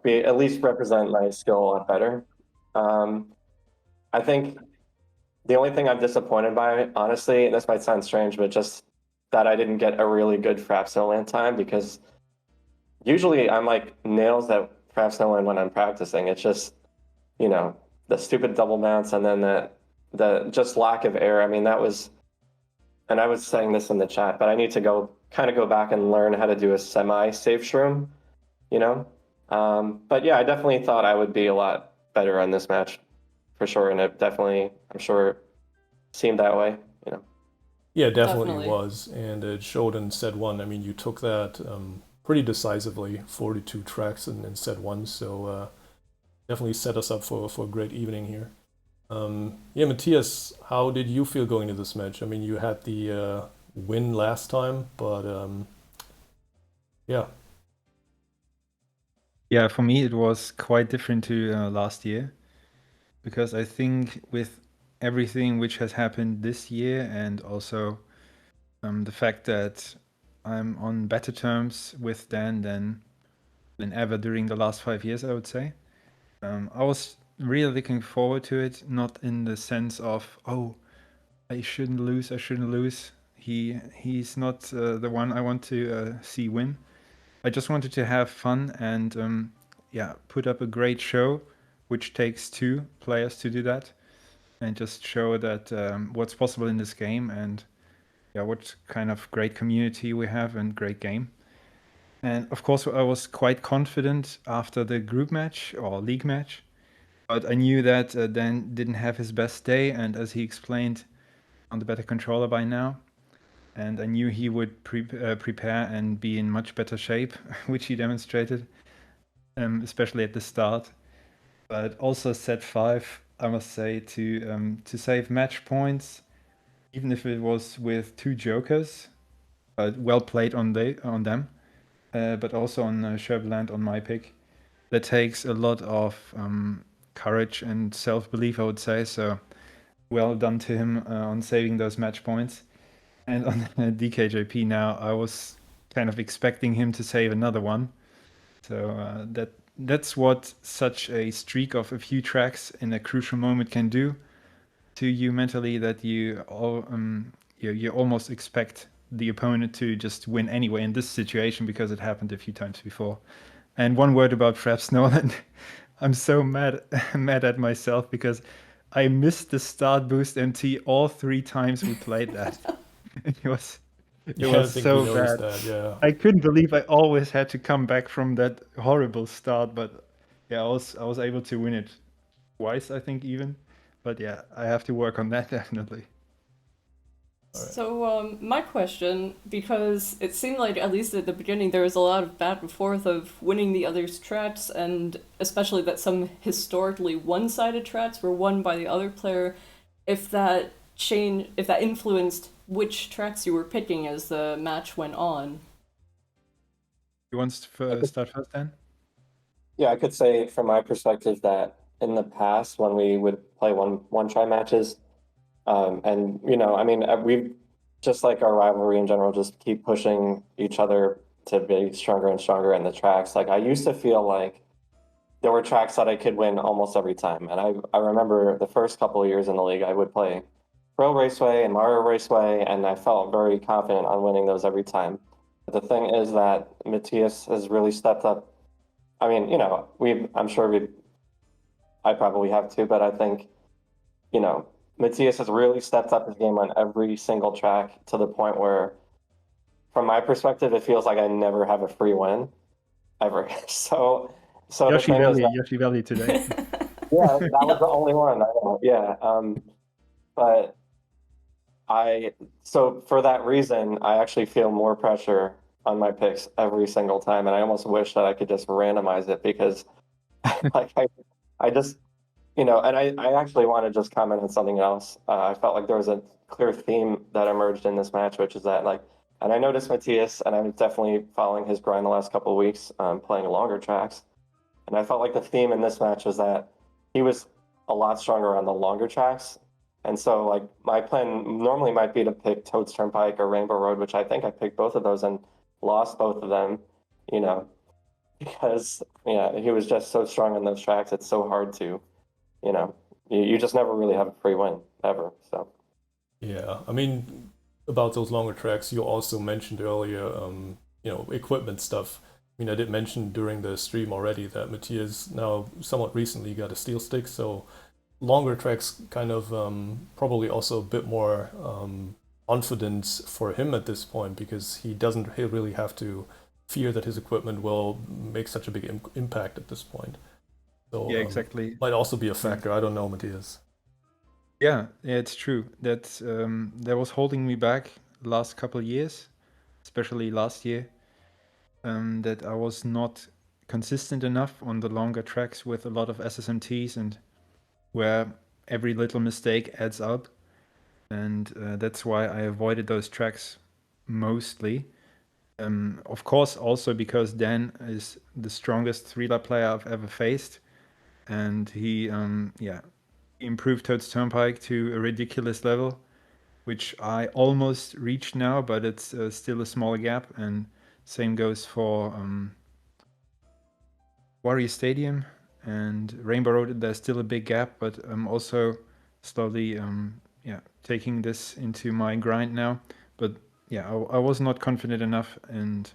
be at least represent my skill a lot better. Um, I think the only thing I'm disappointed by, honestly, and this might sound strange, but just that I didn't get a really good fraps no land time, because usually I'm like nails that fraps no land when I'm practicing. It's just, the stupid double bounce, and then the just lack of air. I mean, that was, and I was saying this in the chat, but I need to go back and learn how to do a semi-safe shroom, you know? But yeah, I definitely thought I would be a lot better on this match for sure, and it definitely, I'm sure, seemed that way. Yeah, it definitely Definitely. was, and it showed in set one. I mean, you took that pretty decisively, 42 tracks in set one, so definitely set us up for a great evening here. Yeah, Matthias, how did you feel going into this match? I mean, you had the win last time, but yeah. Yeah, for me it was quite different to last year, because I think with everything which has happened this year, and also the fact that I'm on better terms with Dan than ever during the last 5 years, I would say. I was really looking forward to it, not in the sense of, oh, I shouldn't lose, I shouldn't lose. He's not the one I want to see win. I just wanted to have fun and put up a great show, which takes two players to do that, and just show that what's possible in this game, and what kind of great community we have and great game. And of course, I was quite confident after the group match or league match, but I knew that Dan didn't have his best day, and as he explained, on the better controller by now. And I knew he would prepare and be in much better shape, which he demonstrated, especially at the start. But also set five, I must say, to save match points, even if it was with two jokers, well played on them, but also on Sherberland on my pick. That takes a lot of courage and self-belief, I would say. So well done to him on saving those match points. And on DKJP now, I was kind of expecting him to save another one. So that's what such a streak of a few tracks in a crucial moment can do to you mentally, that you almost expect the opponent to just win anyway in this situation, because it happened a few times before. And one word about Fraps Nolan. I'm so mad at myself, because I missed the start boost MT all 3 times we played that. It was Yeah, I think we so noticed bad. that, yeah. I couldn't believe I always had to come back from that horrible start, but yeah, I was able to win it twice, I think, even. But yeah, I have to work on that definitely. So, my question, because it seemed like, at least at the beginning, there was a lot of back and forth of winning the other's tracks, and especially that some historically one-sided tracks were won by the other player. If that influenced which tracks you were picking as the match went on. You want to start first, then? Yeah, I could say from my perspective that in the past when we would play one try matches, and I mean, we've just like our rivalry in general, just keep pushing each other to be stronger and stronger in the tracks. Like I used to feel like there were tracks that I could win almost every time, and I remember the first couple of years in the league, I would play Pro Raceway and Mario Raceway, and I felt very confident on winning those every time. But the thing is that Matthias has really stepped up. I mean, I'm sure I probably have too, but I think, Matthias has really stepped up his game on every single track to the point where, from my perspective, it feels like I never have a free win ever. So the thing is that, Yoshi Valley today. yeah, that was the only one. I know. Yeah. But so for that reason, I actually feel more pressure on my picks every single time, and I almost wish that I could just randomize it, because Like I just, and I actually want to just comment on something else. I felt like there was a clear theme that emerged in this match, which is that like, and I noticed Matthias, and I'm definitely following his grind the last couple of weeks, playing longer tracks, and I felt like the theme in this match was that he was a lot stronger on the longer tracks. And so like my plan normally might be to pick Toad's Turnpike or Rainbow Road, which I think I picked both of those and lost both of them, you know, because yeah, he was just so strong on those tracks. It's so hard to, you know, you just never really have a free win ever. So Yeah, I mean, about those longer tracks, you also mentioned earlier, equipment stuff. I mean, I did mention during the stream already that Matthias now somewhat recently got a steel stick, so longer tracks kind of probably also a bit more confidence for him at this point because he doesn't really have to fear that his equipment will make such a big impact at this point. So Yeah, exactly. might also be a Yeah. factor. I don't know, Matthias. Yeah, it's true. That was holding me back last couple of years, especially last year, that I was not consistent enough on the longer tracks with a lot of SSMTs and where every little mistake adds up. And that's why I avoided those tracks mostly. Of course, also because Dan is the strongest three-lap player I've ever faced, and he improved Toad's Turnpike to a ridiculous level, which I almost reached now, but it's still a small gap. And same goes for Warrior Stadium and Rainbow Road. There's still a big gap, but I'm also slowly taking this into my grind now. But yeah, I was not confident enough and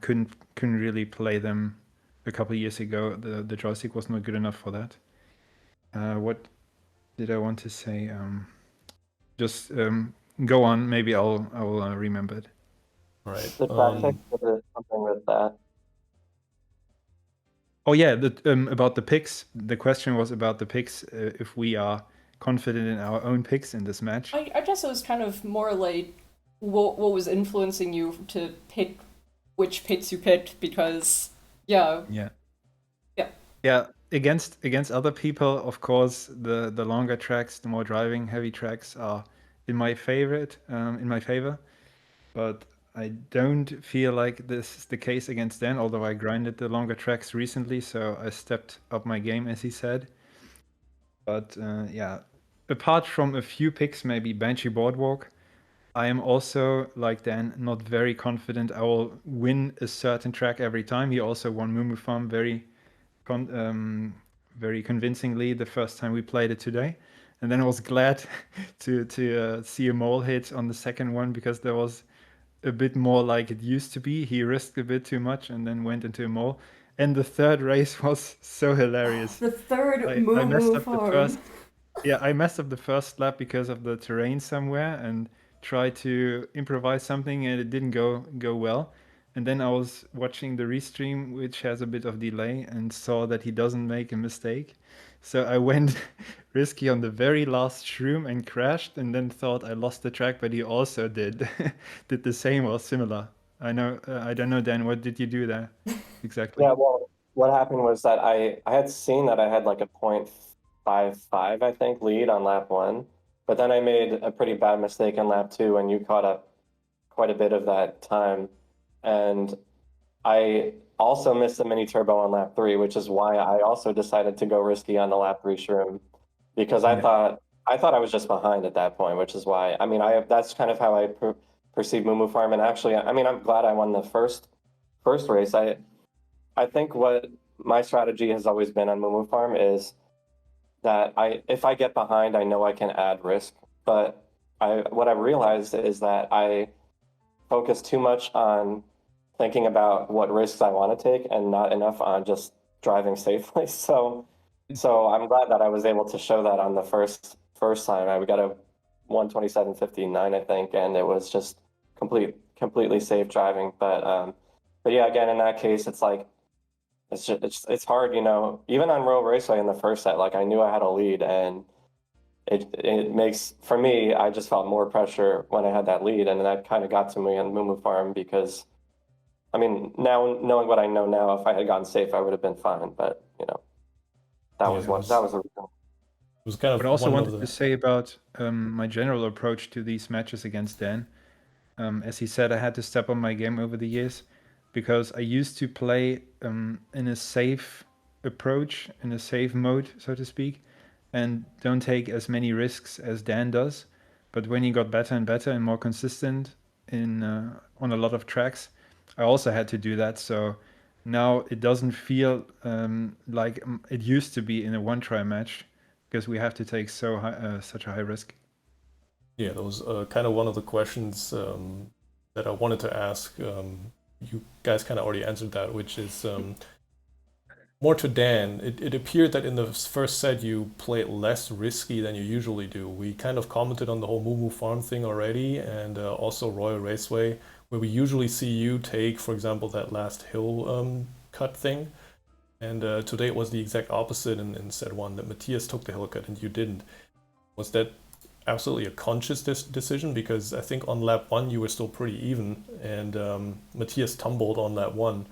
couldn't really play them a couple of years ago. The joystick was not good enough for that. What did I want to say? Just go on. Maybe I will remember it. Right. the track pick was something with that. Oh yeah, about the picks. The question was about the picks. If we are confident in our own picks in this match. I guess it was kind of more like what was influencing you to pick which picks you picked because yeah. Yeah. Yeah. Yeah. Against other people, of course, the longer tracks, the more driving heavy tracks are in my favor. But I don't feel like this is the case against Dan, although I grinded the longer tracks recently, so I stepped up my game, as he said. But apart from a few picks, maybe Banshee Boardwalk, I am also, like Dan, not very confident I will win a certain track every time. He also won Mumu Farm very convincingly the first time we played it today. And then I was glad to see a mole hit on the second one because there was a bit more like it used to be. He risked a bit too much and then went into a mole. And the third race was so hilarious. The third I messed up the farm. first. Yeah, I messed up the first lap because of the terrain somewhere and tried to improvise something and it didn't go well. And then I was watching the restream, which has a bit of delay, and saw that he doesn't make a mistake. So I went risky on the very last shroom and crashed, and then thought I lost the track, but he also did did the same or similar. I know. I don't know, Dan. What did you do there exactly? Yeah, well, what happened was that I had seen that I had like a 0.55, I think, lead on lap one, but then I made a pretty bad mistake in lap two, and you caught up quite a bit of that time. And I also missed a mini turbo on lap three, which is why I also decided to go risky on the lap three shroom because Yeah. I thought I was just behind at that point, which is why I mean that's kind of how I perceive Mumu Farm. And actually, I mean I'm glad I won the first race. I think what my strategy has always been on Mumu Farm is that if I get behind, I know I can add risk. But what I've realized is that I focus too much on thinking about what risks I want to take and not enough on just driving safely. So I'm glad that I was able to show that on the first time. We got a 127.59, I think, and it was just completely safe driving. But yeah, again, in that case, it's like it's hard, even on Royal Raceway in the first set, like I knew I had a lead and it makes, for me, I just felt more pressure when I had that lead, and that kind of got to me on Mumu Farm because I mean, now knowing what I know now, if I had gone safe, I would have been fine. But that Yeah, was what that was the reason. it was kind But I of also one of wanted to the say about my general approach to these matches against Dan. As he said, I had to step on my game over the years because I used to play in a safe approach, in a safe mode, so to speak, and don't take as many risks as Dan does. But when he got better and better and more consistent in on a lot of tracks, I also had to do that. So now it doesn't feel like it used to be in a one-try match because we have to take such a high risk. Yeah, that was kind of one of the questions that I wanted to ask. You guys kind of already answered that, which is more to Dan. It appeared that in the first set you played less risky than you usually do. We kind of commented on the whole Moo Moo Farm thing already, and also Royal Raceway, where we usually see you take, for example, that last hill cut thing. And today it was the exact opposite in set one, that Matthias took the hill cut and you didn't. Was that absolutely a conscious decision? Because I think on lap one you were still pretty even, and Matthias tumbled on lap one.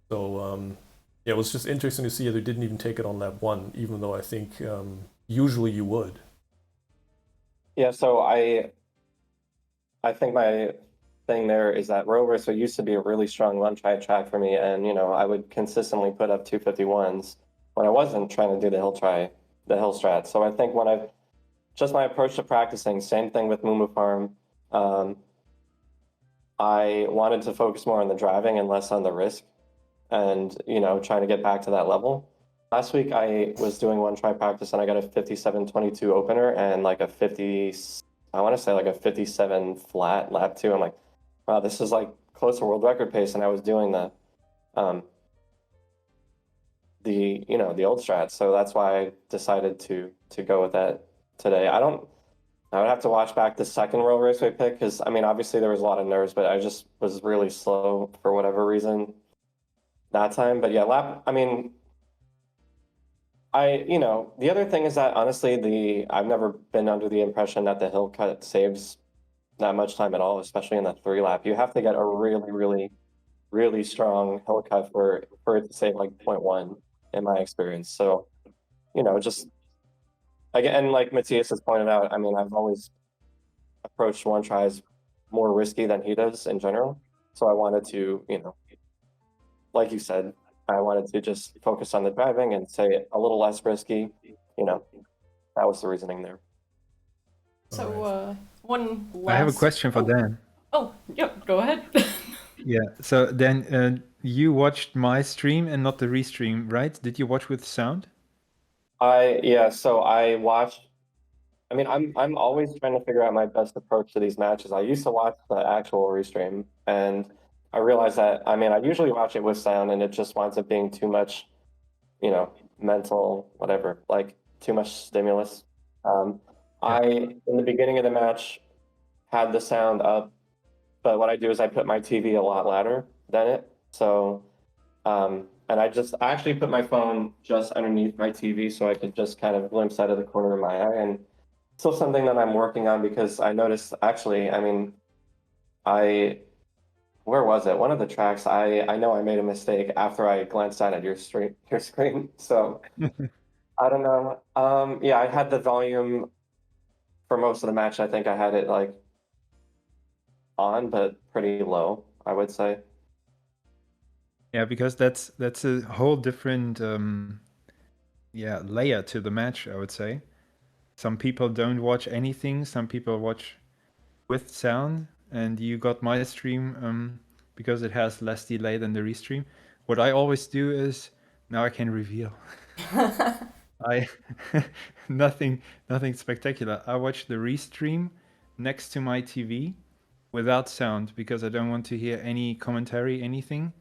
So yeah, it was just interesting to see that they didn't even take it on lap one, even though I think usually you would. Yeah, so I think my thing there is that Row Racer used to be a really strong one-try track for me, and I would consistently put up 251s when I wasn't trying to do the hill strat. So I think when I just my approach to practicing, same thing with Moo Moo Farm. I wanted to focus more on the driving and less on the risk, and trying to get back to that level. Last week I was doing one try practice and I got a 57.22 opener and like a 50, I want to say like a 57 flat lap two. I'm like, wow, this is like close to world record pace, and I was doing um the old strat, so that's why I decided to go with that today. I would have to watch back the second Royal Raceway pick because I mean obviously there was a lot of nerves, but I just was really slow for whatever reason that time. But yeah, I mean, the other thing is that honestly, I've never been under the impression that the hill cut saves that much time at all, especially in that 3 lap. You have to get a really, really, really strong hill cut for it to save like 0.1 in my experience. So, just again, and like Matthias has pointed out, I mean, I've always approached one tries more risky than he does in general. So I wanted to, like you said, I wanted to just focus on the driving and say a little less risky. That was the reasoning there. So, Alright. one last. I have a question for Dan. Oh, yep, go ahead. Yeah. So then you watched my stream and not the restream, right? Did you watch with sound? So I watched. I mean, I'm always trying to figure out my best approach to these matches. I used to watch the actual restream, and I realized that I mean I usually watch it with sound, and it just winds up being too much, mental whatever, like too much stimulus. Yeah. I in the beginning of the match had the sound up, but what I do is I put my TV a lot louder than it. So, and I actually put my phone just underneath my TV so I could just kind of glimpse out of the corner of my eye. And still something that I'm working on because I noticed actually, I mean, I where was it? One of the tracks, I know I made a mistake after I glanced down at your screen. So I don't know. Yeah, I had the volume for most of the match. I think I had it like on, but pretty low, I would say. Yeah, because that's a whole different layer to the match, I would say. Some people don't watch anything, some people watch with sound, and you got my stream because it has less delay than the restream. What I always do is now I can reveal. I nothing spectacular. I watch the restream next to my TV without sound because I don't want to hear any commentary, anything.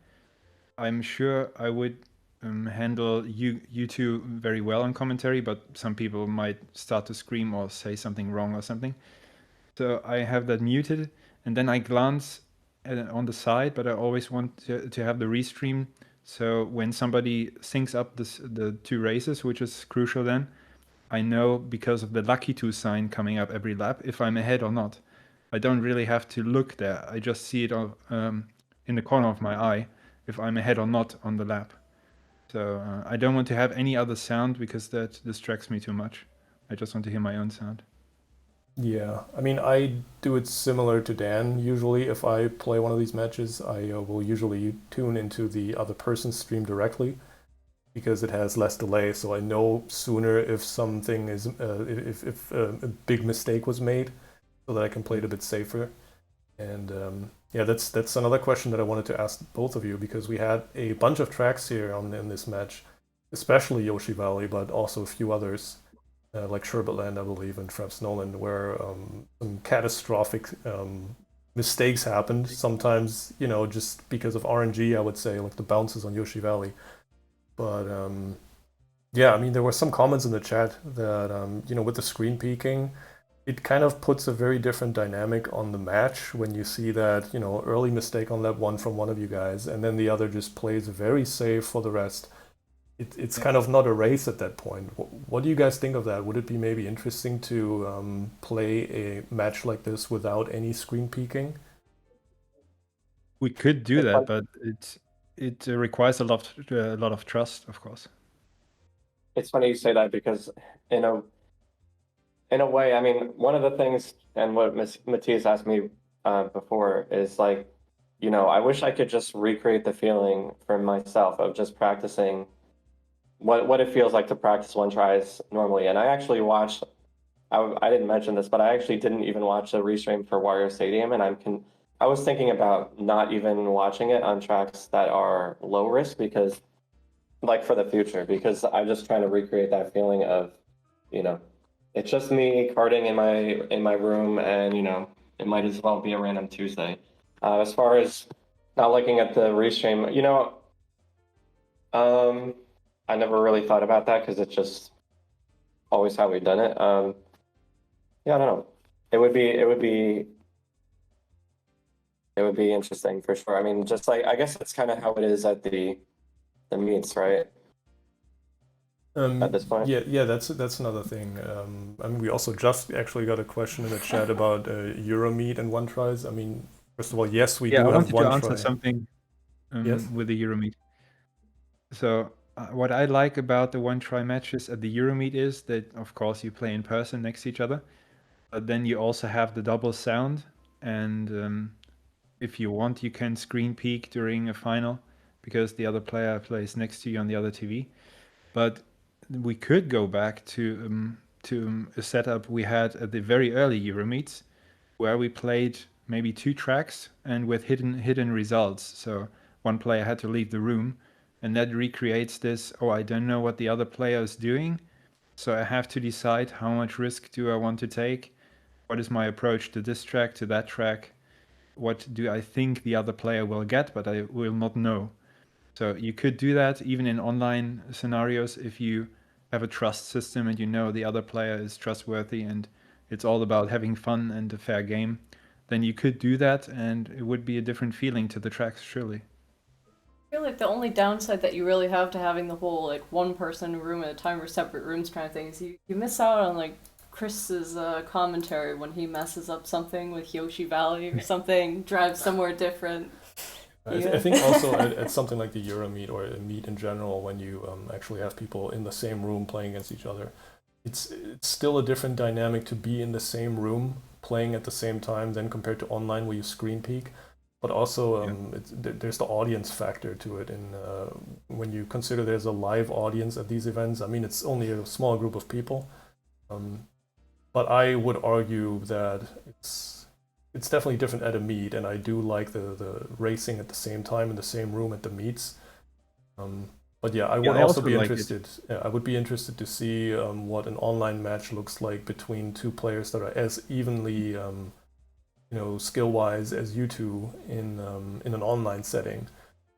I'm sure I would handle you two very well on commentary, but some people might start to scream or say something wrong or something. So I have that muted, and then I glance on the side, but I always want to have the restream. So when somebody syncs up the two races, which is crucial then, I know because of the lucky two sign coming up every lap if I'm ahead or not. I don't really have to look there. I just see it in the corner of my eye if I'm ahead or not on the lap. So I don't want to have any other sound because that distracts me too much. I just want to hear my own sound. Yeah, I mean, I do it similar to Dan. Usually, if I play one of these matches, I will usually tune into the other person's stream directly because it has less delay. So I know sooner if something is, if a big mistake was made, so that I can play it a bit safer. And yeah, that's another question that I wanted to ask both of you because we had a bunch of tracks here in this match, especially Yoshi Valley, but also a few others like Sherbetland, I believe, and Traps Nolan, where some catastrophic mistakes happened. Sometimes, you know, just because of RNG, I would say, like the bounces on Yoshi Valley. But yeah, I mean, there were some comments in the chat that, you know, with the screen peeking, it kind of puts a very different dynamic on the match when you see that, you know, early mistake on lap one from one of you guys, and then the other just plays very safe for the rest. It's kind of not a race at that point. What do you guys think of that? Would it be maybe interesting to play a match like this without any screen peeking? We could do It's that, fun. but it requires a lot of trust, of course. It's funny you say that because in a way, I mean, one of the things, and what Matthias asked me before is like, you know, I wish I could just recreate the feeling for myself of just practicing what it feels like to practice one tries normally. And I actually watched. I didn't mention this, but I actually didn't even watch the restream for Wario Stadium, and I was thinking about not even watching it on tracks that are low risk because, like, for the future, because I'm just trying to recreate that feeling of, you know, it's just me karting in my room, and you know, it might as well be a random Tuesday. As far as not looking at the restream, you know, I never really thought about that because it's just always how we've done it. Yeah, I don't know. It would be interesting for sure. I mean, just like I guess that's kind of how it is at the meets, right? At this point. Yeah, that's another thing. I mean, we also just actually got a question in the chat about Euromeet and one tries. I mean, first of all, yes, we Yeah, do I have wanted to one answer try. something Yes. with the Euromeet. So what I like about the one-try matches at the Euromeet is that, of course, you play in person next to each other, but then you also have the double sound, and if you want, you can screen peek during a final because the other player plays next to you on the other TV. But we could go back to a setup we had at the very early Euromeets, where we played maybe two tracks and with hidden results. So one player had to leave the room, and that recreates this. Oh, I don't know what the other player is doing, so I have to decide how much risk do I want to take. What is my approach to this track, to that track? What do I think the other player will get, but I will not know. So you could do that even in online scenarios if you have a trust system and you know the other player is trustworthy and it's all about having fun and a fair game. Then you could do that and it would be a different feeling to the tracks, surely. I feel like the only downside that you really have to having the whole like one person room at a time or separate rooms kind of thing is you miss out on like Chris's commentary when he messes up something with Yoshi Valley or something, drives somewhere different. I think also at something like the Euromeet or a meet in general, when you actually have people in the same room playing against each other, it's still a different dynamic to be in the same room playing at the same time than compared to online where you screen peek. But also, there's the audience factor to it, and when you consider there's a live audience at these events, I mean, it's only a small group of people, but I would argue that it's definitely different at a meet, and I do like the racing at the same time in the same room at the meets. But yeah, I would I also also be like it. interested. I would be interested to see what an online match looks like between two players that are as evenly, you know, skill-wise as you two in an online setting.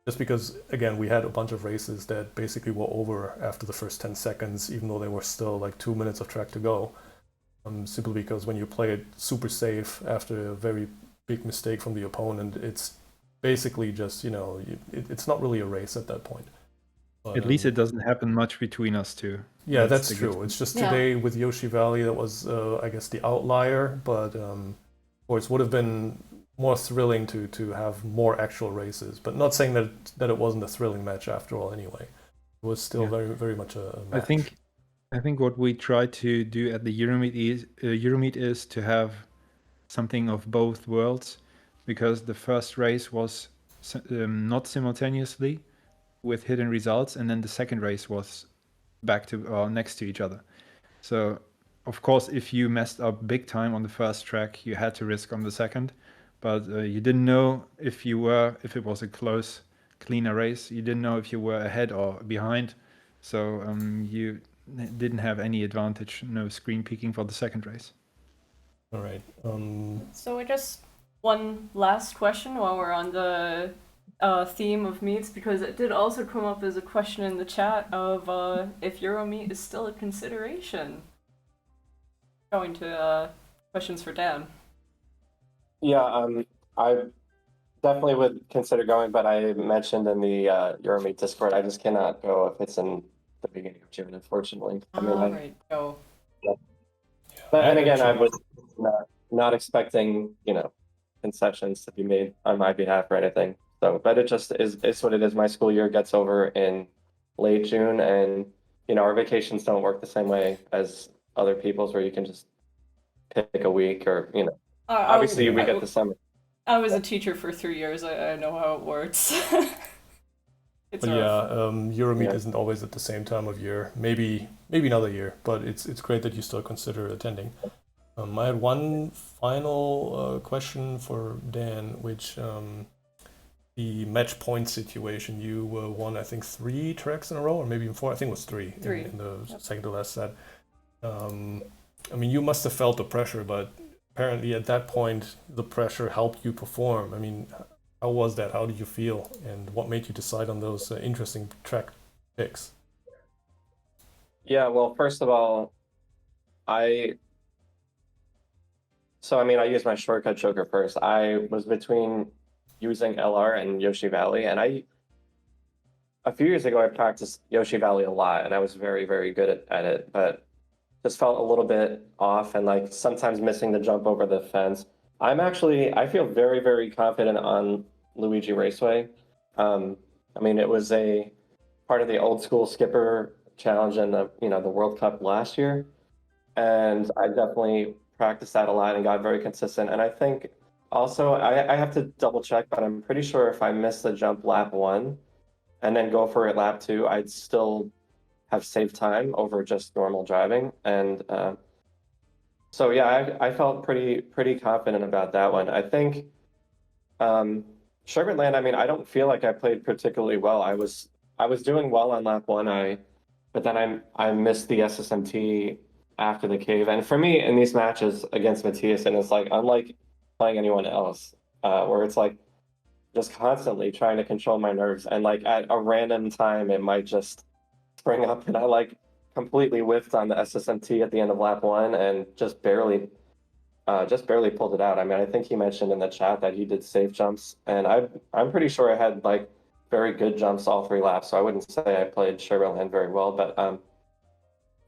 Just because, again, we had a bunch of races that basically were over after the first 10 seconds, even though there were still like 2 minutes of track to go. Simply because when you play it super safe after a very big mistake from the opponent, it's basically just, you know, it's not really a race at that point. But, At least it doesn't happen much between us two. yeah, that's the good true. thing. It's just Yeah. today with Yoshi Valley that was, I guess, the outlier. But of course, would have been more thrilling to have more actual races. But not saying that it wasn't a thrilling match after all. Anyway, it was still very much a match. I think what we try to do at the Euromeet is to have something of both worlds, because the first race was not simultaneously with hidden results, and then the second race was back to or next to each other. So of course, if you messed up big time on the first track, you had to risk on the second, but you didn't know if it was a close, cleaner race. You didn't know if you were ahead or behind, so you didn't have any advantage. No screen peeking for the second race. All right. So I just one last question while we're on the theme of meets, because it did also come up as a question in the chat of if Euromeet is still a consideration. Going to questions for Dan. Yeah, I definitely would consider going, but I mentioned in the Euromeet Discord, I just cannot go if it's in the beginning of June, unfortunately. I mean, Right, go. But and again, I was not expecting, concessions to be made on my behalf or anything. So, but it just is what it is. My school year gets over in late June, and our vacations don't work the same way as other people's, where you can just pick a week or obviously we get the summer. I was a teacher for 3 years. I know how it works. But yeah, Euromeet isn't always at the same time of year. Maybe another year, but it's great that you still consider attending. I had one final question for Dan, which the match point situation. You won, I think, 3 tracks in a row, or maybe even 4. I think it was 3 in the second to last set. I mean, you must have felt the pressure, but apparently at that point, the pressure helped you perform. I mean, how was that? How did you feel? And what made you decide on those interesting track picks? Yeah, well, first of all, I used my shortcut joker first. I was between using LR and Yoshi Valley, and a few years ago I practiced Yoshi Valley a lot, and I was very, very good at it, but just felt a little bit off and like sometimes missing the jump over the fence. I feel very, very confident on Luigi Raceway. I mean, it was a part of the old school skipper challenge in the World Cup last year, and I definitely practiced that a lot and got very consistent. And I think also I have to double check, but I'm pretty sure if I miss the jump lap 1 and then go for it lap 2, I'd still have saved time over just normal driving. And so yeah, I felt pretty confident about that one. I think Sugarland, I mean, I don't feel like I played particularly well. I was doing well on lap 1, but then I missed the SSMT after the cave. And for me in these matches against Matthias, and it's like unlike playing anyone else, where it's like just constantly trying to control my nerves, and like at a random time it might just spring up, and I like completely whiffed on the SSMT at the end of lap 1 and just barely pulled it out. I mean, I think he mentioned in the chat that he did safe jumps, and I'm pretty sure I had like very good jumps all 3 laps, so I wouldn't say I played Sugarland very well. But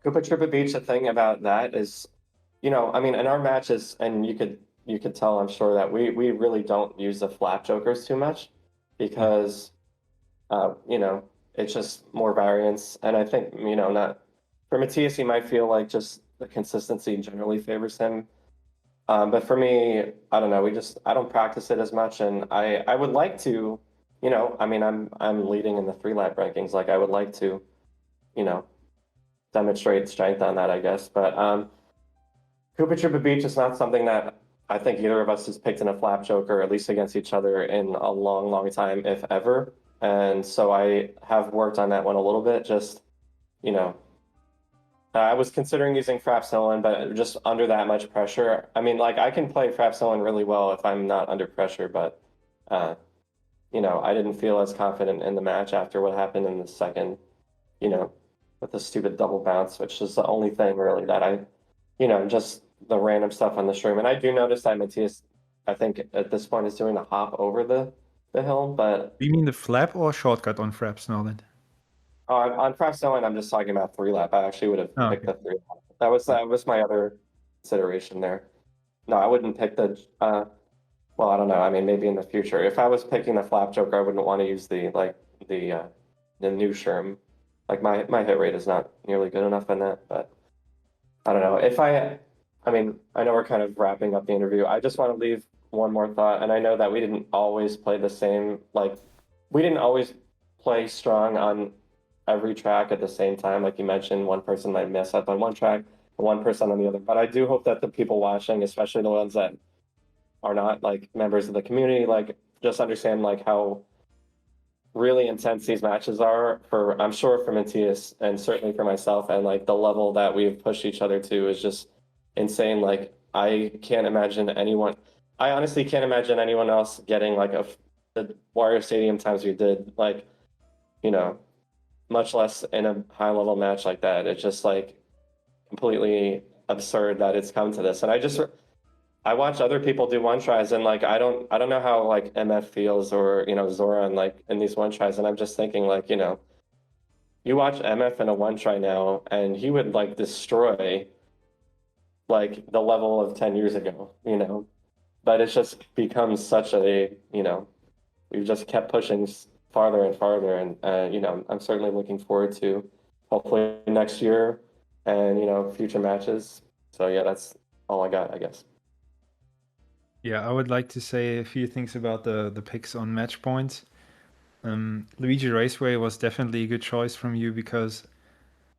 Koopa Troopa Beach, the thing about that is, I mean, in our matches, and you could tell, I'm sure, that we really don't use the flap jokers too much because it's just more variance. And I think, not for Matthias, he might feel like just the consistency generally favors him. But for me, I don't know. I don't practice it as much, and I would like to, I mean, I'm leading in the 3-lap rankings. Like I would like to, demonstrate strength on that, I guess. But Koopa Troopa Beach is not something that I think either of us has picked in a flap joker, at least against each other, in a long, long time, if ever. And so I have worked on that one a little bit. Just, I was considering using Frapsilon, but just under that much pressure. I mean, like I can play Frapsilon really well if I'm not under pressure, but I didn't feel as confident in the match after what happened in the second, with the stupid double bounce, which is the only thing really that just the random stuff on the stream. And I do notice that Matthias, I think at this point, is doing a hop over the hill, but... Do you mean the flap or shortcut on Fraps, Nolan? Oh, on Frapsilon, I'm just talking about 3-lap. I actually would have picked the 3-lap. That was my other consideration there. No, I wouldn't pick the well, I don't know. I mean, maybe in the future. If I was picking the flap joker, I wouldn't want to use the new Sherm. Like my hit rate is not nearly good enough in that, but I don't know. I mean, I know we're kind of wrapping up the interview. I just want to leave one more thought, and I know that we didn't always play the same, like we didn't always play strong on every track at the same time. Like you mentioned, one person might mess up on one track, and one person on the other. But I do hope that the people watching, especially the ones that are not like members of the community, like just understand like how really intense these matches are for I'm sure for Matthias and certainly for myself, and like the level that we've pushed each other to is just insane. Like I honestly can't imagine anyone else getting like the Wario Stadium times we did, like, you know, much less in a high level match like that. It's just like completely absurd that it's come to this. And I watch other people do one tries, and like I don't know how like MF feels, or Zoran, like in these one tries, and I'm just thinking like, you watch MF in a one try now and he would like destroy like the level of 10 years ago. But it's just become such we've just kept pushing farther and farther, and I'm certainly looking forward to hopefully next year and future matches. So yeah, that's all I got, I guess. Yeah, I would like to say a few things about the picks on match points. Luigi Raceway was definitely a good choice from you because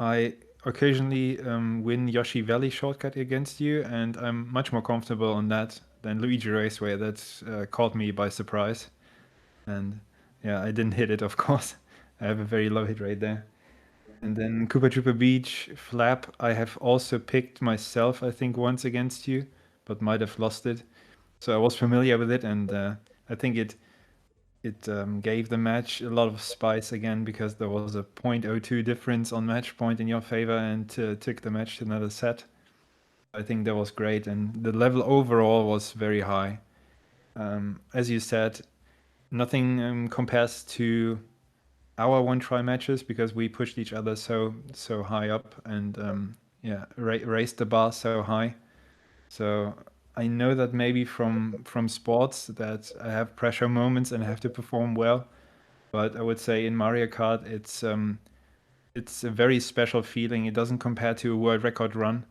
I occasionally win Yoshi Valley shortcut against you, and I'm much more comfortable on that than Luigi Raceway. That caught me by surprise. And yeah, I didn't hit it, of course. I have a very low hit rate there. And then Koopa Troopa Beach, Flap, I have also picked myself, I think, once against you, but might have lost it. So I was familiar with it, and I think it gave the match a lot of spice again because there was a .02 difference on match point in your favor, and took the match to another set. I think that was great, and the level overall was very high. As you said, nothing compares to our one try matches because we pushed each other so high up, and raised the bar so high. So I know that maybe from sports that I have pressure moments and I have to perform well, but I would say in Mario Kart it's a very special feeling. It doesn't compare to a world record run.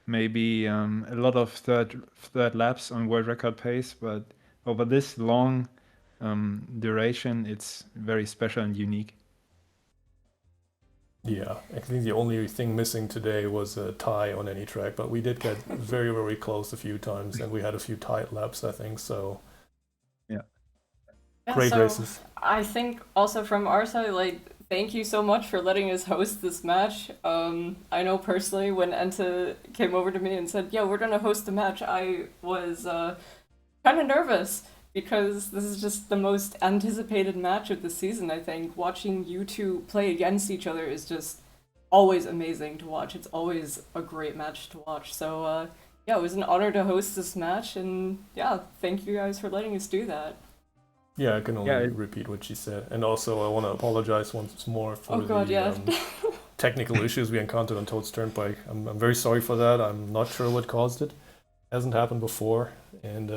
Maybe a lot of third laps on world record pace, but over this long duration, it's very special and unique. Yeah, I think the only thing missing today was a tie on any track, but we did get very, very close a few times, and we had a few tight laps, I think. So Yeah. great so races. I think also from our side, like, thank you so much for letting us host this match. I know personally when Enta came over to me and said, "Yeah, we're gonna host the match," I was kind of nervous because this is just the most anticipated match of the season. I think watching you two play against each other is just always amazing to watch. It's always a great match to watch. So yeah, it was an honor to host this match, and yeah, thank you guys for letting us do that. Yeah, I can only Yeah, repeat what she said. And also, I want to apologize once more for Oh god, the yeah. technical issues we encountered on Toad's Turnpike. I'm very sorry for that. I'm not sure what caused it. Hasn't happened before, and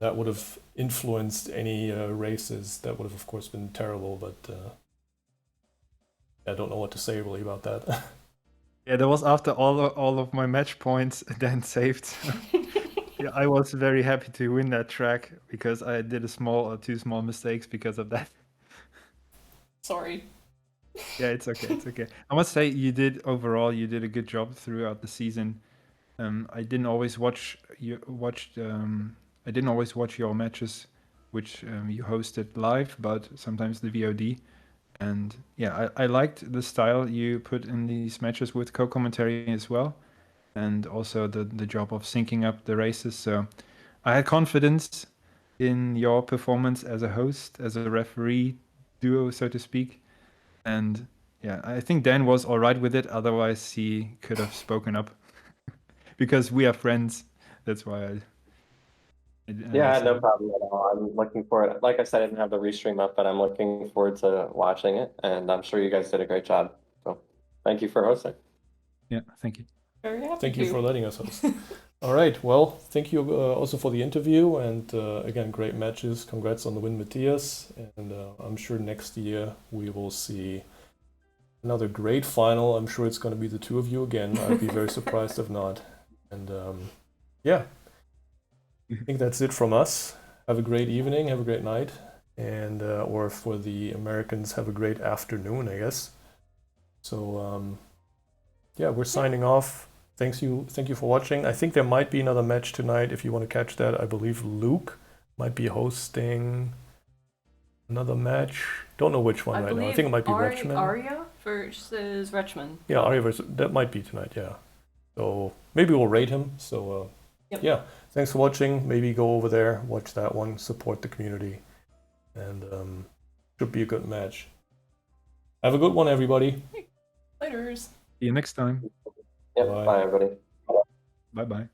that would have influenced any races. That would have, of course, been terrible, but I don't know what to say really about that. Yeah, that was after all of my match points then saved. Yeah, I was very happy to win that track because I did two small mistakes because of that. Sorry. Yeah, it's okay. It's okay. I must say you did a good job throughout the season. I didn't always watch I didn't always watch your matches, which you hosted live, but sometimes the VOD. And yeah, I liked the style you put in these matches with co-commentary as well, and also the job of syncing up the races. So I had confidence in your performance as a host, as a referee duo, so to speak. And yeah, I think Dan was all right with it. Otherwise, he could have spoken up because we are friends. That's why Yeah, I had no said, problem at all. I'm looking forward. Like I said, I didn't have the restream up, but I'm looking forward to watching it, and I'm sure you guys did a great job. So, thank you for hosting. yeah, thank you. Very happy Thank you to. for letting us host. All right. Well, thank you also for the interview, and again, great matches. Congrats on the win, Matthias. And I'm sure next year we will see another great final. I'm sure it's going to be the two of you again. I'd be very surprised if not. And yeah, I think that's it from us. Have a great evening. Have a great night. And or for the Americans, have a great afternoon, I guess. So yeah, we're signing off. Thank you for watching. I think there might be another match tonight if you want to catch that. I believe Luke might be hosting another match. Don't know which one right now. I think it might be Retchman. Arya versus Retchman. Yeah, Arya versus that might be tonight. Yeah, so maybe we'll rate him. So Yep. yeah, thanks for watching. Maybe go over there, watch that one, support the community, and should be a good match. Have a good one, everybody. Laters. See you next time. Yep. Bye. Bye everybody. Bye bye.